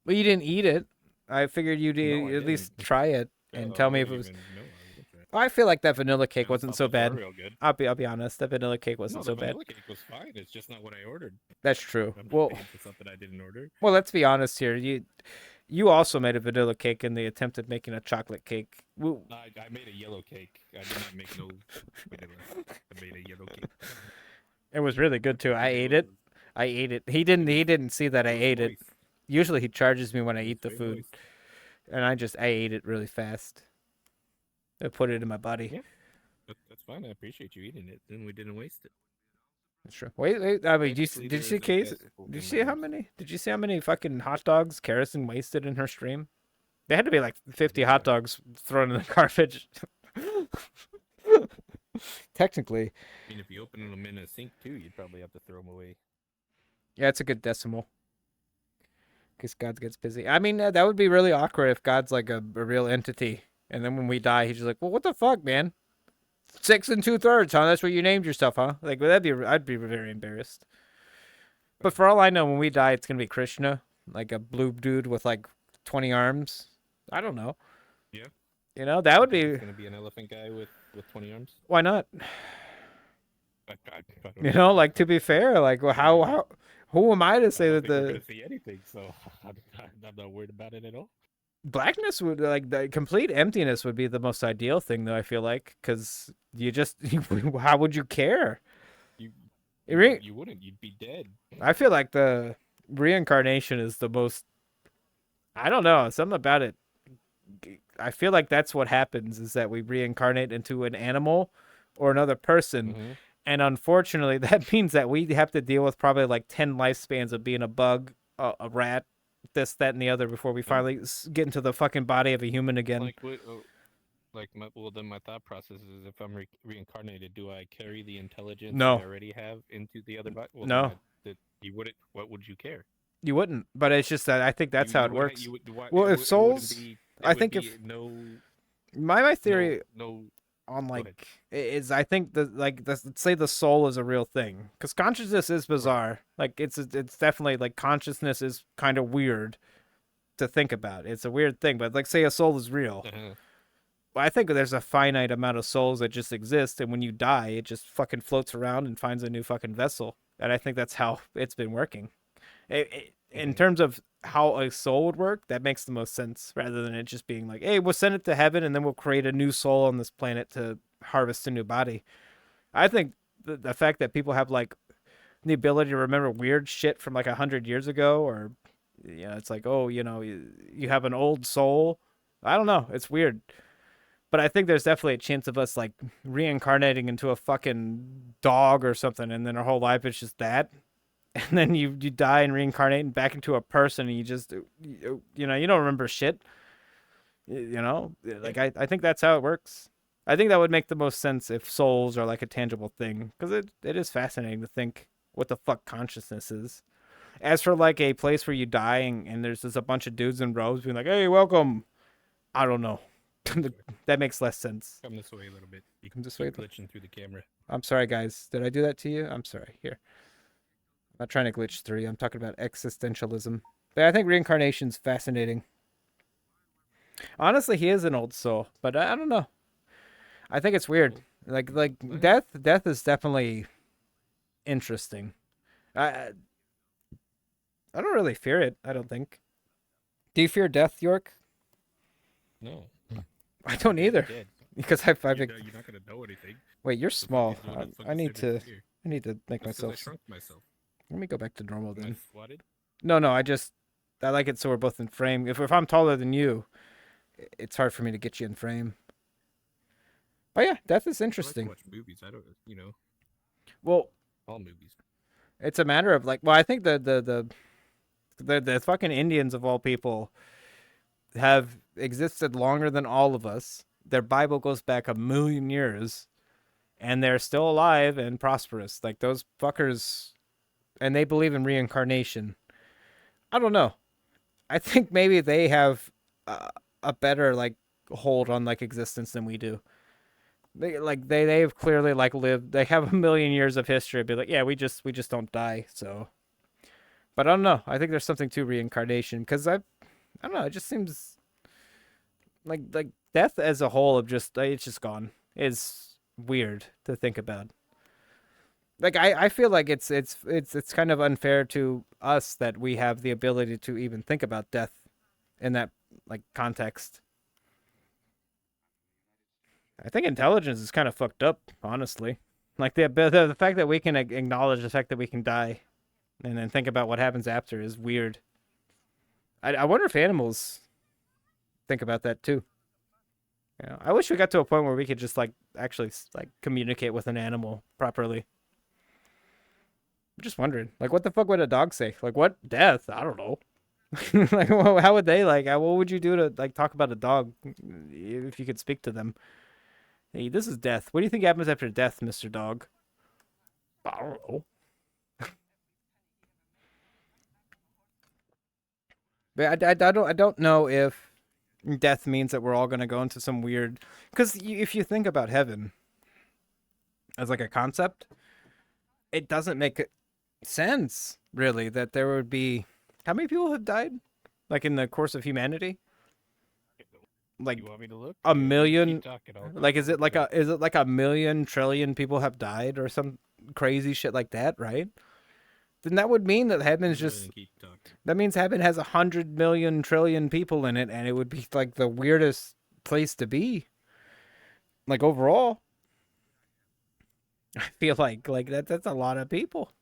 Well, you didn't eat it. I figured you'd No, I at least didn't. try it Yeah, and I tell me if it wouldn't was. even know I was gonna try it. I feel like that vanilla cake I wasn't thought so those were bad. real good. I'll be honest. That vanilla cake No, wasn't the so bad. vanilla cake was fine. It's just not what I ordered. That's true. I'm just Well, paying for something I didn't order. let's be honest here. You also made a vanilla cake in the attempt at making a chocolate cake. No, I made a yellow cake. I did not make no vanilla. I made a yellow cake. It was really good too. I ate it. He didn't see that I ate it. Moist. Usually he charges me when I eat the Very food, moist. and I ate it really fast. I put it in my body. Yeah. That's fine. I appreciate you eating it. Then we didn't waste it. That's true. Wait. I mean, Technically, did you there see is a case? decimal Did you in see how numbers. many? Did you see how many fucking hot dogs Karrison wasted in her stream? They had to be like 50 Yeah. hot dogs thrown in the garbage. Technically, I mean, if you open them in a sink too, you'd probably have to throw them away. yeah, it's a good decimal. Because God gets busy. I mean, that would be really awkward if God's like a real entity, and then when we die, he's just like, "Well, what the fuck, man? 6 2/3, huh? That's what you named yourself, huh?" Like, I'd be very embarrassed. But for all I know, when we die, it's gonna be Krishna, like a blue dude with like 20 arms. I don't know. Yeah. You know, that would It's be. gonna be an elephant guy with 20 arms. Why not? I don't You know, like to be fair, like well, how who am I to say I that don't think we're the gonna see anything, so I'm not worried about it at all. blackness would like the complete emptiness would be the most ideal thing, though. I feel like because you just how would you care? You You wouldn't. You'd be dead. I feel like the reincarnation is the most. I don't know, something about it. I feel like that's what happens is that we reincarnate into an animal or another person, Mhm. And unfortunately, that means that we have to deal with probably like 10 lifespans of being a bug, a rat, this, that, and the other before we finally get into the fucking body of a human again. Like what? Well, then my thought process is, if I'm reincarnated, do I carry the intelligence No. that I already have into the other body? Well, No. then you wouldn't. What would you care? You wouldn't, but it's just that I think that's how it works. Well, if it wouldn't souls, be- it I would think be if no my theory no on ahead. like is I think that like let's say the soul is a real thing, because consciousness is bizarre. Like it's definitely like consciousness is kind of weird to think about. It's a weird thing, but like say a soul is real. Well, I think there's a finite amount of souls that just exist, and when you die, it just fucking floats around and finds a new fucking vessel. And I think that's how it's been working. In terms of how a soul would work, that makes the most sense, rather than it just being like, hey, we'll send it to heaven and then we'll create a new soul on this planet to harvest a new body. I think the fact that people have like the ability to remember weird shit from like 100 years ago, or it's like, oh, you have an old soul. I don't know, it's weird. But I think there's definitely a chance of us like reincarnating into a fucking dog or something, and then our whole life is just that. And then you die and reincarnate back into a person, and you just you don't remember shit. Like I think that's how it works. I think that would make the most sense if souls are like a tangible thing, because it is fascinating to think what the fuck consciousness is. As for like a place where you die and there's just a bunch of dudes in robes being like, hey, welcome, I don't know. That makes less sense. Come this way a little bit. You Come can this way. glitching through the camera. I'm sorry, guys. Did I do that to you? I'm sorry. Here. I'm not trying to glitch through you. I'm talking about existentialism. But I think reincarnation's fascinating. Honestly, he is an old soul, but I don't know. I think it's weird. Like death is definitely interesting. I don't really fear it, I don't think. Do you fear death, York? No. I don't either. Dead. Because I've You're not gonna know anything. Wait, you're small. I need to Here. make That's 'cause myself. I shrunk myself. Let me go back to normal Am I then. squatted? No, I like it so we're both in frame. If I'm taller than you, it's hard for me to get you in frame. Oh yeah, death is interesting. I like to watch movies. I don't, Well, all movies. it's a matter of like, well, I think the fucking Indians of all people have existed longer than all of us. Their Bible goes back 1,000,000 years, and they're still alive and prosperous. Like those fuckers, and they believe in reincarnation. I don't know. I think maybe they have a better like hold on like existence than we do. They've clearly like lived. They have 1,000,000 years of history. Be like, yeah, we just don't die. So, but I don't know. I think there's something to reincarnation, because I don't know. It just seems like death as a whole of just it's just gone. Is weird to think about. Like I feel like it's kind of unfair to us that we have the ability to even think about death in that like context. I think intelligence is kind of fucked up, honestly. Like the fact that we can acknowledge the fact that we can die, and then think about what happens after is weird. I wonder if animals think about that too. I wish we got to a point where we could just like actually like communicate with an animal properly. I'm just wondering, like, what the fuck would a dog say? Like, what death? I don't know. Like, how would they like? What would you do to like talk about a dog if you could speak to them? Hey, this is death. What do you think happens after death, Mr. Dog? I don't know. But I don't know if death means that we're all gonna go into some weird. Because if you think about heaven as like a concept, it doesn't make sense really that there would be. How many people have died, like in the course of humanity? Like You want me to look? 1,000,000. Keep talking, Like is it like 1,000,000 trillion people have died or some crazy shit like that, right? Then that would mean that heaven's just. That means heaven has 100,000,000 trillion people in it, and it would be like the weirdest place to be. Like overall, I feel like that's a lot of people.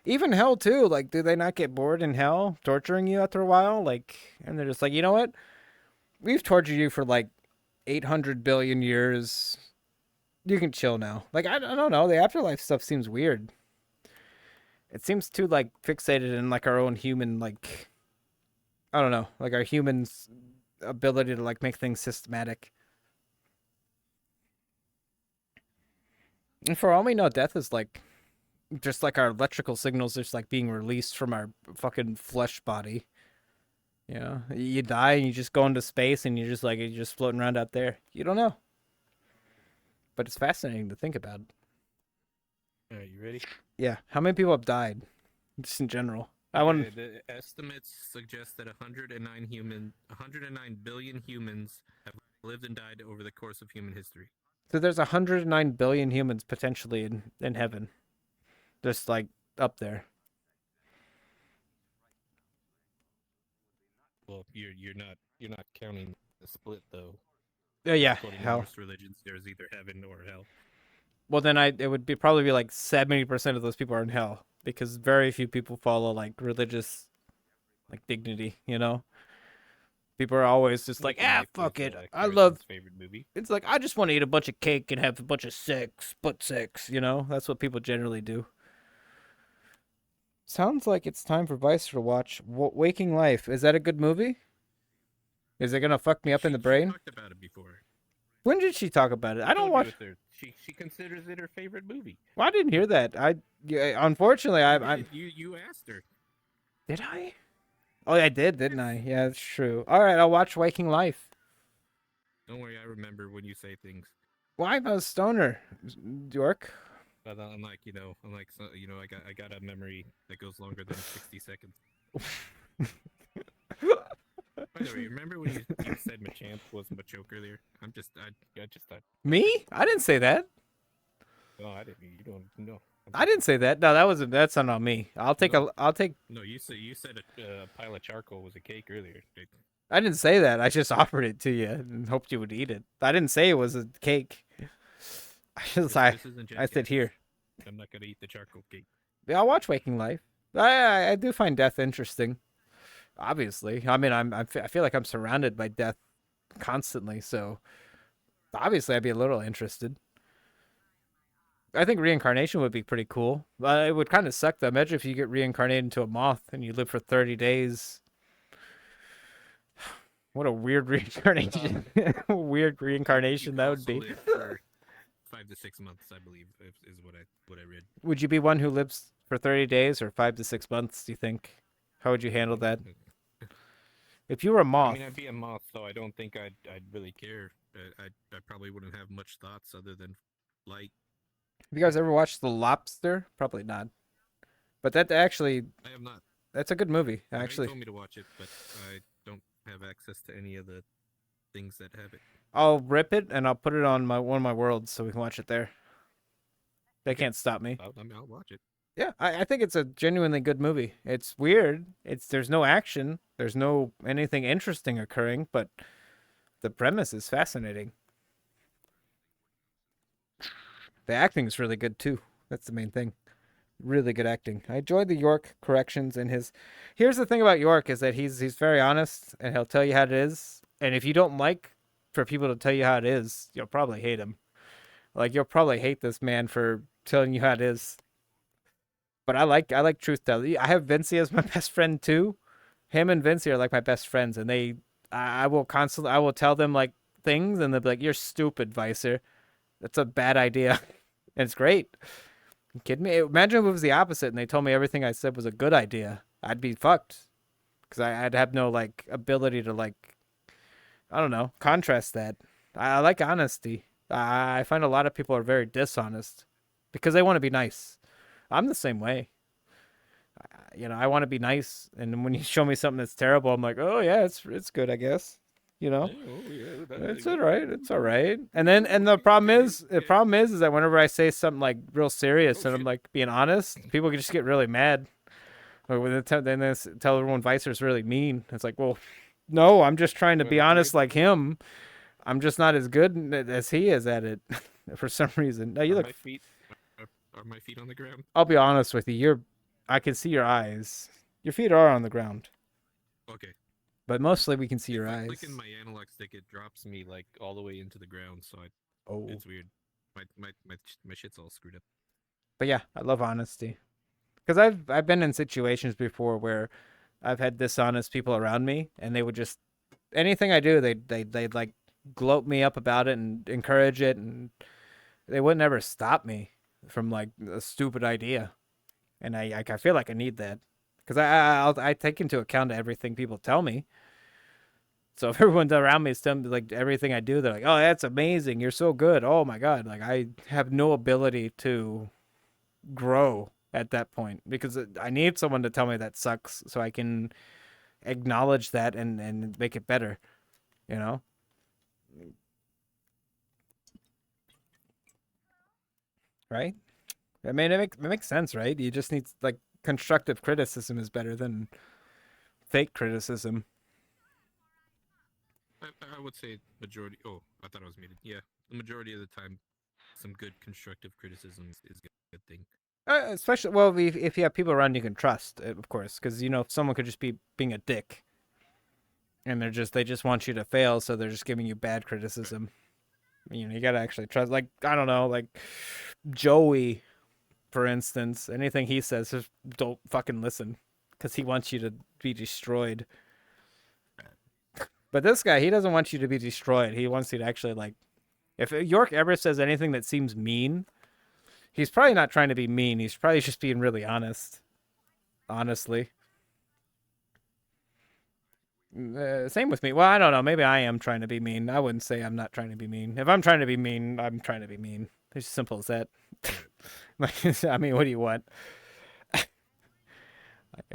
Even hell too. Like, do they not get bored in hell torturing you after a while? Like, and they're just like, you know what? We've tortured you for like 800 billion years. You can chill now. Like I don't know. The afterlife stuff seems weird. It seems too like fixated in like our own human like I don't know, like our humans' ability to like make things systematic. And for all we know, death is like just like our electrical signals just like being released from our fucking flesh body. You know, you die and you just go into space and you're just floating around out there. You don't know, but it's fascinating to think about. All right, you ready? Yeah, how many people have died, just in general? I want. Okay, the estimates suggest that 109 billion humans have lived and died over the course of human history. So there's 109 billion humans potentially in heaven, just like up there. Well, you're not counting the split though. Yeah, According to hell. most religions, there's either heaven or hell. Well, then it would be probably be like 70% of those people are in hell because very few people follow like religious like dignity. You know, people are always just like, Waking Life fuck was, it. I Harrison's love. favorite movie. It's like I just want to eat a bunch of cake and have a bunch of sex, butt sex. You know, that's what people generally do. Sounds like it's time for Vice to watch Waking Life. Is that a good movie? Is it gonna fuck me up in the She brain? talked about it before. When did she talk about it? I don't Told you watch. with her. She considers it her favorite movie. Well, I didn't hear that. Unfortunately, I You asked her. did I? Oh, yeah, I did, didn't I? Yeah, that's true. All right, I'll watch Waking Life. Don't worry, I remember when you say things. Why am I a stoner? York? But I'm like, I got a memory that goes longer than 60 seconds. By the way, remember when you said Machamp was Machoke earlier? I just thought. Me? I didn't say that. Oh, I didn't. You don't know. I didn't say that. No, that's not on me. I'll take No. I'll take. No, you said a pile of charcoal was a cake earlier. I didn't say that. I just offered it to you and hoped you would eat it. I didn't say it was a cake. This isn't I said Jackass. here. I'm not gonna eat the charcoal cake. Yeah, I'll watch Waking Life. I do find death interesting. Obviously, I mean, I feel like I'm surrounded by death constantly, so obviously I'd be a little interested. I think reincarnation would be pretty cool. It would kind of suck though. Imagine if you get reincarnated into a moth and you live for 30 days. What a weird reincarnation. Weird reincarnation that would be. Live for 5 to 6 months, I believe, is what I read. Would you be one who lives for 30 days or 5 to 6 months, do you think? How would you handle that? If you were a moth. I mean, I'd be a moth, so I don't think I'd really care. I probably wouldn't have much thoughts other than light. Have you guys ever watched The Lobster? Probably not. But that actually, I have not. that's a good movie, They actually. told me to watch it, but I don't have access to any of the things that have it. I'll rip it and I'll put it on one of my worlds so we can watch it there. They can't stop me. I'll watch it. Yeah, I think it's a genuinely good movie. It's weird. There's no action. There's no anything interesting occurring, but the premise is fascinating. The acting is really good too. That's the main thing. Really good acting. I enjoyed the York corrections and his. Here's the thing about York is that he's very honest and he'll tell you how it is. And if you don't like for people to tell you how it is, you'll probably hate him. Like you'll probably hate this man for telling you how it is. But I like truth telling. I have Vinci as my best friend too. Him and Vinci are like my best friends, and I will tell them like things, and they'll be like, "You're stupid, Vicer. That's a bad idea," and it's great. You kidding me? Imagine if it was the opposite, and they told me everything I said was a good idea. I'd be fucked, because I'd have no like ability to like, I don't know, contrast that. I like honesty. I find a lot of people are very dishonest because they want to be nice. I'm the same way. I want to be nice, and when you show me something that's terrible, I'm like, oh yeah, it's good, I guess. It's all right. It's all right. And the problem is that whenever I say something like real serious and I'm like being honest, people can just get really mad. Or when they tell everyone Vicer's really mean. It's like, well, no, I'm just trying to be honest like him. I'm just not as good as he is at it for some reason. No, you look. Are my feet on the ground? I'll be honest with you. I can see your eyes. Your feet are on the ground. Okay. But mostly we can see your If I eyes. click in my analog stick, it drops me like all the way into the ground, so it's weird. My shit's all screwed up. But yeah, I love honesty. Because I've been in situations before where I've had dishonest people around me, and they would just anything I do, they'd like gloat me up about it and encourage it, and they wouldn't ever stop me from like a stupid idea. And I feel like I need that because I take into account everything people tell me. So if everyone around me is telling me like everything I do, they're like, "Oh, that's amazing! You're so good! Oh my god!" Like I have no ability to grow at that point because I need someone to tell me that sucks so I can acknowledge that and make it better, you know? Right? I mean, it makes sense, right? You just need like constructive criticism is better than fake criticism. I would say majority. Oh, I thought I was muted. Yeah, the majority of the time, some good constructive criticism is a good thing. Especially well, if you have people around you can trust, of course, because you know someone could just be being a dick, and they just want you to fail, so they're just giving you bad criticism. You know, you gotta actually trust. Like I don't know, like Joey, for instance, anything he says, just don't fucking listen, because he wants you to be destroyed. But this guy, he doesn't want you to be destroyed. He wants you to actually like. If York ever says anything that seems mean, he's probably not trying to be mean. He's probably just being really honest. Honestly. Same with me. Well, I don't know. Maybe I am trying to be mean. I wouldn't say I'm not trying to be mean. If I'm trying to be mean, I'm trying to be mean. It's as simple as that. I mean, what do you want?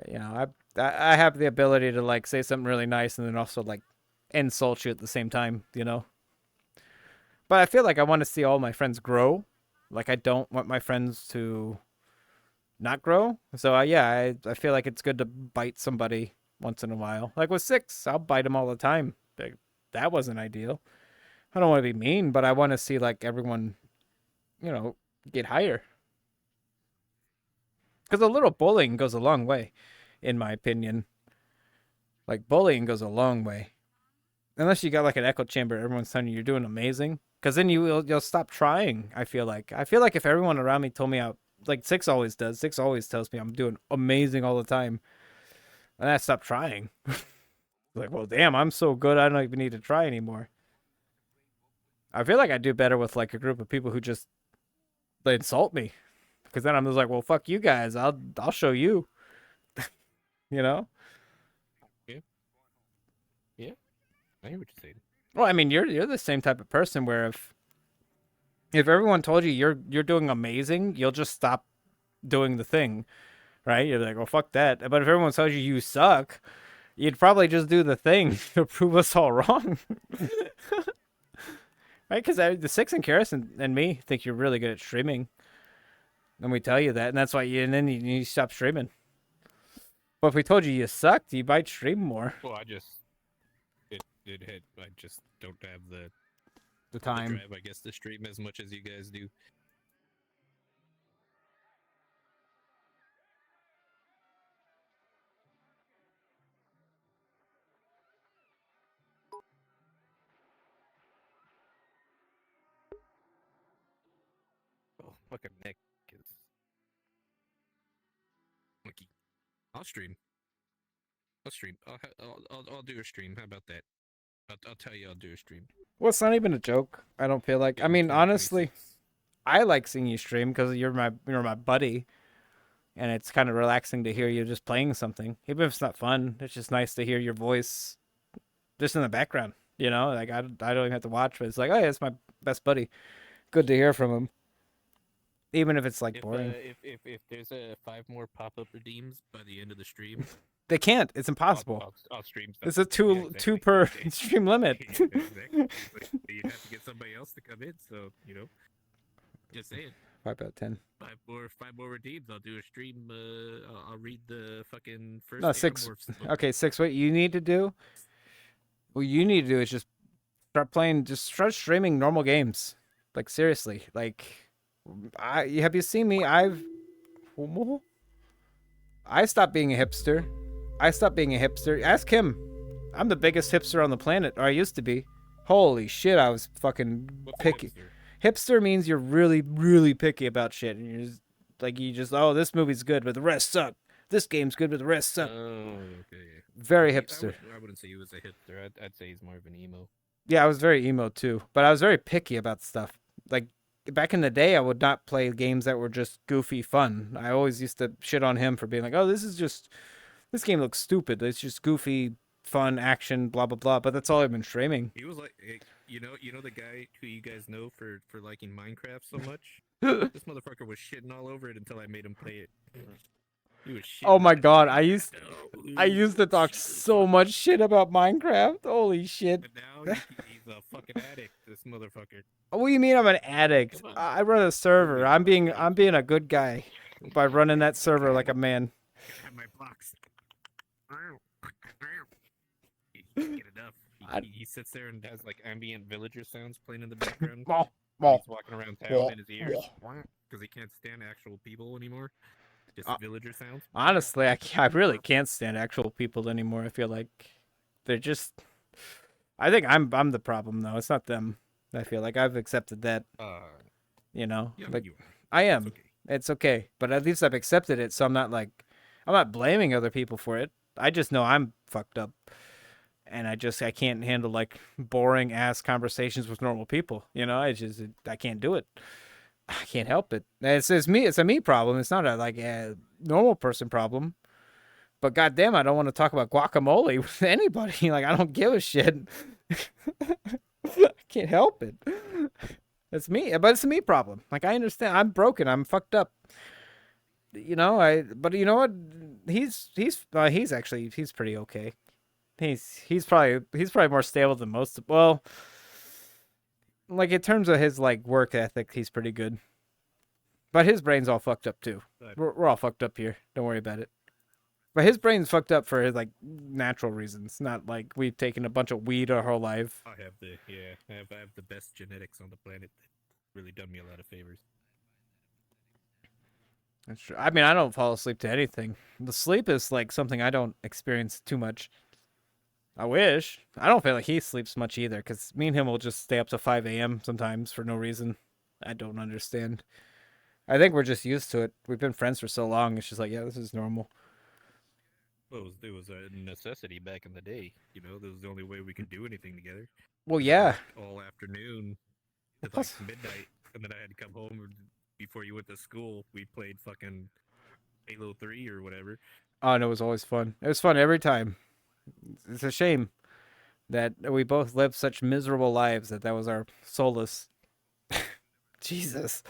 You know, I have the ability to like say something really nice and then also like insult you at the same time. You know. But I feel like I want to see all my friends grow. Like I don't want my friends to not grow. So yeah, I feel like it's good to bite somebody once in a while. Like with Six, I'll bite him all the time. That wasn't ideal. I don't want to be mean, but I want to see like everyone, you know, get higher. Because a little bullying goes a long way, in my opinion. Like bullying goes a long way. Unless you got like an echo chamber, everyone's telling you you're doing amazing. Because then you'll stop trying. I feel like if everyone around me told me how like Six always does. Six always tells me I'm doing amazing all the time, and I stop trying. Like, well, damn, I'm so good. I don't even need to try anymore. I feel like I do better with like a group of people who just they insult me, because then I'm just like, well, fuck you guys. I'll show you. You know? Yeah, I hear what you're saying. Well, I mean, you're the same type of person where if everyone told you you're doing amazing, you'll just stop doing the thing, right? You're like, well, fuck that. But if everyone tells you you suck, you'd probably just do the thing to prove us all wrong. Right? Because the Six and Karis and me think you're really good at streaming. And we tell you that, and that's why and then you stop streaming. But if we told you you sucked, you might stream more. Well, I just I just don't have The time. drive, I guess, to stream as much as you guys do. Oh, fucking neck is monkey. I'll stream. I'll stream. I'll do a stream. How about that? I'll tell you I'll do a stream. Well, it's not even a joke. I don't feel like. I mean, honestly, I like seeing you stream because you're my buddy, and it's kind of relaxing to hear you just playing something. Even if it's not fun, it's just nice to hear your voice, just in the background. You know, like I don't even have to watch, but it's like, oh yeah, it's my best buddy. Good to hear from him. Even if it's like boring. If there's 5 more pop-up redeems by the end of the stream, They can't. It's impossible. I'll stream stuff. It's a two per stream limit. Exactly. But you'd have to get somebody else to come in, so just saying. 5 out of 10. 5 more redeems. I'll do a stream. I'll read the fucking first. No, 6. Animorphs book. Okay, 6. What you need to do? What you need to do is just start streaming normal games. Like seriously, like have you seen me? I stopped being a hipster. Ask him. I'm the biggest hipster on the planet, or I used to be. Holy shit, I was fucking What's a picky. hipster? Hipster means you're really, really picky about shit, and you just oh, this movie's good, but the rest suck. This game's good, but the rest suck. Oh, okay. Very I hipster. I wouldn't say he was a hipster. I'd say he's more of an emo. Yeah, I was very emo too, but I was very picky about stuff. Like back in the day, I would not play games that were just goofy fun. I always used to shit on him for being like, "Oh, this game looks stupid. It's just goofy, fun action, blah blah blah." But that's all I've been streaming. He was like, you know the guy who you guys know for liking Minecraft so much. This motherfucker was shitting all over it until I made him play it. He was shitting Oh my on it. god, I used to talk so much shit about Minecraft. Holy shit. But now he's a fucking addict. This motherfucker. What do you mean I'm an addict? I run a server. I'm being a good guy by running that server like a man. I have my blocks. He can't get enough. He sits there and has like ambient villager sounds playing in the background. He's walking around town in his ears because he can't stand actual people anymore. Just villager sounds. Honestly, I really can't stand actual people anymore. I feel like they're just. I think I'm the problem though. It's not them. I feel like I've accepted that. You know, Yeah, like you are. I am. It's okay. It's okay, but at least I've accepted it. So I'm not blaming other people for it. I just know I'm fucked up, and I can't handle like boring ass conversations with normal people. You know, I can't do it. I can't help it. It's me. It's a me problem. It's not a normal person problem. But goddamn, I don't want to talk about guacamole with anybody. Like I don't give a shit. I can't help it. It's me, but it's a me problem. Like I understand. I'm broken. I'm fucked up. You know. But you know what? He's pretty okay. He's probably more stable than most. Well. Like in terms of his like work ethic, he's pretty good. But his brain's all fucked up too. We're all fucked up here. Don't worry about it. But his brain's fucked up for like natural reasons, not like we've taken a bunch of weed our whole life. I have the best genetics on the planet. Really done me a lot of favors. That's true. I mean, I don't fall asleep to anything. The sleep is like something I don't experience too much. I wish. I don't feel like he sleeps much either, because me and him will just stay up to 5 a.m. sometimes for no reason. I don't understand. I think we're just used to it. We've been friends for so long. It's just like, yeah, this is normal. Well, it was a necessity back in the day. You know, that was the only way we could do anything together. Well, yeah. All afternoon, it's Plus- like midnight, and then I had to come home before you went to school. We played fucking Halo 3 or whatever. Oh, and it was always fun. It was fun every time. It's a shame that we both lived such miserable lives that was our solace. Jesus.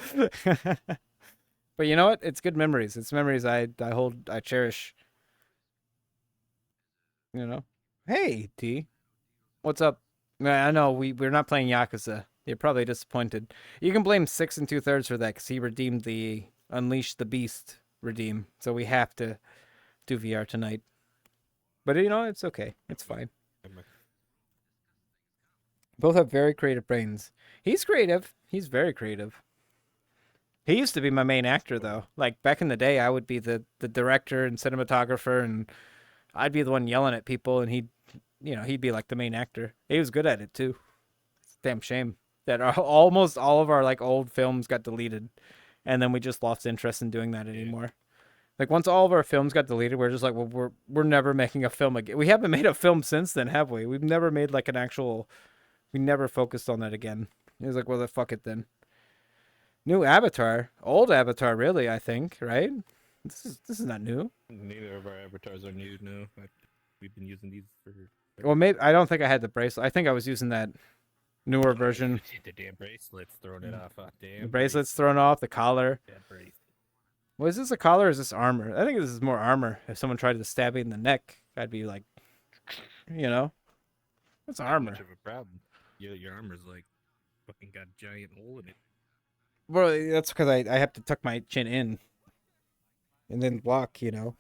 But you know what? It's good memories. It's memories I hold, I cherish. You know? Hey, T. What's up? I know we're not playing Yakuza. You're probably disappointed. You can blame 6 2/3 for that because he redeemed the Unleash the Beast redeem. So we have to do VR tonight. But you know, it's okay. It's fine. Both have very creative brains. He's creative. He's very creative. He used to be my main actor, though. Like, back in the day, I would be the director and cinematographer, and I'd be the one yelling at people, and he'd be like the main actor. He was good at it, too. It's a damn shame that almost all of our, like, old films got deleted, and then we just lost interest in doing that anymore. Like, once all of our films got deleted, we're just like, well, we're never making a film again. We haven't made a film since then, have we? We've never made, like, we never focused on that again. It was like, well, then fuck it then. New Avatar. Old Avatar, really, I think, right? This is not new. Neither of our avatars are new, no. We've been using these for... Well, maybe I don't think I had the bracelet. I think I was using that newer version. The damn bracelet's throwing it off. Damn The bracelet's thrown off, the collar. That bracelet. Was this a collar or is this armor? I think this is more armor. If someone tried to stab me in the neck, I'd be like, you know, that's Not armor. much of a problem. Your armor's like fucking got a giant hole in it. Well, that's because I have to tuck my chin in and then block, you know.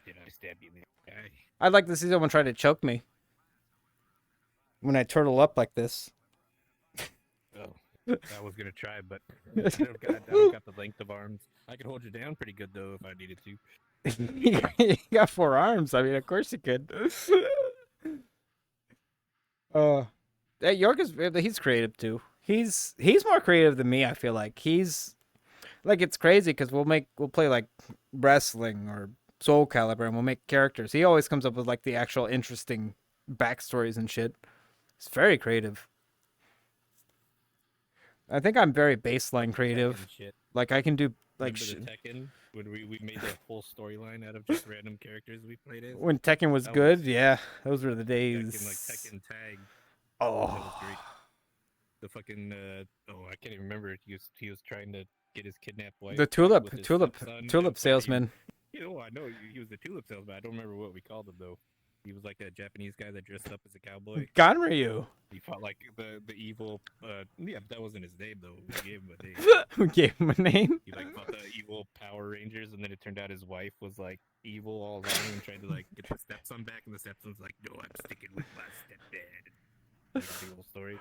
Did I stab you in the eye? I'd like to see someone try to choke me when I turtle up like this. Oh, I was gonna try, but I don't got the length of arms. I could hold you down pretty good though if I needed to. You got 4 arms. I mean, of course you could. Hey, York he's creative too. He's more creative than me. I feel like he's like it's crazy because we'll play like wrestling or Soul Calibur and we'll make characters. He always comes up with like the actual interesting backstories and shit. It's very creative. I think I'm very baseline creative. Tekken shit. Like I can do like Remember the Tekken when we made the whole storyline out of just random characters we played as? when Tekken was That good. was Yeah, those were the Tekken, like days. Tekken Tag. That was great. Oh, The fucking I can't even remember. He was trying to get his kidnapped wife. the with his tulip stepson and tulip fight him. salesman. You know, I know he was the tulip salesman. I don't remember what we called him though. He was like a Japanese guy that dressed up as a cowboy. Ganryu. He fought like the evil. Yeah, that wasn't his name though. We gave him a name. Who gave him a name? He like fought the evil Power Rangers, and then it turned out his wife was like evil all along and tried to like get the stepson back, and the stepson's like, "No, I'm sticking with my stepdad." Like, the whole story.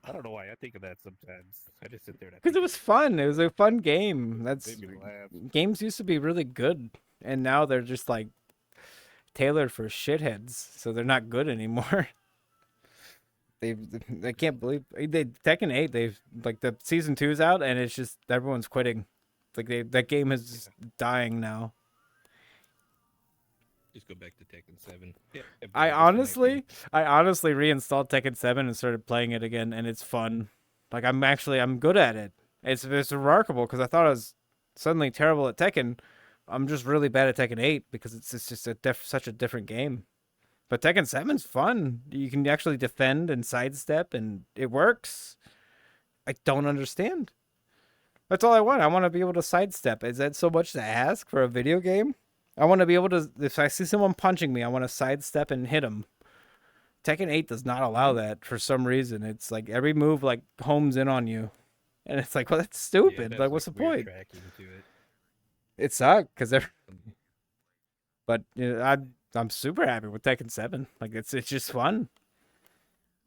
I don't know why I think of that sometimes. I just sit there and I Because it think was fun. It was a fun game. That's made me laugh. games used to be really good, and now they're just like tailored for shitheads, so they're not good anymore. I can't believe they Tekken 8. They've like the season 2's out, and it's just everyone's quitting. It's like that game is dying now. Just go back to Tekken 7. Yeah, I honestly reinstalled Tekken 7 and started playing it again, and it's fun. Like I'm good at it. It's remarkable because I thought I was suddenly terrible at Tekken. I'm just really bad at Tekken 8 because it's just such a different game. But Tekken 7's fun. You can actually defend and sidestep, and it works. I don't understand. That's all I want. I want to be able to sidestep. Is that so much to ask for a video game? I want to be able to, if I see someone punching me, I want to sidestep and hit them. Tekken 8 does not allow that for some reason. It's like every move like homes in on you. And it's like, well, that's stupid. that's like, what's the weird point? tracking to it. It sucked because they're. But you know, I'm super happy with Tekken 7. Like it's just fun.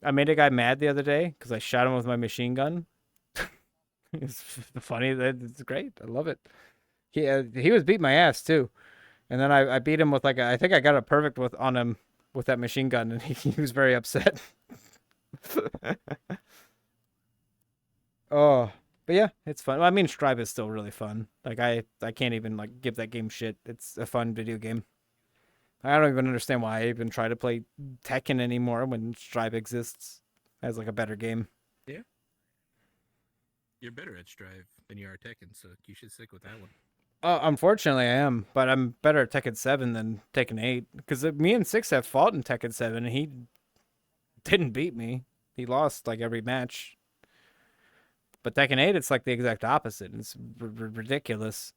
I made a guy mad the other day because I shot him with my machine gun. It's funny. It's great. I love it. He was beating my ass too, and then I beat him with like I think I got a perfect on him with that machine gun, and he was very upset. Oh, but yeah, it's fun. Well, I mean, Stripe is still really fun. Like I can't even like give that game shit. It's a fun video game. I don't even understand why I even try to play Tekken anymore when Stripe exists as like a better game. Yeah. You're better at Strive than you are Tekken, so you should stick with that one. Unfortunately, I am, but I'm better at Tekken 7 than Tekken 8 because me and Six have fought in Tekken 7, and he didn't beat me. He lost like every match. But Tekken 8, it's like the exact opposite. It's ridiculous.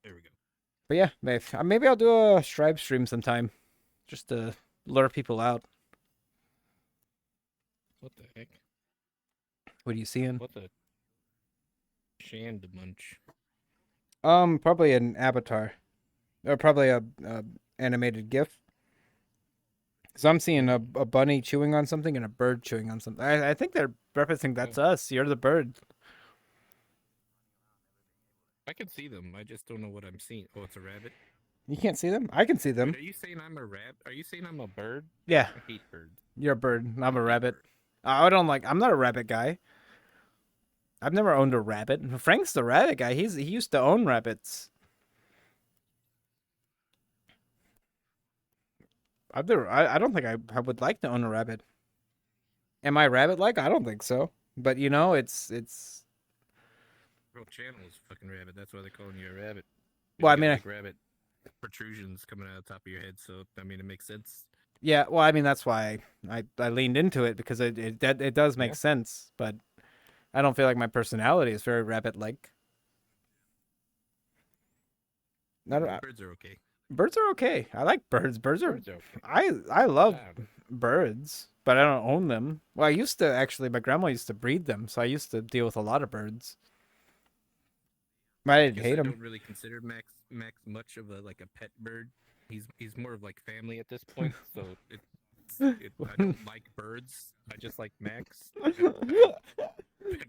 There we go. But yeah, maybe I'll do a Stripe stream sometime, just to lure people out. What the heck? What are you seeing? What the shand munch? Probably an avatar, or probably a animated GIF. So I'm seeing a bunny chewing on something and a bird chewing on something. I think they're referencing that's us. You're the bird. I can see them. I just don't know what I'm seeing. Oh, it's a rabbit. You can't see them? I can see them. Wait, are you saying I'm a rabbit? Are you saying I'm a bird? Yeah, I hate birds. you're a bird. I'm a rabbit. I'm not a rabbit guy. I've never owned a rabbit. Frank's the rabbit guy. He used to own rabbits. I don't think I would like to own a rabbit. Am I rabbit-like? I don't think so. But you know, it's Whole channel is fucking rabbit. That's why they're calling you a rabbit. Well, I You got, mean, like, rabbit protrusions coming out of the top of your head. So I mean, it makes sense. yeah. Well, I mean that's why I leaned into it because it does make Yeah. sense. But I don't feel like my personality is very rabbit-like. Birds are okay. Birds are okay. I like birds. Birds are. Birds are okay. I love Ah, birds, but I don't own them. Well, I used to actually. My grandma used to breed them, so I used to deal with a lot of birds. But I didn't guess hate I them. don't really consider Max much of a pet bird. He's more of like family at this point. So I don't like birds. I just like Max. I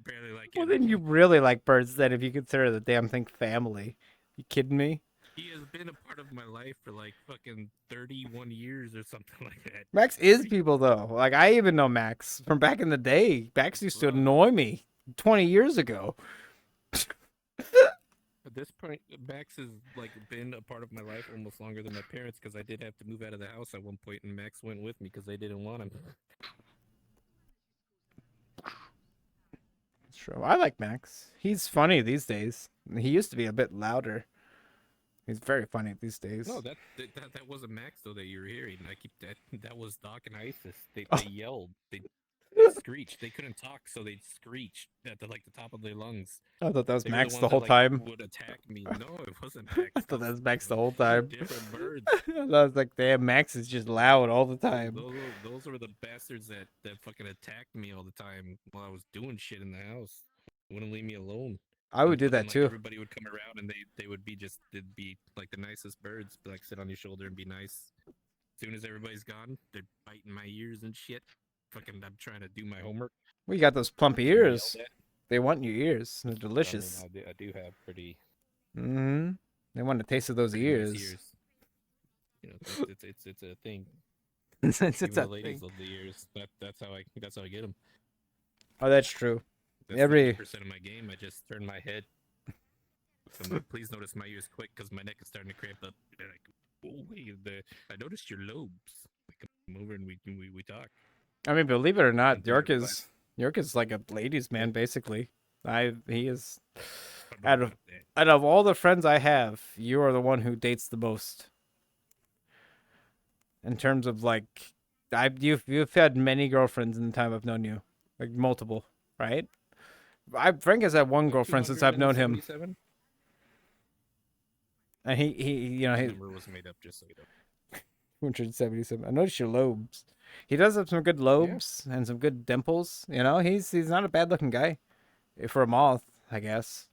barely like Well, him. then you really like birds. Then, if you consider the damn thing family, you kidding me? He has been a part of my life for like fucking 31 years or something like that. Max is people though. Like I even know Max from back in the day. Max used to annoy me 20 years ago. At this point, Max has like been a part of my life almost longer than my parents because I did have to move out of the house at one point, and Max went with me because they didn't want him. It's true. I like Max. He's funny these days. He used to be a bit louder. He's very funny these days. No, that wasn't Max though that you were hearing. I keep that was Doc and Isis. They Oh. they yelled. They screeched. They couldn't talk, so they screeched at the top of their lungs. I thought that was They were Max the the ones whole that, time. would attack me. No, it wasn't Max. I thought that was Max the Those whole time. different birds. I was like, damn, Max is just loud all the time. Those were the bastards that fucking attacked me all the time while I was doing shit in the house. Wouldn't leave me alone. I would do But then, that like, too. everybody would come around and they'd be like the nicest birds, like sit on your shoulder and be nice. As soon as everybody's gone, they're biting my ears and shit. Fucking, I'm trying to do my homework. We got those plump Getting yelled ears. at. They want your ears. They're I mean, delicious. I do have pretty Mm-hmm. They want a taste of those nice ears. You know, it's a thing. it's Even a the ladies thing. love the ears. That's how I get them. Oh, that's true. That's Every 50% of my game. I just turn my head. So please notice my ears quick because my neck is starting to cramp up. They're like, oh wait, I noticed your lobes. I come over and we talk. I mean, believe it or not, And they're like, York is like a ladies' man, basically. He is "I out don't of want that." out of all the friends I have, you are the one who dates the most. In terms of like, you've had many girlfriends in the time I've known you, like multiple, right? Frank has had one girlfriend since I've known him, 277? and he you know That he number was made up just so you know. 277. I noticed your lobes. He does have some good lobes and some good dimples. You know, he's not a bad looking guy for a moth, I guess.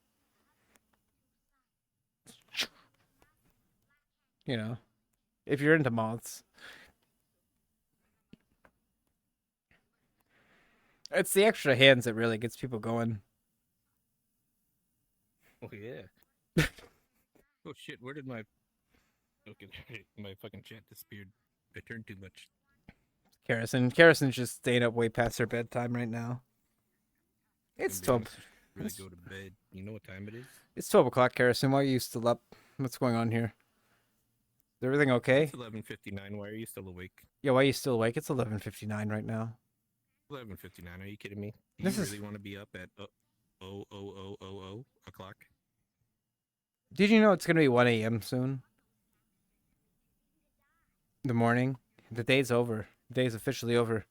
You know, if you're into moths. It's the extra hands that really gets people going. Oh yeah. Oh shit, where did my okay my fucking chat disappeared? I turned too much. Karison's just staying up way past her bedtime right now. It's To be 12. honest, really go to bed. You know what time it is? It's 12 o'clock, Karison. Why are you still up? What's going on here? Is everything okay? It's 11:59. Why are you still awake? Yeah, why are you still awake? It's 11:59 right now. 11:59. Are you kidding me? Do This you is- really want to be up at o'clock? Did you know it's going to be 1 a.m. soon? The morning. The day's over. The day's officially over.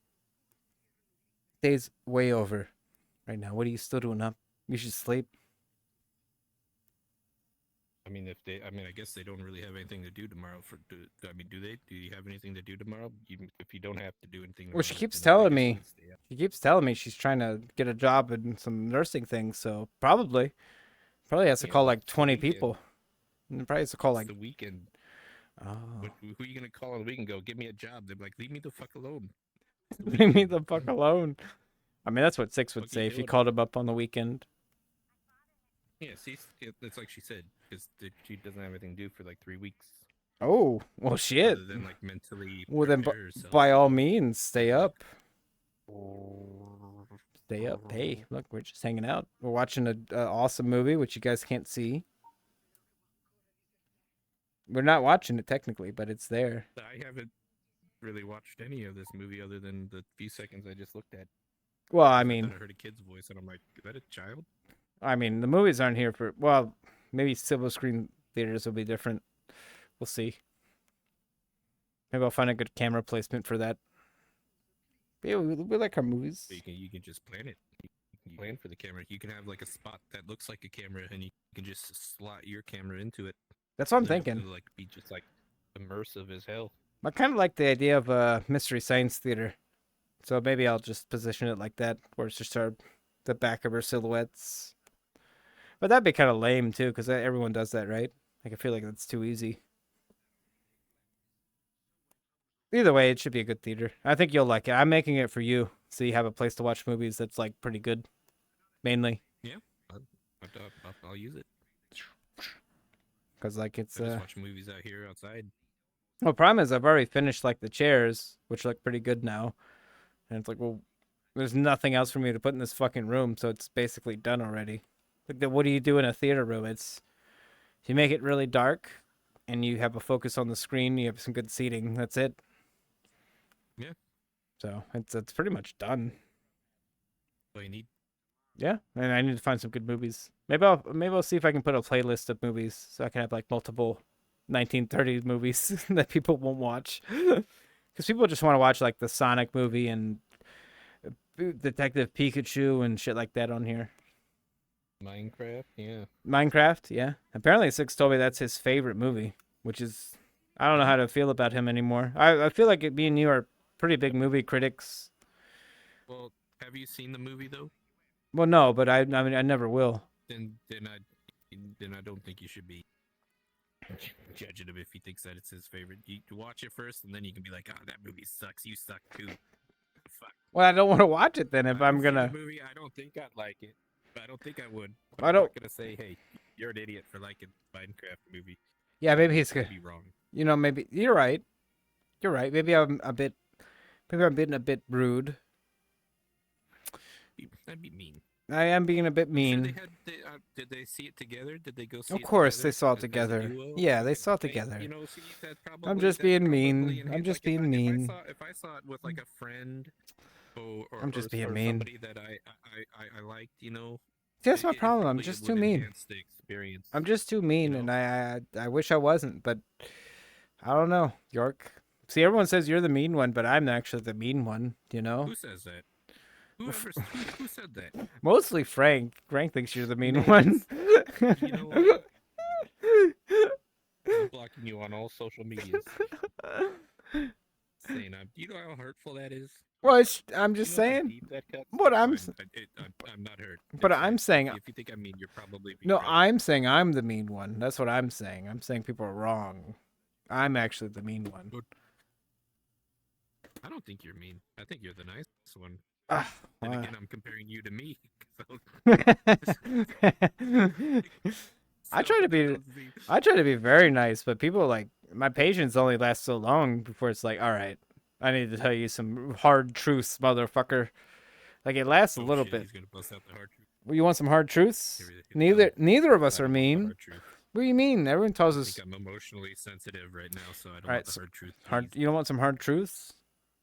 Day's way over right now. What are you still doing up? You should sleep. I mean, I guess they don't really have anything to do tomorrow. Do they? Do you have anything to do tomorrow? If you don't have to do anything, Well, she tomorrow, keeps then I telling guess me. you can stay up. She keeps telling me she's trying to get a job in some nursing things, so probably has to Yeah, call well, like it's the 20 weekend. people. And probably has to call It's like the weekend. oh. Who are you gonna call on the weekend? Go give me a job. They're like, leave me the fuck alone. It's the Leave me weekend. the fuck alone. I mean, that's what Six would Fuck you say if you doing? called him up on the weekend. Yeah, see, it's like she said, because she doesn't have anything to do for like 3 weeks, Oh, well, shit. other than like mentally Well, then, prepare herself. by all means, stay Like- up. Stay up. Hey, look, we're just hanging out. We're watching a awesome movie, which you guys can't see. We're not watching it technically, but it's there. I haven't really watched any of this movie other than the few seconds I just looked at. Well, I I mean, thought I heard a kid's voice, and I'm like, is that a child? the movies aren't here for. Well, maybe silver screen theaters will be different. We'll see. Maybe I'll find a good camera placement for that. But yeah, we like our movies. So you can just plan it. You plan for the camera. You can have like a spot that looks like a camera, and you can just slot your camera into it. That's what I'm Then thinking. it'll, like be just like immersive as hell. I kind of like the idea of a mystery science theater. So maybe I'll just position it like that, where it's just the back of her silhouettes. But that'd be kind of lame too, because everyone does that, right? Like I feel like that's too easy. Either way, it should be a good theater. I think you'll like it. I'm making it for you, so you have a place to watch movies that's like pretty good, mainly. I'll use it. because like it's I just watch movies out here outside. well, problem is I've already finished like the chairs, which look pretty good now, and it's like, well, there's nothing else for me to put in this fucking room, so it's basically done already. Like, what do you do in a theater room? It's you make it really dark, and you have a focus on the screen. You have some good seating. That's it. Yeah. So it's pretty much done. All you need. Yeah, and I need to find some good movies. Maybe I'll see if I can put a playlist of movies so I can have like multiple 1930s movies that people won't watch. Because people just want to watch like the Sonic movie and Detective Pikachu and shit like that on here. Minecraft, yeah. Minecraft, yeah. Apparently Six told me that's his favorite movie, which is I don't know how to feel about him anymore. I feel like me and you are pretty big movie critics. Well, have you seen the movie though? Well, no, but I mean I never will. Then I don't think you should be judging him if he thinks that it's his favorite. You watch it first, and then you can be like, "Oh, that movie sucks. You suck too." Fuck. Well, I don't want to watch it then if I I'm haven't seen gonna. the movie. I don't think I'd like it. I don't think I would. But I I'm don't- not gonna say, "Hey, you're an idiot for liking Minecraft movie." Yeah, maybe he's Could good. be wrong. You know, maybe you're right. You're right. Maybe I'm being a bit rude. That'd be mean. I am being a bit Sure mean. did they see it together? Did they go see Of it course, together they saw it as a together. duo? Yeah, they saw it Okay, together. You know, see, that's I'm just that's being probably mean. an- I'm it's just like being mean. If I saw it with like a friend, or I'm just being or mean. somebody that I liked, you know. That's my it problem. I'm probably just would too mean. enhance the experience. I'm just too mean, know? and I wish I wasn't, but I don't know, York. See, everyone says you're the mean one, but I'm actually the mean one. You know, Who says that? Who said that? mostly Frank. Frank thinks you're the mean Names. one. You know what? I'm blocking you on all social medias. Saying you know how hurtful that is. Well, I'm just You know how saying. deep that cuts? What It's I'm fine. I'm not hurt. But It's I'm fine. saying- if you think I mean, you're probably being No, right. I'm saying I'm the mean one. That's what I'm saying. I'm saying people are wrong. I'm actually the mean one. I don't think you're mean. I think you're the nice one. Ah, And well, again, I'm comparing you to me. So, I try to be- don't see- I try to be very nice, but people like my patience only lasts so long before it's like, all right, I need to tell you some hard truths, motherfucker. Like it lasts a Oh, little shit, bit. He's gonna bust out the hard truth. Well, you want some hard truths? Here it is. Neither of us I are don't want the mean. hard truth. What do you mean? Everyone tells I us think I'm emotionally sensitive right now, so I don't Alright, want the hard truth. hard. please. You don't want some hard truths?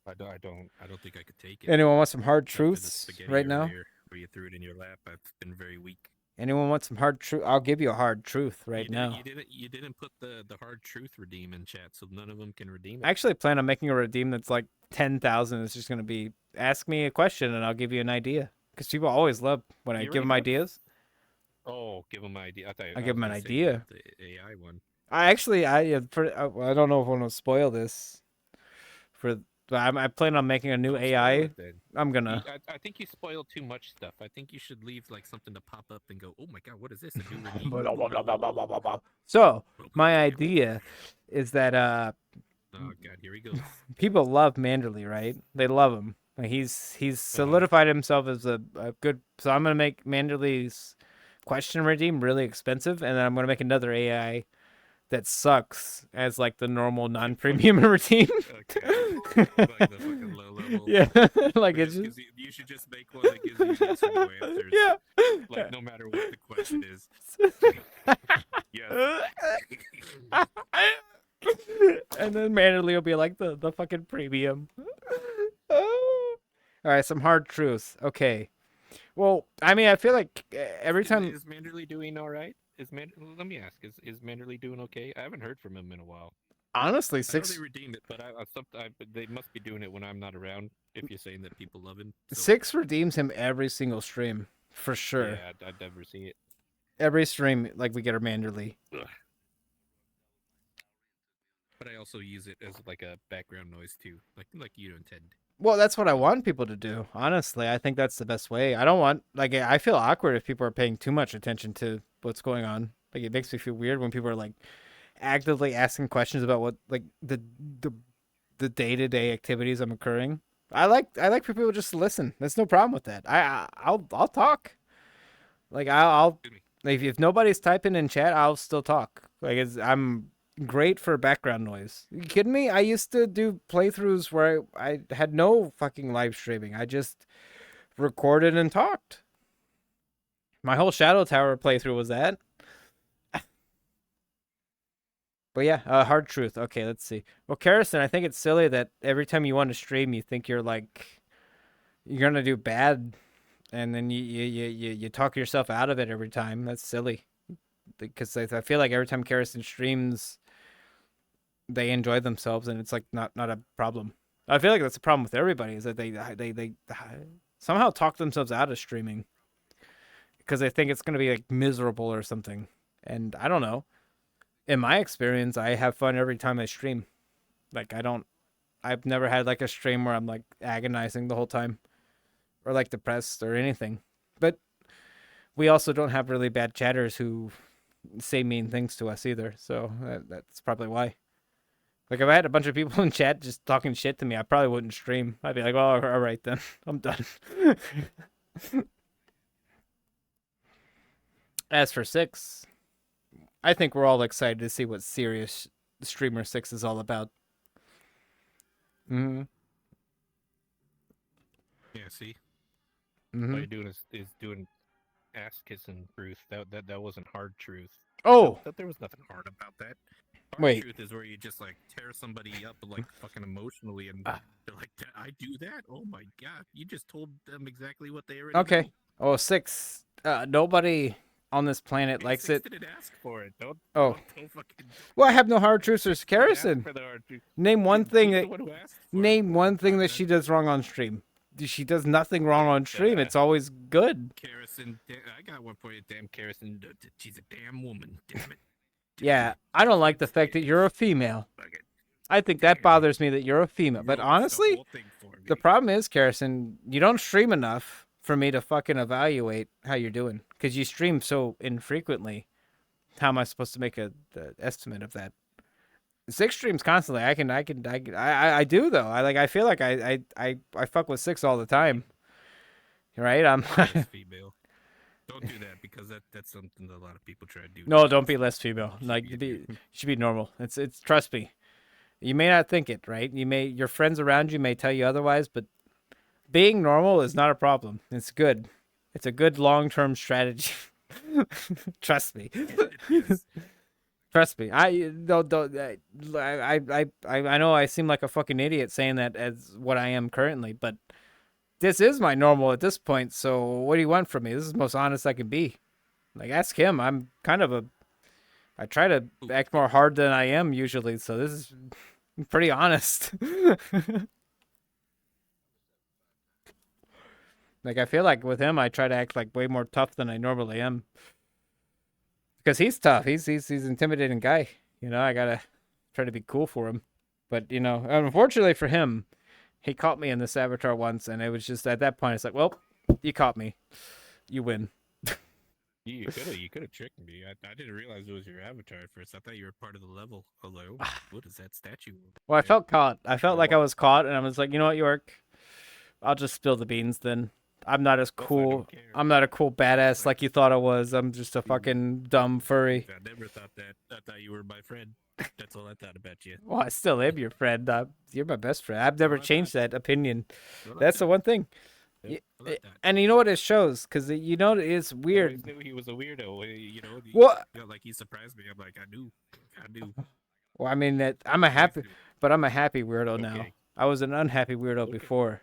I don't think I could take it. Anyone want some hard After the truths spaghetti right now? earlier, where you threw it in your lap, I've been very weak. Anyone want some hard truth? I'll give you a hard truth right you now. You didn't put the hard truth redeem in chat, so none of them can redeem it. I actually plan on making a redeem that's like 10,000. It's just gonna be ask me a question and I'll give you an idea. Because people always love when I You give them already ideas. Oh, give them an idea. I give 'em an was gonna say idea. The AI one. I actually I don't know if I want to spoil this. But I plan on making a new Don't spoil AI. it then. I'm gonna. I think you spoil too much stuff. I think you should leave like something to pop up and go, "Oh my god, what is this?" A new redeem?" So my idea is that Oh god, here he goes. people love Manderley, right? They love him. Like he's solidified himself as a good. So I'm gonna make Manderley's question redeem really expensive, and then I'm gonna make another AI that sucks as like the normal non-premium redeem. Okay. Like the fucking low level. Yeah, like Which it's just just, gives you should just make one that gives you yes or no answers. yeah. Like no matter what the question is. Yes. And then Manderley will be like the fucking premium. All right, some hard truths. Okay. Well, I mean, I feel like every time. Is Manderley doing all right? Let me ask. Is Manderley doing okay? I haven't heard from him in a while. Honestly, I know six they redeem it, but they must be doing it when I'm not around. If you're saying that people love him, so, six redeems him every single stream for sure. Yeah, I'd never see it. Every stream, like we get our Manderley. Ugh. But I also use it as like a background noise too, like you intend. Well, that's what I want people to do. Honestly, I think that's the best way. I don't want like I feel awkward if people are paying too much attention to what's going on. Like it makes me feel weird when people are like actively asking questions about what like the day-to-day activities I'm occurring. I like for people just to listen. There's no problem with that. I'll talk. Like I'll Excuse me. like if nobody's typing in chat, I'll still talk Like I'm great for background noise. You kidding me? I used to do playthroughs where I had no fucking live streaming. I just recorded and talked. My whole Shadow Tower playthrough was that. But yeah, hard truth. Okay, let's see. Well, Karrison, I think it's silly that every time you want to stream, you think you're gonna do bad, and then you talk yourself out of it every time. That's silly. Because I feel like every time Karrison streams, they enjoy themselves, and it's like not a problem. I feel like that's a problem with everybody is that they somehow talk themselves out of streaming because they think it's gonna be like miserable or something. And I don't know. In my experience, I have fun every time I stream. Like I've never had like a stream where I'm like agonizing the whole time or like depressed or anything. But we also don't have really bad chatters who say mean things to us either. So that's probably why. Like if I had a bunch of people in chat just talking shit to me, I probably wouldn't stream. I'd be like, "Oh, all right then, I'm done." As for 6, I think we're all excited to see what serious Streamer 6 is all about. Mm-hmm. Yeah, see? Mm-hmm. All you're doing is doing ass kissing truth. That wasn't hard truth. Oh, There was nothing hard about that. Hard wait. truth is where you just like tear somebody up like fucking emotionally and they're like, I do that? Oh my god. You just told them exactly what they already Okay. know. Oh, 6. Nobody on this planet Hey, likes 6 it. didn't ask for it. Don't fucking Well, I have no hard truths for ask Karrison. for the hard truth. Name one She's thing the that one who asked for name it. one thing that she does wrong on stream. She does nothing wrong on stream. It's always good. Karrison, I got one for you, damn Karrison. She's a damn woman. Damn it. Yeah, I don't like the fact that you're a female. I think that bothers me that you're a female. But honestly, the problem is, Karrison, you don't stream enough for me to fucking evaluate how you're doing because you stream so infrequently. How am I supposed to make the estimate of that? 6 streams constantly. I do though. I feel like I fuck with 6 all the time. Right? I'm. Female. Don't do that because that's something that a lot of people try to do. No, don't be less female. Like you should be normal. It's trust me. You may not think it, right? Your friends around you may tell you otherwise, but being normal is not a problem. It's good. It's a good long-term strategy. Trust me. Yes. Trust me. I know I seem like a fucking idiot saying that as what I am currently, but this is my normal at this point. So what do you want from me? This is the most honest I can be. Like ask him. I'm kind of I try to act more hard than I am usually, so this is pretty honest. Like I feel like with him, I try to act like way more tough than I normally am. Because he's tough. He's an intimidating guy. You know, I gotta try to be cool for him. But you know, unfortunately for him, he caught me in this avatar once, and it was just at that point, it's like, well, you caught me, you win. You could have tricked me. I didn't realize it was your avatar at first. I thought you were part of the level. I was like, oh, what is that statue? Well, I felt caught. I felt like I was caught, and I was like, you know what, York? I'll just spill the beans then. I'm not as cool. I'm not a cool badass like you thought I was. I'm just a fucking dumb furry. I never thought that. I thought you were my friend. That's all I thought about you. Well, I still am your friend. You're my best friend. I've never changed that opinion. Well, That's the one thing. Yeah, I like that. And you know what it shows? Because you know it's I weird. always knew he was a weirdo. You know, What? like he surprised me. I'm like, I knew. Well, I mean that I'm a happy weirdo now. Okay. I was an unhappy weirdo before.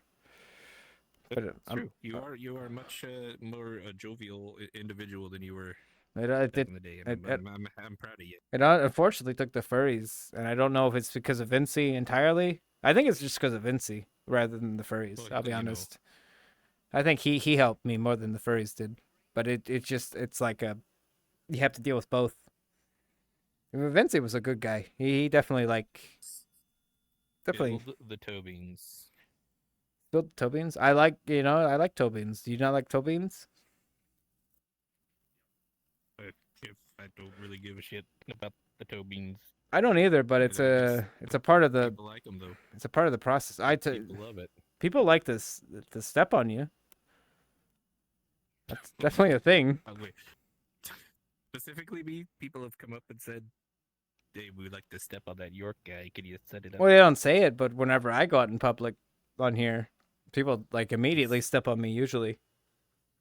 But It's true. You are much more jovial individual than you were back in the day. And I'm proud of you. It unfortunately took the furries, and I don't know if it's because of Vinci entirely. I think it's just because of Vinci rather than the furries. Well, I'll be you know. honest. I think he helped me more than the furries did. But it's like you have to deal with both. Vinci was a good guy. He definitely Yeah, the toe beans. built toe beans. I like toe beans. Do you not like toe beans? If I don't really give a shit about the toe beans. I don't either, but it's a part of the People like them though. it's a part of the process. People love it. People like this to step on you. That's definitely a thing. By the way, specifically me, people have come up and said Hey, we would like to step on that York guy. Can you set it up? Well, they don't say it, but whenever I go out in public on here, people like immediately step on me. Usually,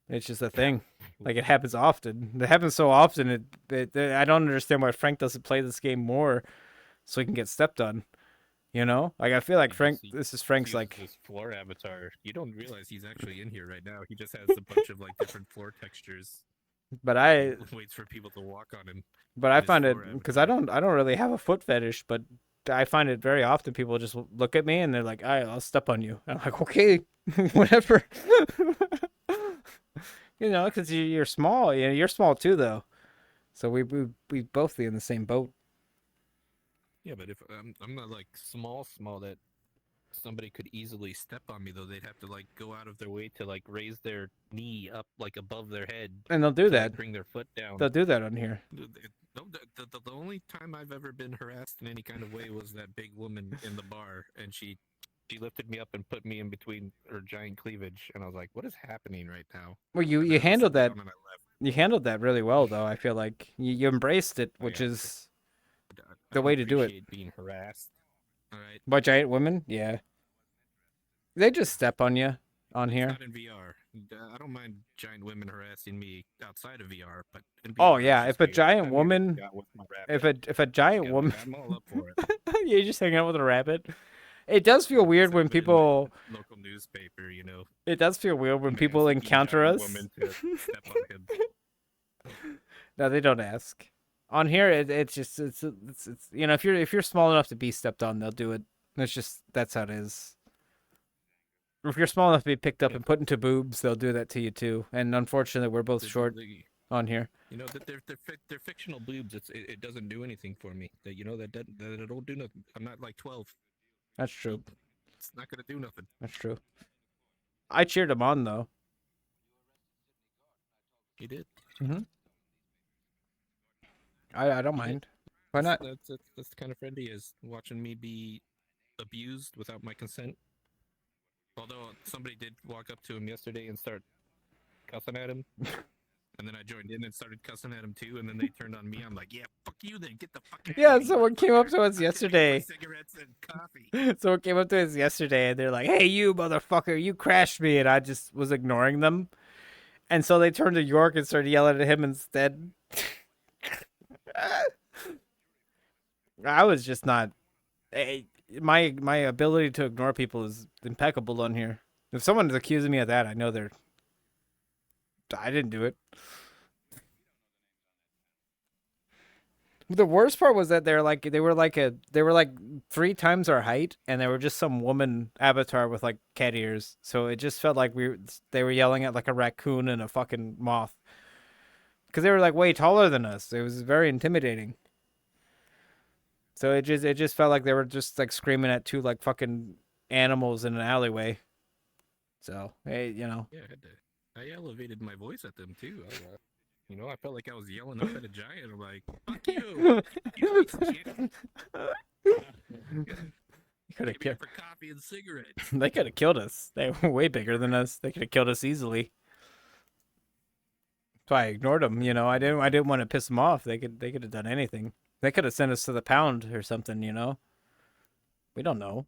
it's just a thing. Like it happens often. It happens so often. I don't understand why Frank doesn't play this game more, so he can get stepped on. You know, like I feel like Frank. This is Frank's like. This floor avatar. You don't realize he's actually in here right now. He just has a bunch of like different floor textures. But I. Waits for people to walk on him. But I find it because I don't really have a foot fetish, but I find it very often people just look at me and they're like, I'll step on you. And I'm like, okay, whatever. You know, because you're small. You know, you're small too, though. So we both be in the same boat. Yeah, but if I'm not like small that somebody could easily step on me, though they'd have to like go out of their way to like raise their knee up like above their head. And they'll do that. Like, bring their foot down. They'll do that on here. The only time I've ever been harassed in any kind of way was that big woman in the bar, and she lifted me up and put me in between her giant cleavage, and I was like, "What is happening right now?" Well, you handled that. You handled that really well, though. I feel like you embraced it, which is the way to do it. Being harassed. All right. By giant women, yeah. They just step on you on here. Not in VR. I don't mind giant women harassing me outside of VR, but in VR, oh yeah, if a giant woman, if a giant woman, I'm all up for it. You just hang out with a rabbit. It does feel weird when people local newspaper, you know. It does feel weird when people encounter us. No, they don't ask. On here, it's just it's you know, if you're small enough to be stepped on, they'll do it. That's how it is. If you're small enough to be picked up and put into boobs, they'll do that to you too. And unfortunately, we're both short on here. You know that they're fictional boobs. It doesn't do anything for me. That you know that it don't do nothing. I'm not like 12. That's true. It's not gonna do nothing. That's true. I cheered him on though. He did. Mm-hmm. I don't mind. Why not? That's the kind of friend he is. Watching me be abused without my consent. Although somebody did walk up to him yesterday and start cussing at him. And then I joined in and started cussing at him too, and then they turned on me. I'm like, yeah, fuck you then, get the fuck out. Yeah, someone came up to us yesterday. Cigarettes and coffee. Someone came up to us yesterday and they're like, hey, you motherfucker, you crashed me. And I just was ignoring them. And so they turned to York and started yelling at him instead. I was just not... My ability to ignore people is impeccable on here. If someone's accusing me of that, I know I didn't do it. The worst part was that they were like 3 times our height, and they were just some woman avatar with like cat ears. So it just felt like they were yelling at like a raccoon and a fucking moth. Because they were like way taller than us. It was very intimidating. So it just felt like they were just like screaming at 2 like fucking animals in an alleyway. So hey, you know. Yeah, I elevated my voice at them too. You know, I felt like I was yelling up at a giant. I'm like, fuck you! You piece of shit! Could have killed for coffee and cigarettes. They could have killed us. They were way bigger than us. They could have killed us easily. So I ignored them. You know, I didn't want to piss them off. They could have done anything. They could have sent us to the pound or something. You know, we don't know.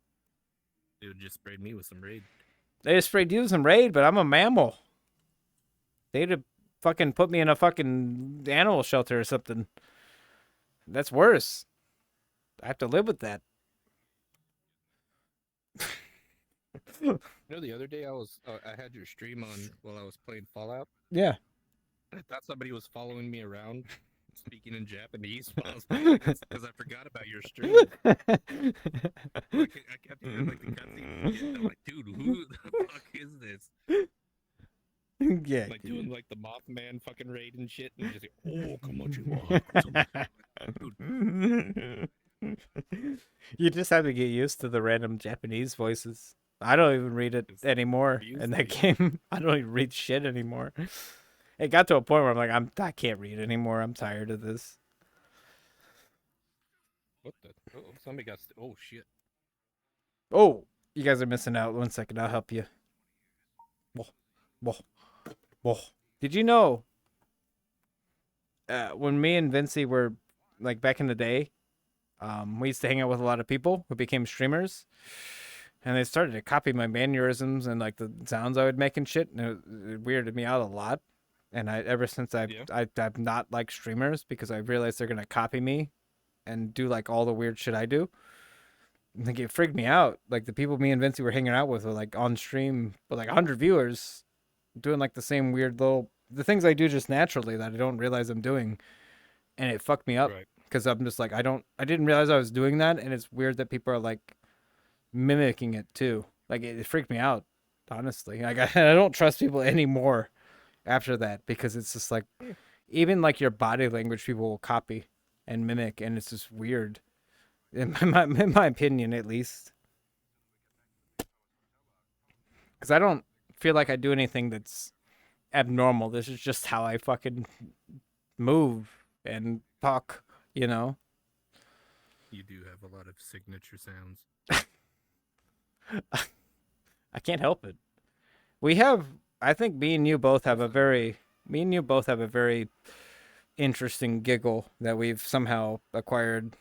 They would just sprayed me with some Raid. They just sprayed you with some Raid, but I'm a mammal. They'd have fucking put me in a fucking animal shelter or something. That's worse. I have to live with that. You know, the other day I had your stream on while I was playing Fallout. Yeah. I thought somebody was following me around, speaking in Japanese while I was playing because I forgot about your stream. I kept hearing like the cutscene. I'm like, dude, who the fuck is this? Yeah, like dude. Doing like the Mothman fucking raid and shit, and just like, oh, come on, you just have to get used to the random Japanese voices. I don't even read it anymore in that game. I don't even read shit anymore. It got to a point where I'm like, I can't read anymore. I'm tired of this. What the? Oh, somebody got. Oh shit. Oh, you guys are missing out. 1 second, I'll help you. Whoa. Did you know? When me and Vincey were like back in the day, we used to hang out with a lot of people who became streamers, and they started to copy my mannerisms and like the sounds I would make and shit, and it weirded me out a lot. And ever since I've not liked streamers because I realized they're gonna copy me and do like all the weird shit I do. Like it freaked me out. Like the people me and Vincey were hanging out with were like on stream with like 100 viewers, doing like the same weird little the things I do just naturally that I don't realize I'm doing, and it fucked me up Right. because I'm just like I didn't realize I was doing that, and it's weird that people are like mimicking it too. Like it freaked me out, honestly. Like I don't trust people anymore after that because it's just like even like your body language people will copy and mimic, and it's just weird in my opinion at least, because I don't feel like I do anything that's abnormal. This is just how I fucking move and talk, you know. You do have a lot of signature sounds. I can't help it. We have, I think me and you both have a very interesting giggle that we've somehow acquired.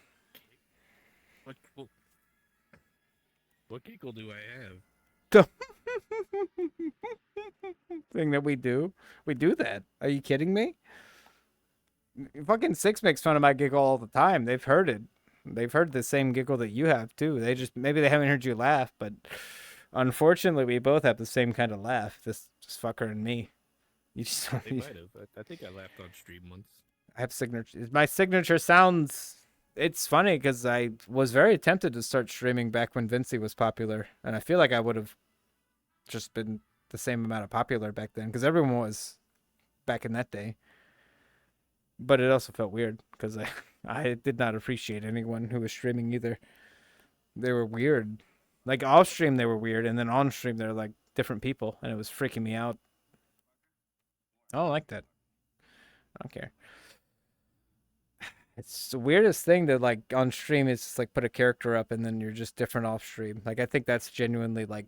What giggle do I have? Thing that we do that. Are you kidding me? Fucking Six makes fun of my giggle all the time. They've heard it. They've heard the same giggle that you have too. They just maybe they haven't heard you laugh, but unfortunately we both have the same kind of laugh. This fucker and me. You just They might have. I think I laughed on stream once. I have signature. My signature sounds. It's funny because I was very tempted to start streaming back when Vincey was popular, and I feel like I would have just been the same amount of popular back then because everyone was back in that day. But it also felt weird because I did not appreciate anyone who was streaming either. They were weird. Like off stream they were weird, and then on stream they're like different people, and it was freaking me out. I don't like that. I don't care. It's the weirdest thing that like on stream is just, like put a character up and then you're just different off stream. Like I think that's genuinely like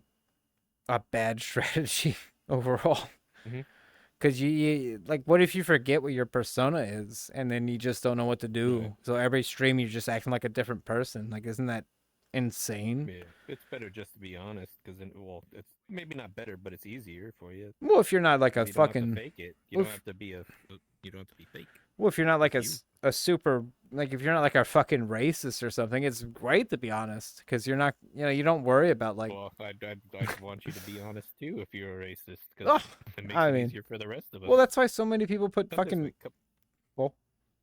a bad strategy overall. Mhm. Cause you like, what if you forget what your persona is and then you just don't know what to do? Yeah. So every stream you're just acting like a different person. Like, isn't that insane? Yeah, it's better just to be honest, because well, it's maybe not better, but it's easier for you. Well, if you're not like a You don't have to fucking, fake it. You well, don't have to be you don't have to be fake. well, if you're not like It's a super, like if you're not like a fucking racist or something, it's great to be honest. Cause you're not, you don't worry about like, Well, I'd want you to be honest too if you're a racist, Ugh, because it makes I it mean, easier for the rest of us. well, that's why so many people put Come this fucking, way,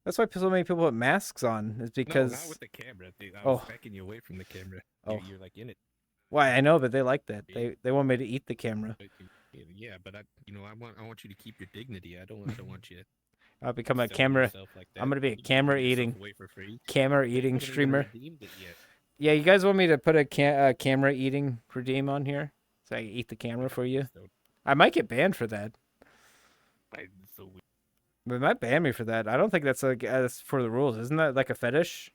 that's why so many people put masks on is because, no, not with the camera. Dude. I was Oh. backing you away from the camera. Oh. You're like in it. why I know, but they like that. They want me to eat the camera. Yeah, but I want you to keep your dignity. I don't want you. I'll become a selling camera. yourself like that. I'm gonna be a You giving camera yourself eating, away for free. camera You eating haven't even streamer. redeemed it yet. Yeah, you guys want me to put a camera eating redeem on here so I can eat the camera for you? So, I might get banned for that. it's so weird. They might ban me for that. I don't think that's like that's for the rules. Isn't that like a fetish?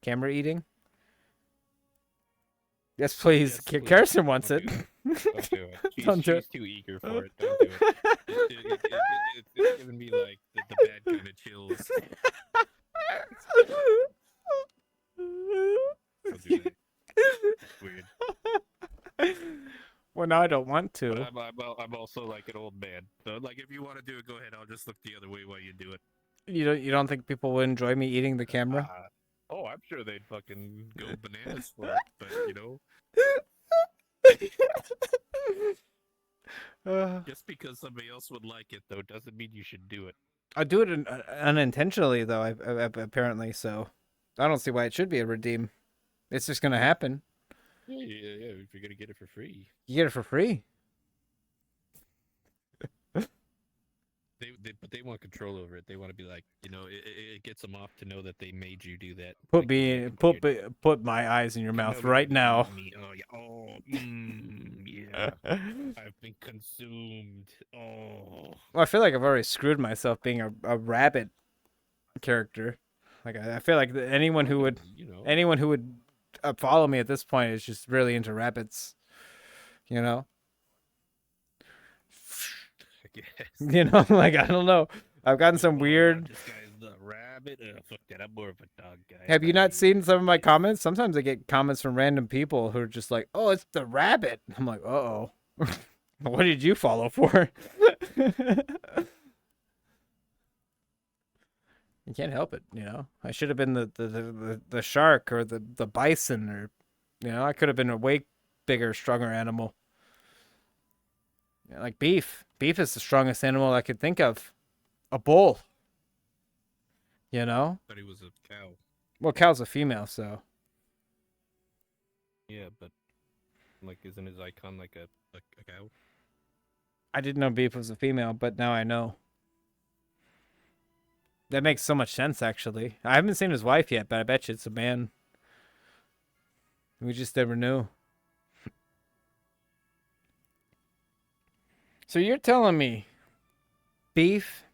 Camera eating? Yes, please. Yes, please. Kirsten wants Don't it. do Don't do it. She's, Don't do she's too eager for it. Don't do it. It's giving me like the bad kind of chills. Don't do that. Weird. Well, now I don't want to. But I'm also like an old man. So like if you want to do it, go ahead. I'll just look the other way while you do it. You don't think people would enjoy me eating the camera? Oh, I'm sure they'd fucking go bananas for it, but just because somebody else would like it though doesn't mean you should do it. I do it unintentionally though. I apparently, so I don't see why it should be a redeem. It's just gonna happen. Yeah. If you're gonna get it for free, You get it for free. but they want control over it. They want to be like, it gets them off to know that they made you do that. Put Like, put my eyes in your mouth no, right no, now. me. Oh yeah. I've been consumed. Oh. Well, I feel like I've already screwed myself being a rabbit character. Like I feel like anyone who would follow me at this point is just really into rabbits. You know. I guess. Like I don't know. I've gotten some weird. This guy's The rabbit? Fuck that. I'm more of a dog guy. Have you I not hate seen some of my rabbits. comments? Sometimes I get comments from random people who are just like, "Oh, it's the rabbit." I'm like, "Uh-oh." What did you follow for? You can't help it, you know. I should have been the shark or the bison, or I could have been a way bigger, stronger animal. Yeah, like beef. Beef is the strongest animal I could think of. A bull. You know. Thought he was a cow. Well, cow's a female, so Yeah, but like, isn't his icon like a cow? I didn't know beef was a female, but now I know. That makes so much sense, actually. I haven't seen his wife yet, but I bet you it's a man. We just never knew. So you're telling me beef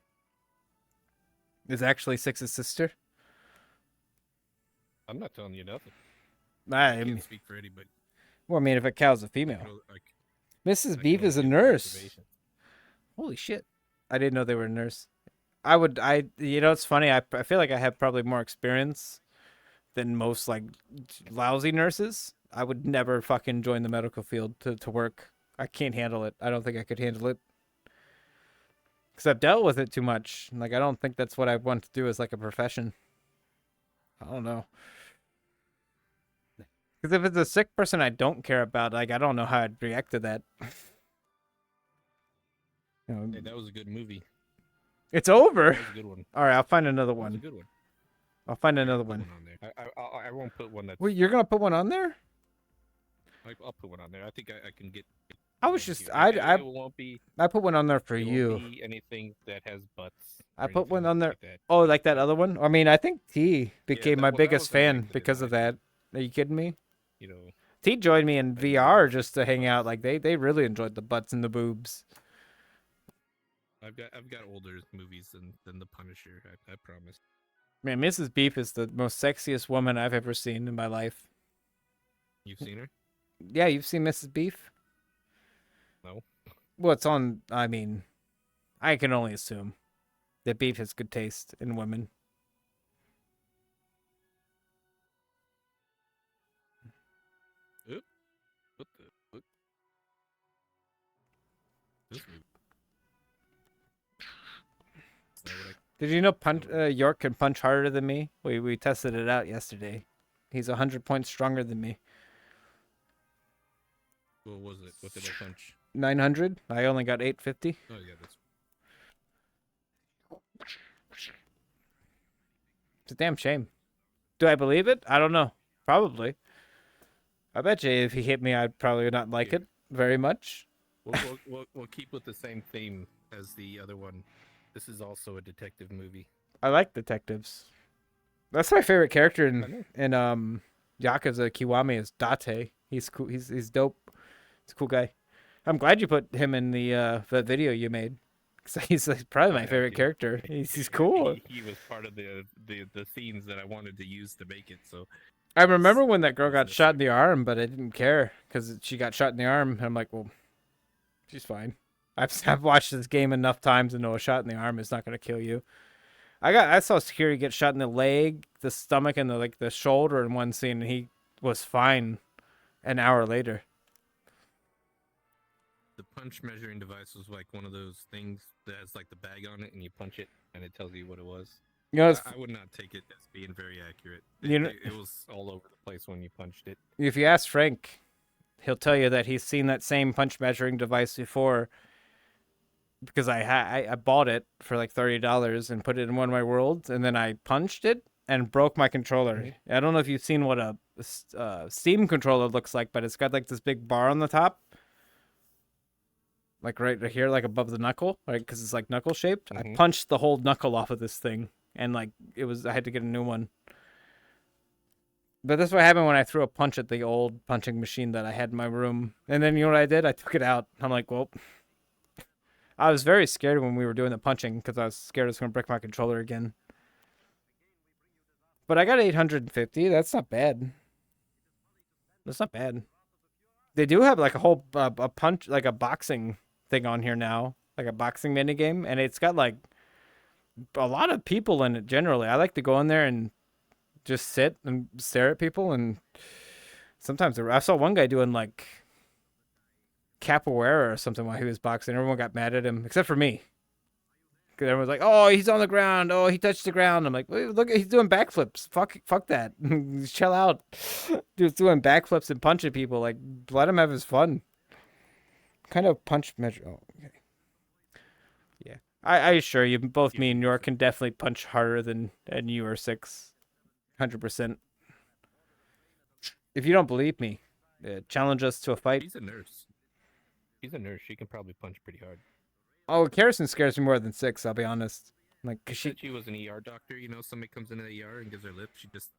is actually Six's sister? I'm not telling you nothing. I I mean, can't speak for anybody. well, I mean, if a cow's a I female. can only- I Mrs. can Beef only is a give nurse. observations. Holy shit. I didn't know they were a nurse. It's funny. I feel like I have probably more experience than most, like, lousy nurses. I would never fucking join the medical field to work. I can't handle it. I don't think I could handle it. Because I've dealt with it too much. Like, I don't think that's what I want to do as, like, a profession. I don't know. Because if it's a sick person I don't care about, like, I don't know how I'd react to that. Hey, that was a good movie. It's over. That was a good one. All right, I'll find another That was a one. good one. I'll find another Put one. on there. I won't put one that's. Wait, you're gonna put one on there? I'll put one on there. I think I can get. I was one just here. I It won't be. I put one on there for It you. won't be anything that has butts. I or put one anything on there. Like that. Oh, like that other one? I mean, I think T became my that biggest was an fan accident, because of I that. Are you kidding me? You know, T joined me in I didn't VR know. just to hang out. Like they really enjoyed the butts and the boobs. I've got older movies than The Punisher. I promise. Man, Mrs. Beef is the most sexiest woman I've ever seen in my life. You've seen her? Yeah, you've seen Mrs. Beef? No. Well, it's on. I mean, I can only assume that Beef has good taste in women. What the? What? This movie. Is that what Did you know York can punch harder than me? We tested it out yesterday. He's 100 points stronger than me. What was it? What did I punch? 900. I only got 850. Oh yeah, that's. It's a damn shame. Do I believe it? I don't know. Probably. I bet you if he hit me, I'd probably not like it very much. We'll keep with the same theme as the other one. This is also a detective movie. I like detectives. That's my favorite character I know. in Yakuza Kiwami is Date. He's cool. He's dope. He's a cool guy. I'm glad you put him in the video you made. 'Cause he's like, probably my favorite Yeah. character. He's cool. He was part of the scenes that I wanted to use to make it. So I remember when that girl It's got in the shot in the arm, but I didn't care because she got shot in the arm. And I'm like, well, she's fine. I've watched this game enough times to know a shot in the arm is not going to kill you. I saw security get shot in the leg, the stomach, and the shoulder in one scene, and he was fine an hour later. the punch measuring device was like one of those things that has like the bag on it, and you punch it, and it tells you what it was. You know, I would not take it as being very accurate. You know- It was all over the place when you punched it. if you ask Frank, he'll tell you that he's seen that same punch measuring device before. Because I bought it for like $30 and put it in one of my worlds, and then I punched it and broke my controller. I don't know if you've seen what a Steam controller looks like, but it's got like this big bar on the top, like right here, like above the knuckle, right? Because it's like knuckle shaped. I punched the whole knuckle off of this thing, and like I had to get a new one. But that's what happened when I threw a punch at the old punching machine that I had in my room, and then you know what I did? I took it out. I'm like, well. I was very scared when we were doing the punching because I was scared it was going to break my controller again. But I got 850. That's not bad. That's not bad. They do have like a whole a punch, like a boxing thing on here now, like a boxing mini game, and it's got like a lot of people in it generally. I like to go in there and just sit and stare at people, and sometimes I saw one guy doing like capoeira or something while he was boxing. Everyone got mad at him except for me. Cause everyone's like, "Oh, he's on the ground. Oh, he touched the ground." I'm like, "Wait, look, he's doing backflips. Fuck that. Chill out." Dude's doing backflips and punching people. Like, let him have his fun. Kind of punch measure. Oh, okay. Yeah, I assure you, both me and York can definitely punch harder than you or 600%. If you don't believe me, challenge us to a fight. She's a nurse. She's a nurse. She can probably punch pretty hard. Oh, Harrison scares me more than 6. I'll be honest. Like, cause she was an ER doctor. You know, somebody comes into the ER and gives her lip. She just,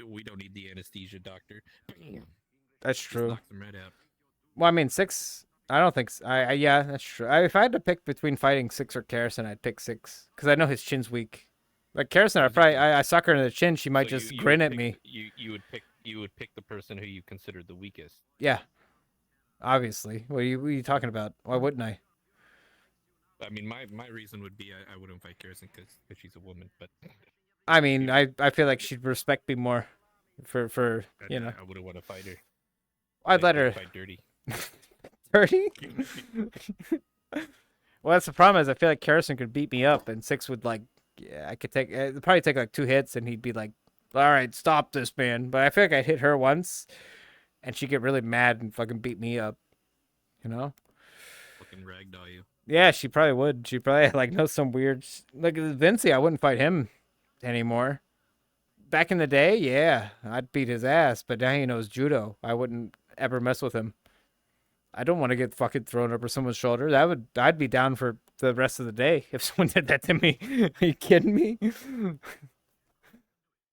we don't need the anesthesia doctor. That's true. Just knocks them right out. Well, I mean, 6. I don't think. Yeah, that's true. if I had to pick between fighting 6 or Harrison, I'd pick 6 because I know his chin's weak. Like Harrison, I suck her in the chin. She might just grin at me. You would pick the person who you considered the weakest. Yeah, obviously. What are you talking about? Why wouldn't I? I mean, my reason would be I wouldn't fight Harrison because she's a woman. But I mean, I feel like she'd respect me more for you know. I wouldn't want to fight her. I'd let her fight dirty. Dirty? Well, that's the problem is I feel like Harrison could beat me up, and 6 would like, yeah, I could take it'd probably take like 2 hits, and he'd be like, "All right, stop this, man." But I feel like I'd hit her once, and she'd get really mad and fucking beat me up, you know? Fucking ragdoll you. Yeah, she probably would. She probably like knows some weird like Vincey. I wouldn't fight him anymore. Back in the day, yeah, I'd beat his ass, but now he knows judo. I wouldn't ever mess with him. I don't want to get fucking thrown over someone's shoulder. I'd be down for the rest of the day if someone did that to me. Are you kidding me?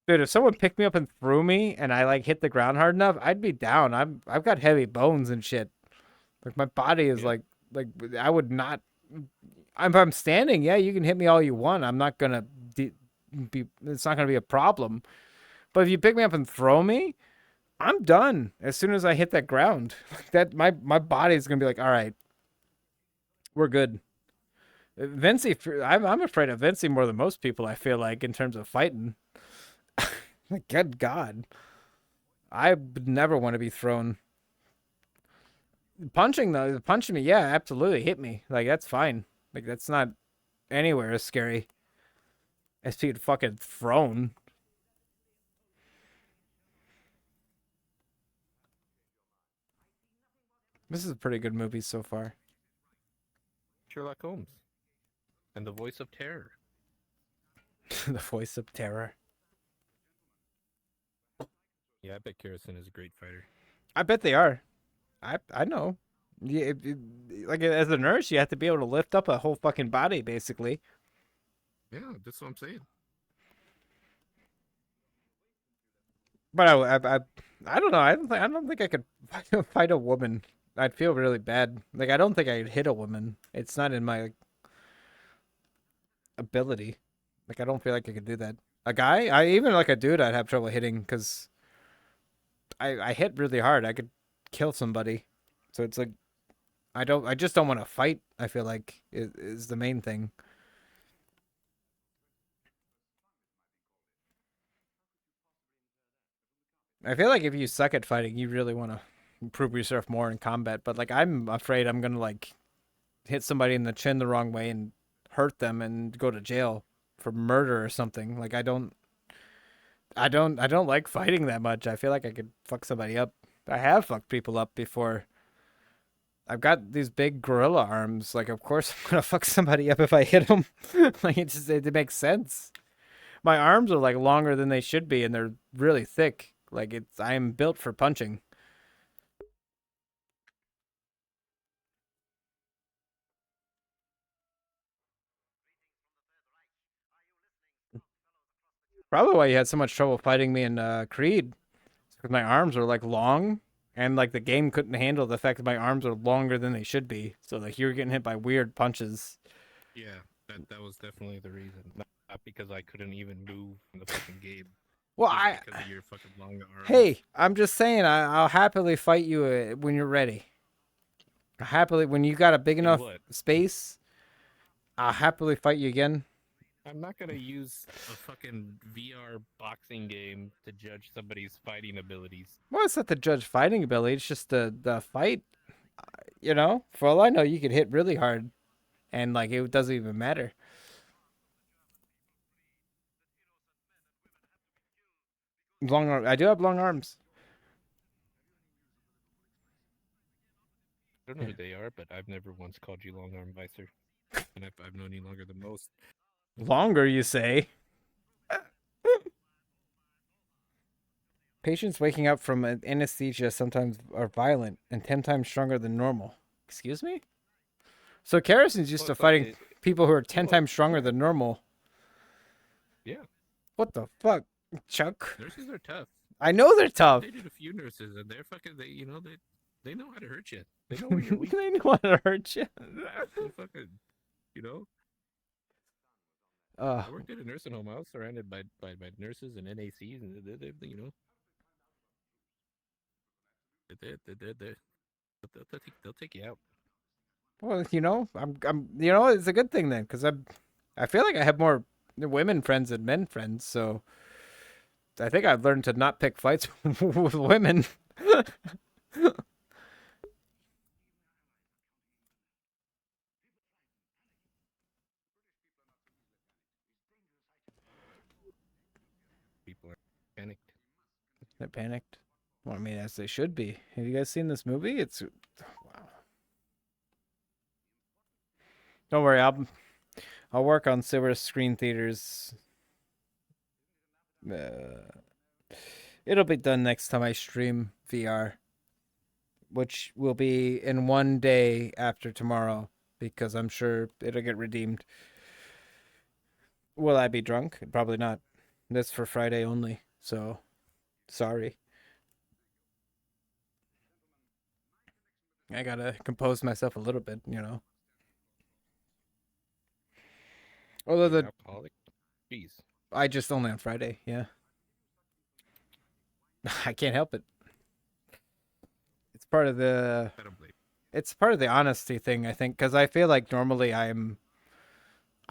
Dude, if someone picked me up and threw me and I like hit the ground hard enough, I'd be down. I've got heavy bones and shit. Like my body is like I would not. If I'm standing, yeah, you can hit me all you want. I'm not gonna be. It's not gonna be a problem. But if you pick me up and throw me, I'm done as soon as I hit that ground. That my body is gonna be like, all right, we're good. Vincey, I'm afraid of Vincey more than most people. I feel like in terms of fighting. Like, good God, I would never want to be thrown. Punching me, yeah, absolutely, hit me. Like that's fine. Like that's not anywhere as scary as being fucking thrown. This is a pretty good movie so far. Sherlock Holmes. And the voice of terror. The voice of terror. Yeah, I bet Harrison is a great fighter. I bet they are. I know. Yeah, like as a nurse, you have to be able to lift up a whole fucking body, basically. Yeah, that's what I'm saying. But I don't know. I don't think I could fight a woman. I'd feel really bad. Like I don't think I could hit a woman. It's not in my ability. Like I don't feel like I could do that. A guy, even like a dude, I'd have trouble hitting because I hit really hard. I could kill somebody. So it's like I just don't want to fight. I feel like is the main thing. I feel like if you suck at fighting, you really want to improve yourself more in combat. But like, I'm afraid I'm gonna like hit somebody in the chin the wrong way and hurt them and go to jail for murder or something. Like, I don't like fighting that much. I feel like I could fuck somebody up. I have fucked people up before. I've got these big gorilla arms. Like, of course I'm gonna fuck somebody up if I hit them. Like, it makes sense. My arms are like longer than they should be, and they're really thick. Like I'm built for punching. Probably why you had so much trouble fighting me in Creed. Because my arms are like long, and like the game couldn't handle the fact that my arms are longer than they should be. So like you were getting hit by weird punches. Yeah, that was definitely the reason. Not because I couldn't even move in the fucking game. Well, because of your fucking long arms. Hey, I'm just saying, I'll happily fight you when you're ready. Happily, when you got a big enough space, I'll happily fight you again. I'm not gonna use a fucking VR boxing game to judge somebody's fighting abilities. Well, it's not the judge fighting ability. It's just the fight. You know, for all I know, you could hit really hard, and like it doesn't even matter. Long arm. I do have long arms. I don't know who they are, but I've never once called you long arm vicer, and I've known you longer than most. Longer, you say? Patients waking up from an anesthesia sometimes are violent and 10 times stronger than normal. Excuse me? So Kerrisan's used Well, to it's like fighting people who are 10 well, times stronger than normal. Yeah, What the fuck, Chuck? nurses are tough. I know they're tough. They did a few nurses, and they're fucking. They know how to hurt you. They know when you're weak. They know how to hurt you. They fucking, you know. Uh, I worked at a nursing home. I was surrounded by nurses and NACs, and you know, they'll take you out. well, you know, you know, it's a good thing then, because I feel like I have more women friends than men friends, so I think I've learned to not pick fights with women. People are panicked. They panicked. Well, I mean, as they should be. Have you guys seen this movie? It's wow. Don't worry, I'll work on silver screen theaters. It'll be done next time I stream VR, which will be in one day after tomorrow, because I'm sure it'll get redeemed. Will I be drunk? Probably not. That's for Friday only. So, sorry. I gotta compose myself a little bit, you know. Although You're the alcoholic. Jeez. I just only on Friday, yeah. I can't help it. It's part of the I don't blame. it's part of the honesty thing, I think, because I feel like normally I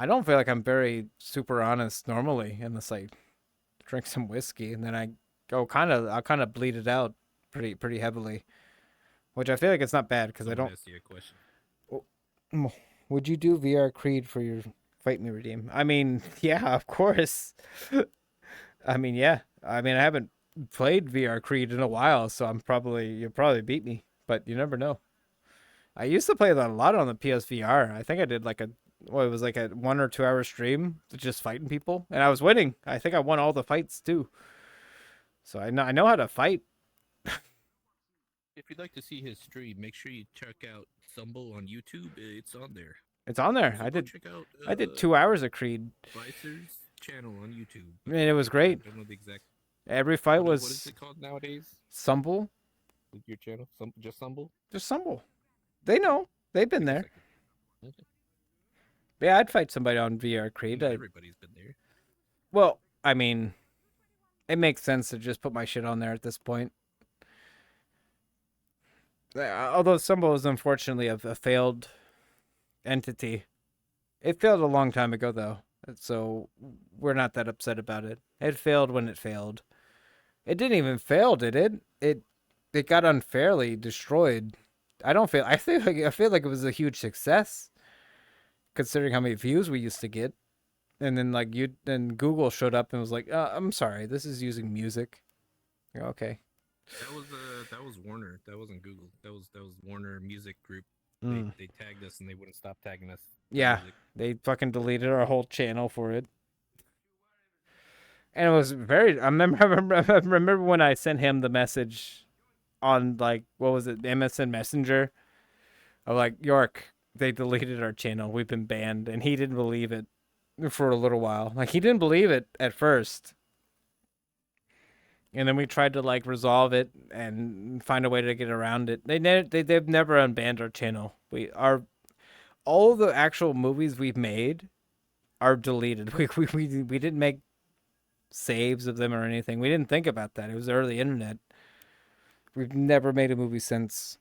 don't feel like I'm very super honest normally unless I drink some whiskey and then I'll kind of bleed it out pretty heavily, which I feel like it's not bad because I Someone don't. asked you a question. Would you do VR Creed for your Fight Me Redeem? I mean, yeah, of course. I mean, yeah. I mean, I haven't played VR Creed in a while, so you'll probably beat me, but you never know. I used to play that a lot on the PSVR. I think I did like it was like a 1 or 2 hour stream just fighting people, and I was winning. I think I won all the fights too. So I know how to fight. If you'd like to see his stream, make sure you check out Stumble on YouTube. It's on there. It's on there. Also, check out. I did 2 hours of Creed. Vicer's channel on YouTube. I mean, it was great. I don't know the exact. Every fight What is was it called nowadays? Stumble. With your channel, just Stumble. Just Stumble. They know. They've been there. Okay. Yeah, I'd fight somebody on VR Creed. Everybody's been there. Well, I mean, it makes sense to just put my shit on there at this point. Although Stumble is unfortunately a failed entity. It failed a long time ago, though, so we're not that upset about it. It failed when it failed. It didn't even fail, did it? It got unfairly destroyed. I feel like it was a huge success, considering how many views we used to get. And then then Google showed up and was like, "I'm sorry, this is using music." Okay. That was Warner. That wasn't Google. That was Warner Music Group. They tagged us and they wouldn't stop tagging us. Yeah, they fucking deleted our whole channel for it. And it was very. I remember when I sent him the message on what was it, MSN Messenger? Of like, York, they deleted our channel. We've been banned, and he didn't believe it for a little while. Like, he didn't believe it at first. And then we tried to resolve it and find a way to get around it. They've never unbanned our channel. All the actual movies we've made are deleted. We didn't make saves of them or anything. We didn't think about that. It was early internet. We've never made a movie since.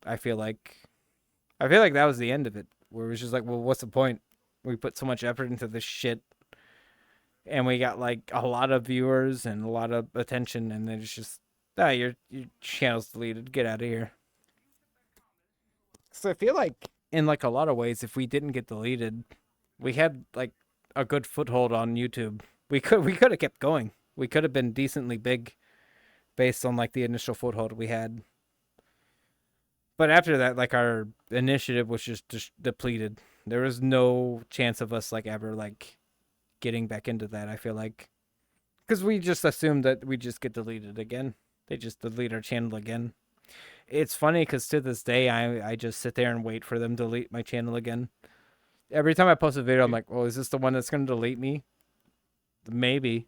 I feel like that was the end of it. Where it was just like, well, what's the point? We put so much effort into this shit. and we got like a lot of viewers and a lot of attention, and then it's just your channel's deleted. Get out of here. So I feel like in like a lot of ways, if we didn't get deleted, we had like a good foothold on YouTube. We could have kept going. We could have been decently big based on like the initial foothold we had. But after that, like our initiative was just depleted. There was no chance of us like ever like getting back into that. I feel like because we just assumed that we just get deleted again. They just delete our channel again. It's funny because to this day, I just sit there and wait for them to delete my channel again. Every time I post a video, I'm like, "Oh, is this the one that's gonna delete me?" Maybe.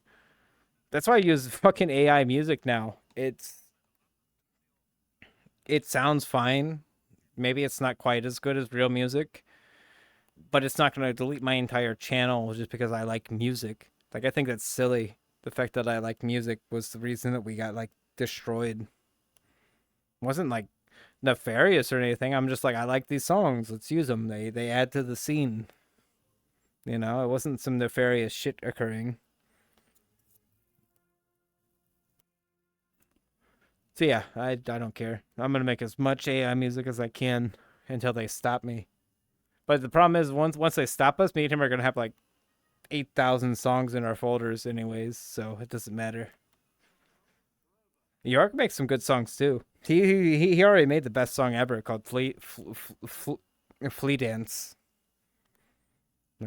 That's why I use fucking AI music now. It sounds fine. Maybe it's not quite as good as real music, but it's not going to delete my entire channel just because I like music. Like, I think that's silly. The fact that I like music was the reason that we got like destroyed. It wasn't like nefarious or anything. I'm just like, I like these songs. Let's use them. They add to the scene. You know, it wasn't some nefarious shit occurring. So yeah, I don't care. I'm gonna make as much AI music as I can until they stop me. But the problem is once they stop us, me and him are gonna have like 8,000 songs in our folders anyways, so it doesn't matter. York makes some good songs too. He already made the best song ever called Flea Dance.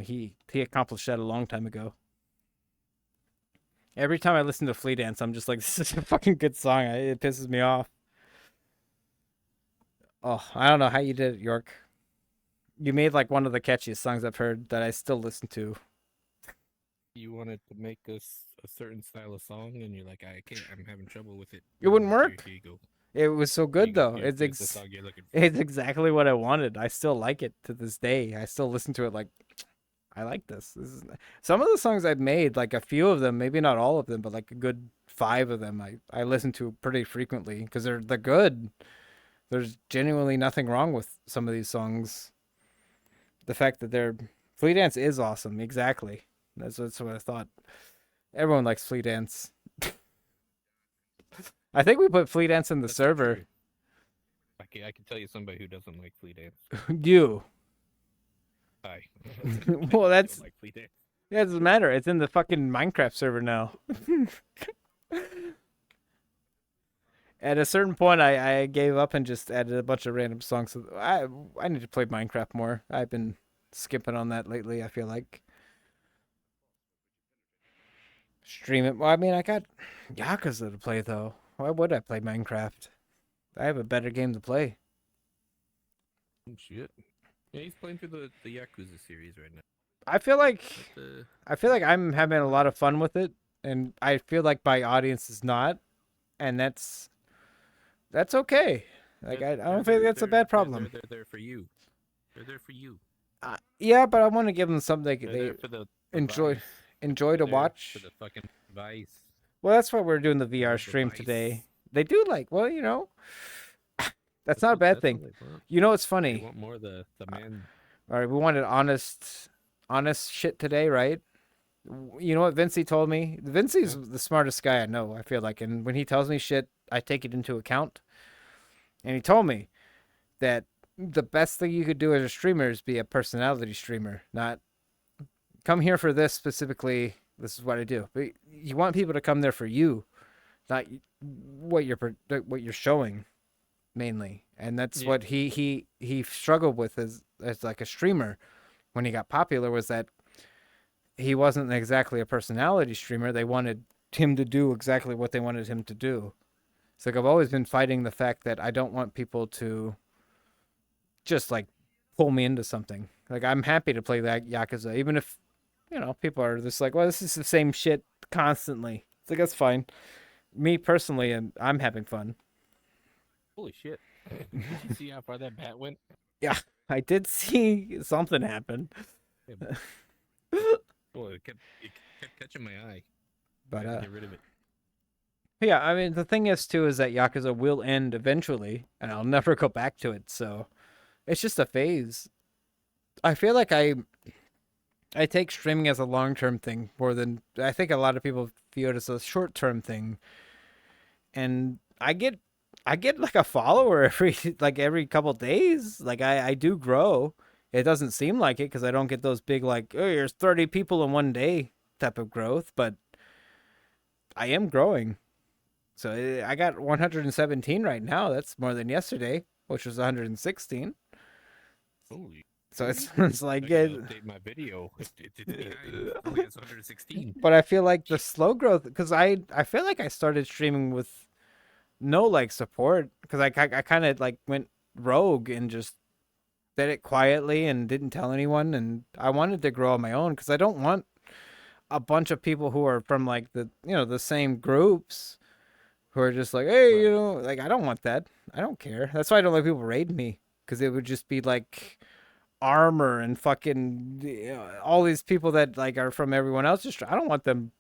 He accomplished that a long time ago. Every time I listen to Flea Dance, I'm just like, this is a fucking good song. It pisses me off. Oh, I don't know how you did it, York. You made like one of the catchiest songs I've heard that I still listen to. You wanted to make us a certain style of song, and you're like, I can't. I'm having trouble with it. It wouldn't work. Here you go. It was so Here you good go. though. Here's the song you're looking for. It's exactly what I wanted. I still like it to this day. I still listen to it like, I like this. Some of the songs I've made, like a few of them, maybe not all of them, but like a good 5 of them, I listen to pretty frequently because they're good. There's genuinely nothing wrong with some of these songs. The fact that they're Flea Dance is awesome. Exactly. That's what I thought. Everyone likes Flea Dance. I think we put Flea Dance in the server. True. I can tell you somebody who doesn't like Flea Dance. You. Hi. Well, that's like Flea Dance. yeah, it doesn't matter. It's in the fucking Minecraft server now. At a certain point, I gave up and just added a bunch of random songs. I need to play Minecraft more. I've been skipping on that lately, I feel like. Stream it. Well, I mean, I got Yakuza to play, though. Why would I play Minecraft? I have a better game to play. Oh, shit. Yeah, he's playing through the Yakuza series right now. I feel like But, I'm having a lot of fun with it, and I feel like my audience is not, and that's okay. Like I don't think that's a bad problem. They're there for you. They're there for you. Yeah, but I want to give them something They're they there for the enjoy vice. enjoy to They're there watch. for the fucking vice. Well, that's why we're doing the They VR love the stream vice. today. They do like, well, you know, that's not a bad That's thing. all they want. You know, it's They funny. want more of the man. All right, we wanted honest shit today, right? You know what Vincey told me? Vincey's the smartest guy I know, I feel like. And when he tells me shit, I take it into account. And he told me that the best thing you could do as a streamer is be a personality streamer, not come here for this specifically. This is what I do. But you want people to come there for you, not what you're showing mainly. And that's Yeah. what he struggled with as like a streamer when he got popular, was that he wasn't exactly a personality streamer. They wanted him to do exactly what they wanted him to do. It's like I've always been fighting the fact that I don't want people to just like pull me into something. Like I'm happy to play that Yakuza, even if, you know, people are just like, well, this is the same shit constantly. It's like, that's fine. Me personally, and I'm having fun. Holy shit! Did you see how far that bat went? Yeah, I did see something happen. Well, it kept catching my eye. But I had to get rid of it. yeah, I mean, the thing is too is that Yakuza will end eventually, and I'll never go back to it. So it's just a phase. I feel like I take streaming as a long-term thing more than I think a lot of people view it as a short-term thing. And I get like a follower every couple days. Like I do grow. It doesn't seem like it because I don't get those big like, oh, there's 30 people in one day type of growth, but I am growing. So I got 117 right now. That's more than yesterday, which was 116. Holy. So it's I like gotta update my video. It's behind. It only has 116. but I feel like the slow growth because I feel like I started streaming with no like support because I kind of like went rogue and just did it quietly and didn't tell anyone, and I wanted to grow on my own because I don't want a bunch of people who are from like the same groups who are just like, hey, like I don't want that. I don't care. That's why I don't let people raid me because it would just be like armor and fucking all these people that like are from everyone else's. I don't want them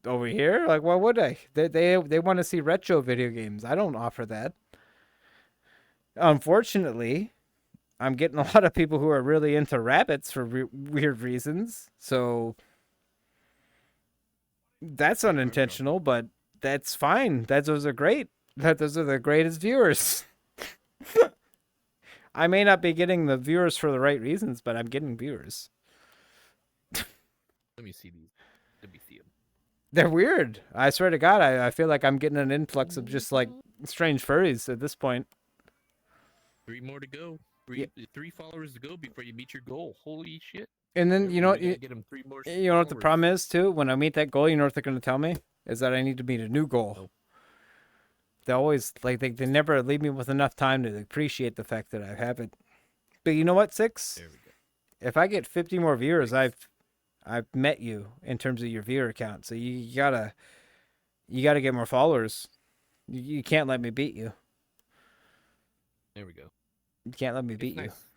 over here. Like, why would I? They want to see retro video games. I don't offer that. Unfortunately, I'm getting a lot of people who are really into rabbits for weird reasons. So that's unintentional, but that's fine. Those are great. Those are the greatest viewers. I may not be getting the viewers for the right reasons, but I'm getting viewers. Let me see these. Let me see them. They're weird. I swear to God, I feel like I'm getting an influx of just like strange furries at this point. 3 more to go. Yeah. 3 followers to go before you meet your goal. Holy shit. And then you know what gotta get them 3 more you know what the followers. problem is too? When I meet that goal, you know what they're gonna tell me? Is that I need to meet a new goal. Oh. They always like they never leave me with enough time to appreciate the fact that I have it. But you know what, Six? There we go. If I get 50 more viewers, I've met you in terms of your viewer count. So you gotta get more followers. You can't let me beat you. There we go. You can't let me beat you. Nice.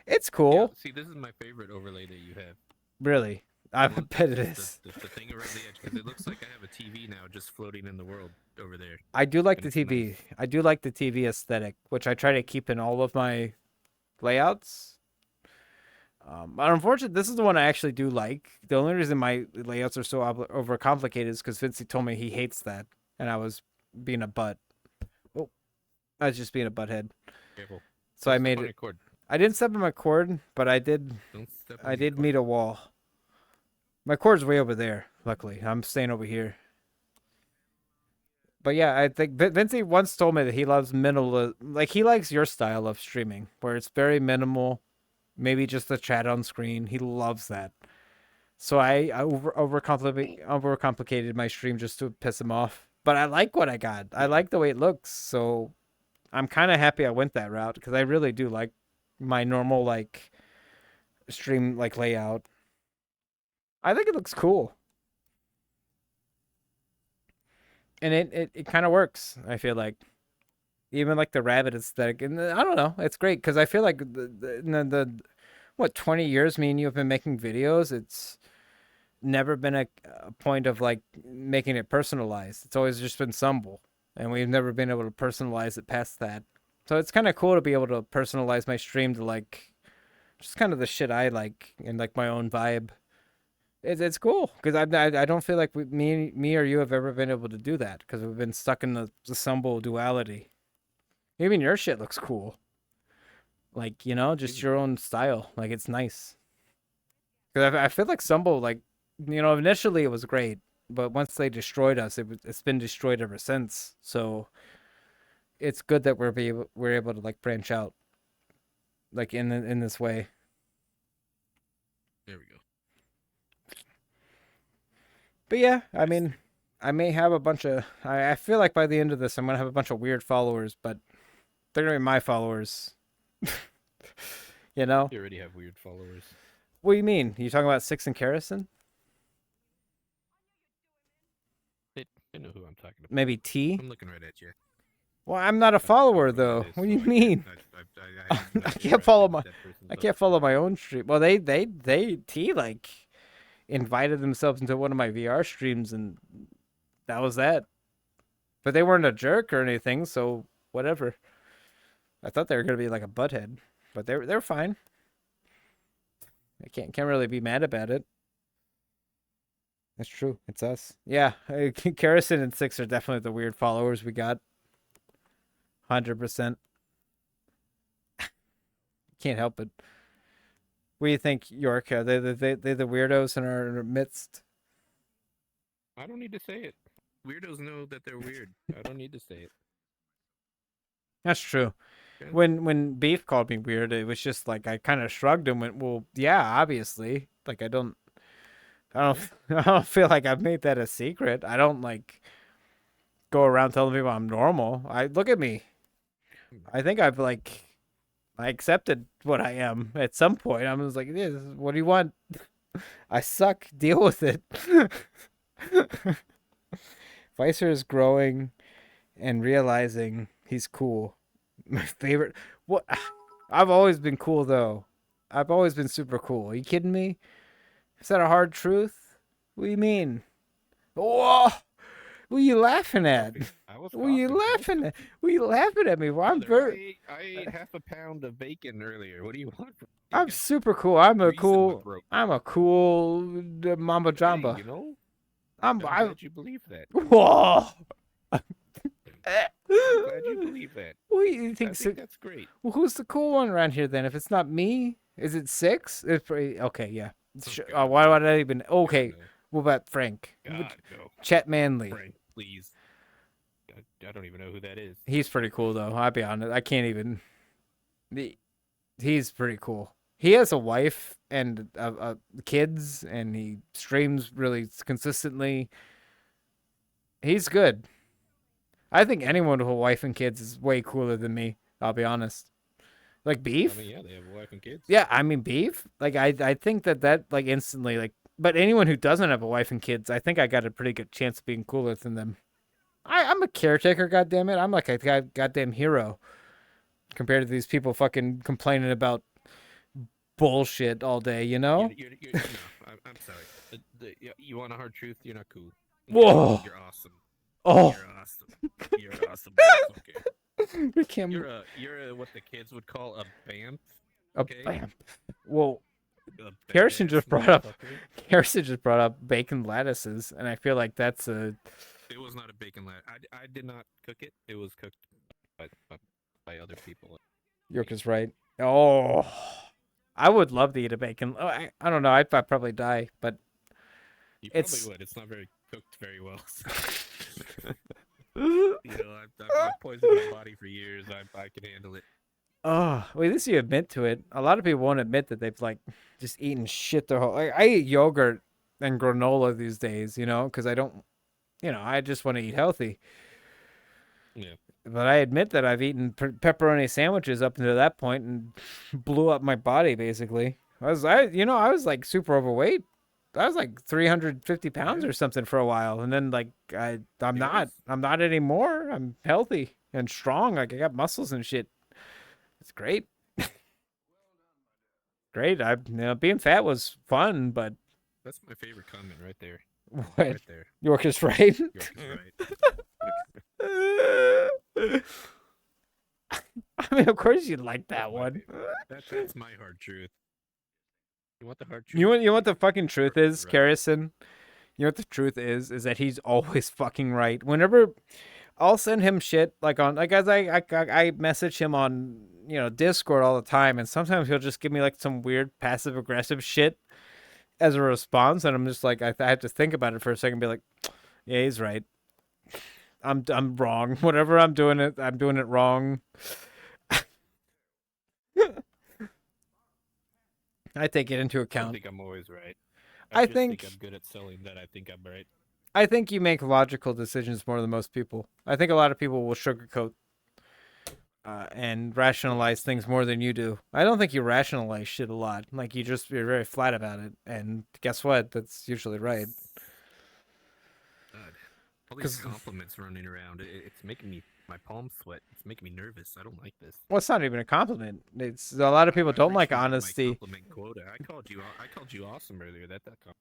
It's cool. Yeah, see, this is my favorite overlay that you have. Really. I bet it is. The thing around the edge, because it looks like I have a TV now just floating in the world over there. I do like And the it's TV. nice. I do like the TV aesthetic, which I try to keep in all of my layouts. But unfortunately, this is the one I actually do like. The only reason my layouts are so overcomplicated is because Vincey told me he hates that, and I was being a butt. Oh, I was just being a butthead. Careful. So Don't I step made on it. your cord. I didn't step on my cord, but I did. Don't step on I your did cord. meet a wall. My cord's way over there. Luckily, I'm staying over here. But yeah, I think Vincey once told me that he loves minimal, like he likes your style of streaming, where it's very minimal, maybe just a chat on screen. He loves that. So I overcomplicated my stream just to piss him off. But I like what I got. I like the way it looks. So I'm kind of happy I went that route because I really do like my normal like stream like layout. I think it looks cool. And it kind of works, I feel like. Even like the rabbit aesthetic. And I don't know. It's great because I feel like what, 20 years me and you have been making videos, it's never been a point of like making it personalized. It's always just been Sumble. And we've never been able to personalize it past that. So it's kind of cool to be able to personalize my stream to like just kind of the shit I like and like my own vibe. It's cool because I don't feel like me or you have ever been able to do that because we've been stuck in the Sumble duality. Even your shit looks cool. Like, just your own style. Like, it's nice. Because I feel like Sumble, like, initially it was great, but once they destroyed us, it's been destroyed ever since. So it's good that we're able to like branch out, like in this way. There we go. But yeah, I mean, I may have a bunch of. I feel like by the end of this, I'm gonna have a bunch of weird followers, but they're gonna be my followers. You already have weird followers. What do you mean? You talking about Six and Kerrison? I know who I'm talking about. Maybe T? I'm looking right at you. Well, I'm not a follower though. What do you mean? I can't follow my. I can't follow my own stream. Well, they T like invited themselves into one of my VR streams, and that was that. But they weren't a jerk or anything, so whatever. I thought they were gonna be like a butthead, but they're fine. I can't really be mad about it. That's true. It's us. Yeah, Karrison and Six are definitely the weird followers we got. 100%. Can't help it. What do you think, York? Are they the weirdos in our midst? I don't need to say it. Weirdos know that they're weird. I don't need to say it. That's true. Okay. When Beef called me weird, it was just like I kind of shrugged and went, "Well, yeah, obviously." Like I don't, I don't feel like I've made that a secret. I don't like go around telling people I'm normal. I look at me. I think I've like I accepted what I am at some point. I was like, yeah, what do you want? I suck. Deal with it. Vicer is growing and realizing he's cool. My favorite. What? I've always been cool though. I've always been super cool. Are you kidding me? Is that a hard truth? What do you mean? Whoa! What are you laughing at? What are you laughing at? What are you laughing at me? Well, I'm very. I ate half a pound of bacon earlier. What do you want? I'm super cool. I'm a Grease in my cool. throat. I'm a cool Mamba Hey, Jamba. you know, I'm. I'm glad you believe that. Whoa! I'm glad you believe that. What do you I think? think that's great. Well, who's the cool one around here then? If it's not me, is it Six? It's pretty okay. Yeah. God, Why no. would I even? Okay. God, no. What about Frank? God, no. Chet Manley. Frank, please. I don't even know who that is. He's pretty cool though. I'll be honest. I can't even. He's pretty cool. He has a wife and kids, and he streams really consistently. He's good. I think anyone with a wife and kids is way cooler than me. I'll be honest. Like Beef. I mean, yeah, they have a wife and kids. Yeah, I mean Beef. Like I think that like instantly like. But anyone who doesn't have a wife and kids, I think I got a pretty good chance of being cooler than them. I'm a caretaker, goddammit. I'm like a goddamn hero compared to these people fucking complaining about bullshit all day, you know? No, I'm sorry. You want a hard truth? You're not cool. Whoa. You're awesome. Oh. You're awesome. You're awesome. Okay. We can't. You're what the kids would call a BAMF. A Okay? bam. Well, A Harrison badass just brought up motherfucker. Harrison just brought up bacon lattices, and I feel like that's a. It was not a bacon lat. I did not cook it. It was cooked by other people. York is right. Oh, I would love to eat a bacon. Oh, I don't know. I'd probably die, but You It's- probably would. It's not very cooked very well. You know, I've poisoned my body for years. I can handle it. oh, well, at least you admit to it. A lot of people won't admit that they've like just eaten shit their whole. Like, I eat yogurt and granola these days, you know, because I don't, I just want to eat healthy. Yeah. But I admit that I've eaten pepperoni sandwiches up until that point and blew up my body basically. I was like super overweight. I was like 350 pounds or something for a while, and then like I'm not anymore. I'm healthy and strong. Like I got muscles and shit. It's great. Great. Being fat was fun, but That's my favorite comment right there. what? Right there. York is right. York is right. I mean, of course you'd like that one. That's my hard truth. You want the hard truth? You want the fucking truth is, Right. Carrison? You know what the truth is that he's always fucking right. Whenever I'll send him shit as I message him on Discord all the time, and sometimes he'll just give me like some weird passive aggressive shit as a response, and I'm just like I have to think about it for a second, and be like, yeah, he's right. I'm wrong. Whatever I'm doing it wrong. I take it into I account. think I'm always right. I just think- I'm good at selling that I think I'm right. I think you make logical decisions more than most people. I think a lot of people will sugarcoat and rationalize things more than you do. I don't think you rationalize shit a lot. Like you're very flat about it, and guess what? That's usually right. God, all these 'Cause- compliments running around. It's making my palms sweat. It's making me nervous. I don't like this. Well, it's not even a compliment. It's a lot of people I don't like reached my honesty. compliment quota. I called you awesome earlier. That compliment.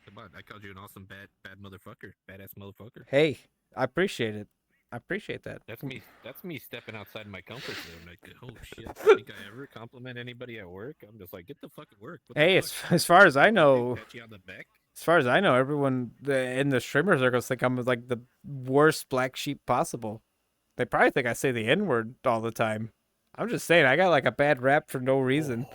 Come on, I called you an awesome bad motherfucker, badass motherfucker. Hey, I appreciate it. I appreciate that. That's me. That's me stepping outside my comfort zone. Like, oh shit! Think I ever compliment anybody at work? I'm just like, get the fucking work. What Hey, the fuck? as far as I What do? know, Pat you on the back? as far as I know, everyone in the streamer circles think I'm like the worst black sheep possible. They probably think I say the N word all the time. I'm just saying, I got like a bad rap for no reason.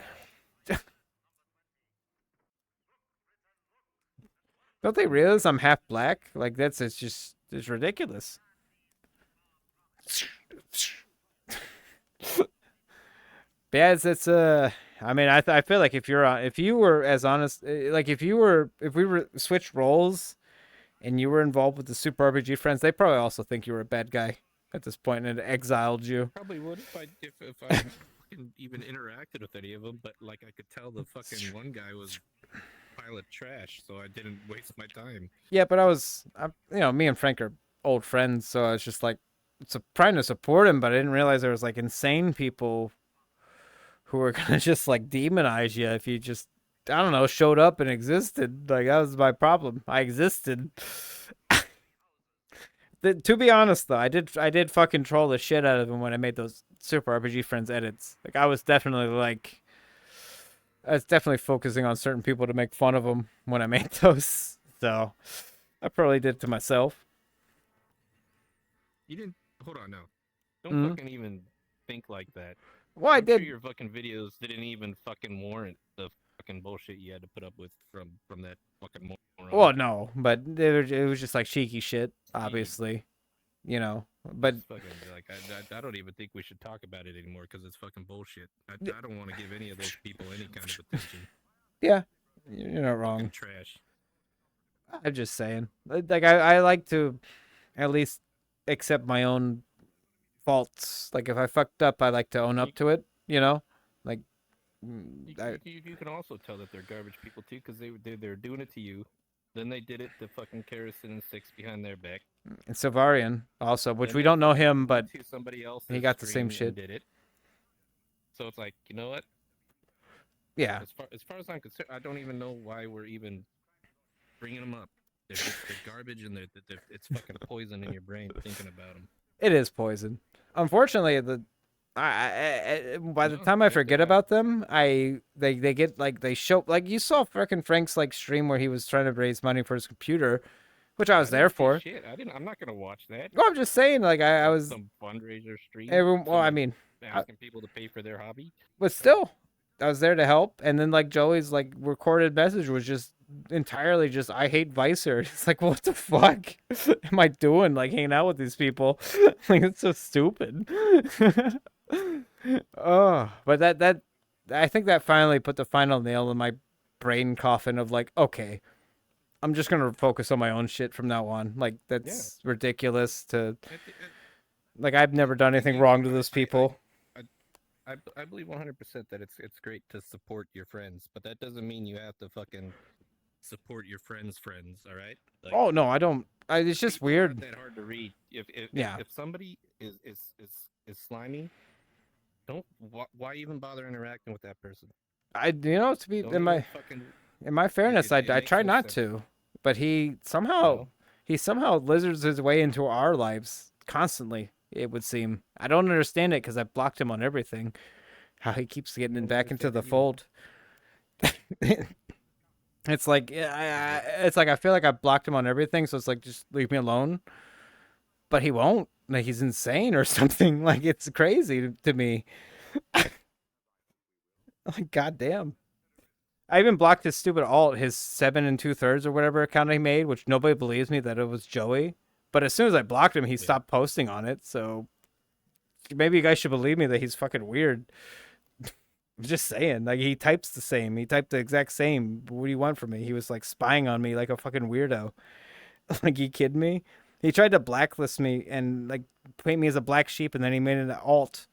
Don't they realize I'm half black? Like it's ridiculous. But yeah, it's I mean, I feel like if you were as honest, like if we were switched roles and you were involved with the Super RPG friends, they probably also think you were a bad guy at this point and exiled you. Probably would if I fucking even interacted with any of them. But like, I could tell the fucking one guy was a pile of trash, so I didn't waste my time. Yeah, but me and Frank are old friends, so I was just like, trying to support him, but I didn't realize there was like insane people who were gonna just like demonize you if you just, I don't know, showed up and existed. Like that was my problem. I existed. To be honest though, I did fucking troll the shit out of him when I made those Super RPG Friends edits. Like I was definitely focusing on certain people to make fun of them when I made those. So I probably did it to myself. You didn't. Hold on now. Don't fucking even think like that. Well, I I'm sure did. your fucking videos didn't even fucking warrant the fucking bullshit you had to put up with from that fucking moron. Well, no, but it was just like cheeky shit, obviously, you know. But It's fucking like I don't even think we should talk about it anymore because it's fucking bullshit. I don't want to give any of those people any kind of attention. yeah, you're not Fucking wrong. trash. I'm just saying. Like I like to at least accept my own faults. Like if I fucked up, I like to own up to it. You know, like You can also tell that they're garbage people too because they're doing it to you. Then they did it to fucking Kerrison and Six behind their back. and Silvarian also, which Then we they don't know fucking him, but went to somebody else he got the same stream shit. and did it. So it's like, you know what? Yeah, As far as I'm concerned, I don't even know why we're even bringing them up. They're garbage and it's fucking poison in your brain thinking about them. it is poison. Unfortunately, by the No, time I they're forget not. about them, they get like they show like you saw frickin' Frank's like stream where he was trying to raise money for his computer, which I was didn't there see for. shit. I'm not gonna watch that. No, I'm just saying, like I was Some fundraiser stream. everyone. Well, I Somebody mean, asking people to pay for their hobby. but still, I was there to help. And then like Joey's like recorded message was just entirely just I hate Vicer. It's like what the fuck am I doing? Like hanging out with these people? Like it's so stupid. Oh, but that I think that finally put the final nail in my brain coffin of like, okay, I'm just gonna focus on my own shit from now on. Like that's ridiculous to like I've never done anything wrong to those people. I believe 100% that it's great to support your friends, but that doesn't mean you have to fucking support your friends' friends. All right? Like, Oh no, I don't. It's just people aren't weird. that hard to read. Yeah. If somebody is slimy, don't why even bother interacting with that person? To be Don't in even fucking my fairness, I it makes try no not sense. to, but he somehow Well, lizards his way into our lives constantly. It would seem. I don't understand it because I blocked him on everything. How he keeps getting don't back into understand the it either. fold. It's like it's like I feel like I blocked him on everything, so it's like just leave me alone. But he won't. Like he's insane or something. Like it's crazy to me. Like goddamn. I even blocked his stupid alt, his 7 2/3 or whatever account he made, which nobody believes me that it was Joey. But as soon as I blocked him, he stopped posting on it. So maybe you guys should believe me that he's fucking weird. I'm just saying, like he types the same. He typed the exact same. What do you want from me? He was like spying on me like a fucking weirdo. Like you kidding me? He tried to blacklist me and like paint me as a black sheep, and then he made an alt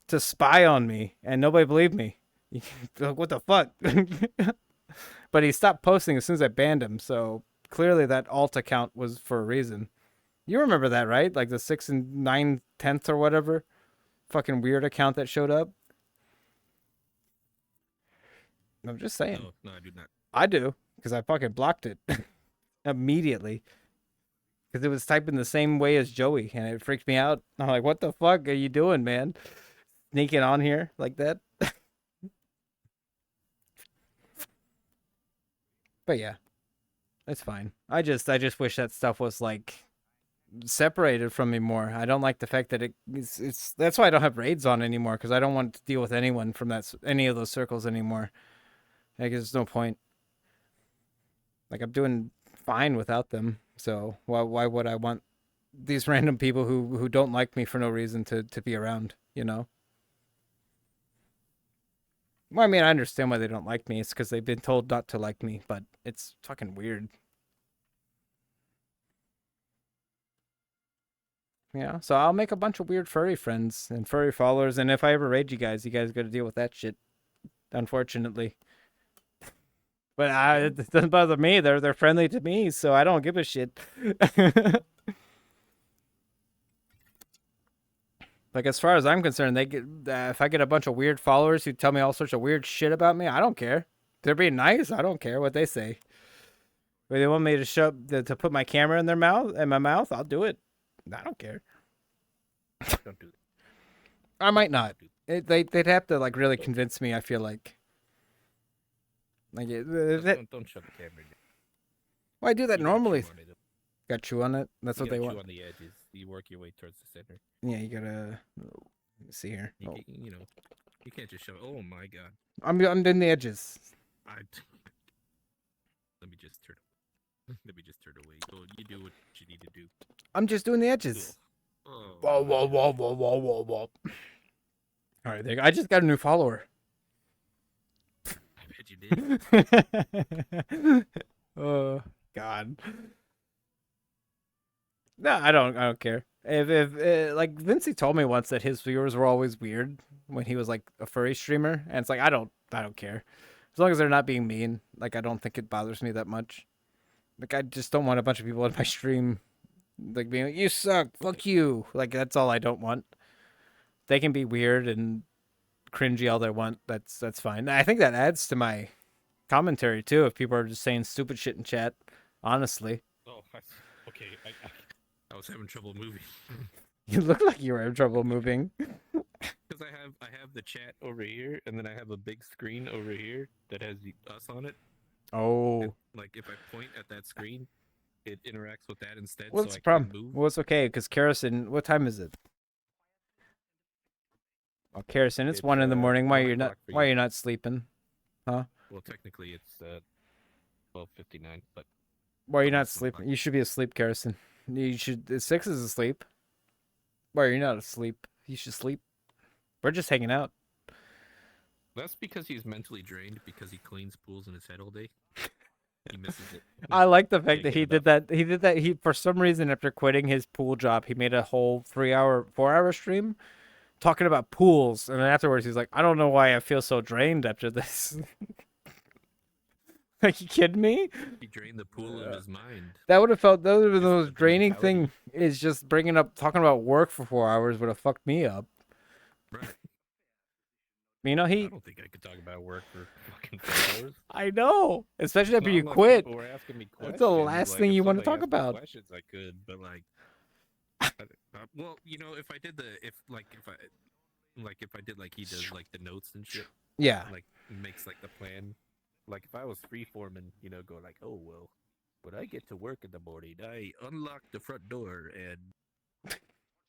to spy on me, and nobody believed me. Like, what the fuck? But he stopped posting as soon as I banned him. So clearly that alt account was for a reason. You remember that, right? Like the 6 9/10 or whatever, fucking weird account that showed up. I'm just saying. No, I do not. I do because I fucking blocked it immediately because it was typing the same way as Joey, and it freaked me out. I'm like, what the fuck are you doing, man? Sneaking on here like that? But yeah, it's fine. I just wish that stuff was like separated from me more. I don't like the fact that it's that's why I don't have raids on anymore, because I don't want to deal with anyone from any of those circles anymore. Like, there's no point. Like, I'm doing fine without them. So why would I want these random people who don't like me for no reason to be around, you know? Well, I mean, I understand why they don't like me. It's because they've been told not to like me, but it's fucking weird. Yeah, so I'll make a bunch of weird furry friends and furry followers, and if I ever raid you guys got to deal with that shit, unfortunately. But it doesn't bother me. They're friendly to me, so I don't give a shit. Like, as far as I'm concerned, they get if I get a bunch of weird followers who tell me all sorts of weird shit about me, I don't care. They're being nice. I don't care what they say. If they want me to put my camera in my mouth, I'll do it. I don't care. Don't do that. I might not. They'd have to like really convince me. I feel like. Like Don't shut the camera down. Well, I do that You gotta normally. chew on it. Got chew on it. That's You what they gotta chew want. on the edges. You work your way towards the center. Yeah, you gotta. Let me see here. You, Oh. you know, you can't just show. Oh my god. I'm in the edges. Let me just turn. Let me just turn away. Go. You do what you need to do. I'm just doing the edges. Oh, Whoa, whoa, whoa, whoa, whoa, whoa, whoa. All right, there you go. I just got a new follower. I bet you did. Oh God. No, I don't care. If like Vincey told me once that his viewers were always weird when he was like a furry streamer, and it's like I don't care. As long as they're not being mean, like I don't think it bothers me that much. Like I just don't want a bunch of people in my stream like being like, you suck, fuck you. Like that's all I don't want. They can be weird and cringy all they want. That's fine. I think that adds to my commentary too if people are just saying stupid shit in chat. Honestly. Oh, okay. I was having trouble moving. You look like you were having trouble moving. Because I have the chat over here, and then I have a big screen over here that has us on it. Oh. And, like if I point at that screen, it interacts with that instead. What's so the I problem? can't move. Well, it's okay because Kerrison. What time is it? Oh, Kerrison, it's 1 in the morning. Why 1 you're not? o'clock for Why you. you're not sleeping? Huh? Well, technically it's 12:59, but Why you're not Almost 1 o'clock. sleeping? You should be asleep, Kerrison. You should. 6 is asleep. Why you're not asleep? You should sleep. We're just hanging out. that's because he's mentally drained because he cleans pools in his head all day. He misses it. I like the fact Can't that get he did enough. that. He did that. He for some reason after quitting his pool job, he made a whole 4-hour stream talking about pools, and then afterwards he's like, "I don't know why I feel so drained after this." Like, you kidding me? He drained the pool of his mind. That would have felt that would have been Just the most the draining mentality. thing. Is just talking about work for 4 hours would have fucked me up. Right. You know, I he. don't think I could talk about work for fucking 4 hours. I know, especially after Not you unless quit. people were asking me That's the questions, last like, thing if you want to somebody talk asked me about. Questions I could, but like, well, you know, if I did like he does like the notes and shit, Yeah, like makes like the plan. Like if I was freeforming, you know, go like, oh well, when I get to work in the morning, I unlock the front door and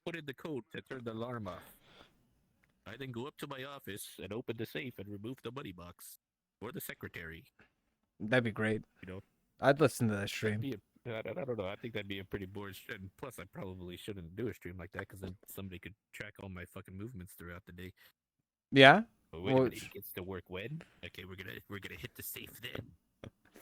put in the code to turn the alarm off. I then go up to my office and open the safe and remove the money box or the secretary. that'd be great. You know, I'd listen to that that'd stream. be I don't know. I think that'd be a pretty boring. And plus, I probably shouldn't do a stream like that because then somebody could track all my fucking movements throughout the day. Yeah. But wait Well, a minute, he gets to work when? Okay, we're gonna hit the safe then.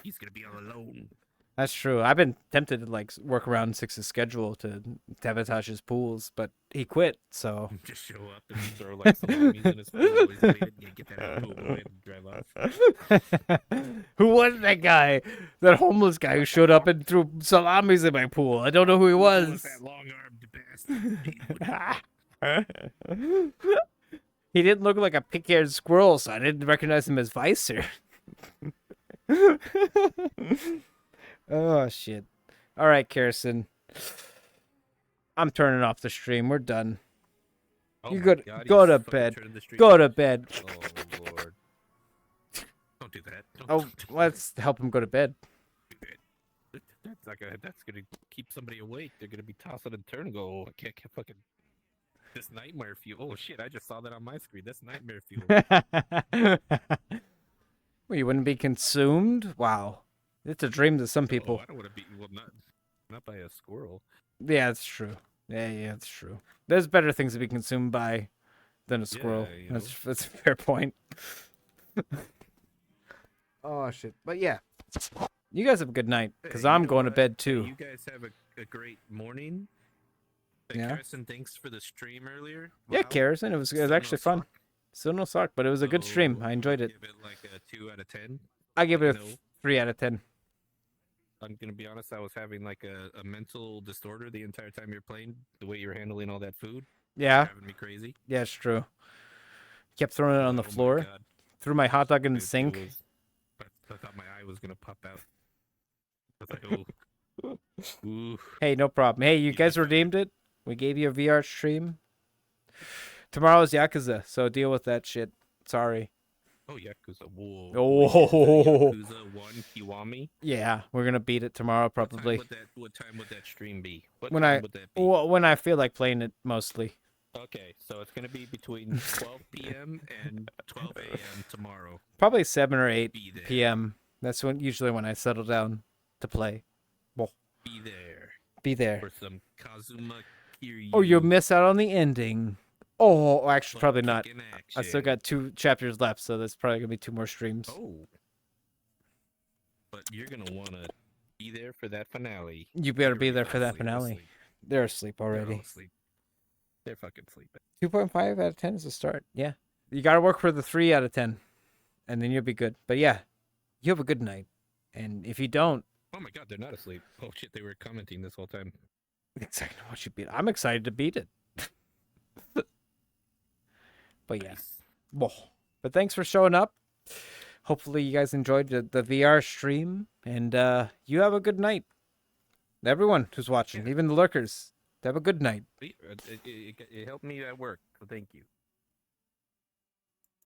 He's gonna be all alone. That's true. I've been tempted to like work around Six's schedule to sabotage his pools, but he quit. So Just show up and throw like salamis in his pool. Always waiting. Yeah, get that out of the pool, go ahead and drive off. who was that guy? That homeless guy who showed up and threw salamis in my pool. I don't know who he Who was. that long-armed bastard? He didn't look like a pink-haired squirrel, so I didn't recognize him as Vicer. Oh shit! All right, Kerrison. I'm turning off the stream. We're done. Oh You my go God, go he's to fucking bed. turning the stream Go off. to bed. Oh Lord. Don't do that. Oh, Don't do let's help him go to bed. that. That's gonna keep somebody awake. They're gonna be tossing and turning. Go. Oh, I can't fucking. This nightmare fuel. Oh shit! I just saw that on my screen. This nightmare fuel. Well, you wouldn't be consumed? Wow. It's a dream to some people. Oh, I don't want to be. Well, not by a squirrel. Yeah, it's true. Yeah, it's true. There's better things to be consumed by than a squirrel. you know. That's a fair point. Oh, shit. But yeah. You guys have a good night, because Hey, you I'm know going to what? bed, Hey, too. you guys have a great morning. Hey, Yeah. Harrison, thanks for the stream earlier. Yeah, Wow. Carrison. It was Still no actually fun. suck. Still no suck, but it was a good stream. I enjoyed it. Give it like a 2 out of 10. I give it a No. 3 out of 10. I'm gonna be honest. I was having like a mental disorder the entire time you're playing. The way you're handling all that food, Yeah. driving me crazy. Yeah, it's true. Kept throwing it on the Oh my floor. God. Threw my hot dog in the It sink. was- I thought my eye was gonna pop out. I was like, oh. Ooh. Hey, no problem. Hey, you guys redeemed it. We gave you a VR stream. Tomorrow's Yakuza, so deal with that shit. Sorry. Oh, Yakuza. Whoa. Oh. Yakuza 1 Kiwami. Yeah, we're gonna beat it tomorrow probably. What time would that stream be? What When time I would that be? well, when I feel like playing it mostly. Okay, so it's gonna be between 12 p.m. and 12 a.m. tomorrow. Probably 7 or 8 Be there. p.m. That's usually when I settle down to play. Be there Be there. for some Kazuma Kiryu. Or you'll miss out on the ending. Oh, actually, butt probably not. kicking I still action. got 2 chapters left, so that's probably gonna be 2 more streams. Oh. But you're gonna wanna be there for that finale. You better be Everybody there for fell that asleep, finale. asleep. They're asleep They're all already. asleep. They're fucking sleeping. 2.5 out of 10 is a start. Yeah. You got to work for the 3 out of 10. And then you'll be good. But yeah, you have a good night. And if you don't, Oh my God, they're not asleep. Oh shit, they were commenting this whole time. exactly what you beat. I'm excited to beat it. But yeah. Nice. Well, but thanks for showing up. Hopefully you guys enjoyed the VR stream. And you have a good night. Everyone who's watching, even the lurkers, have a good night. It helped me at work, so thank you.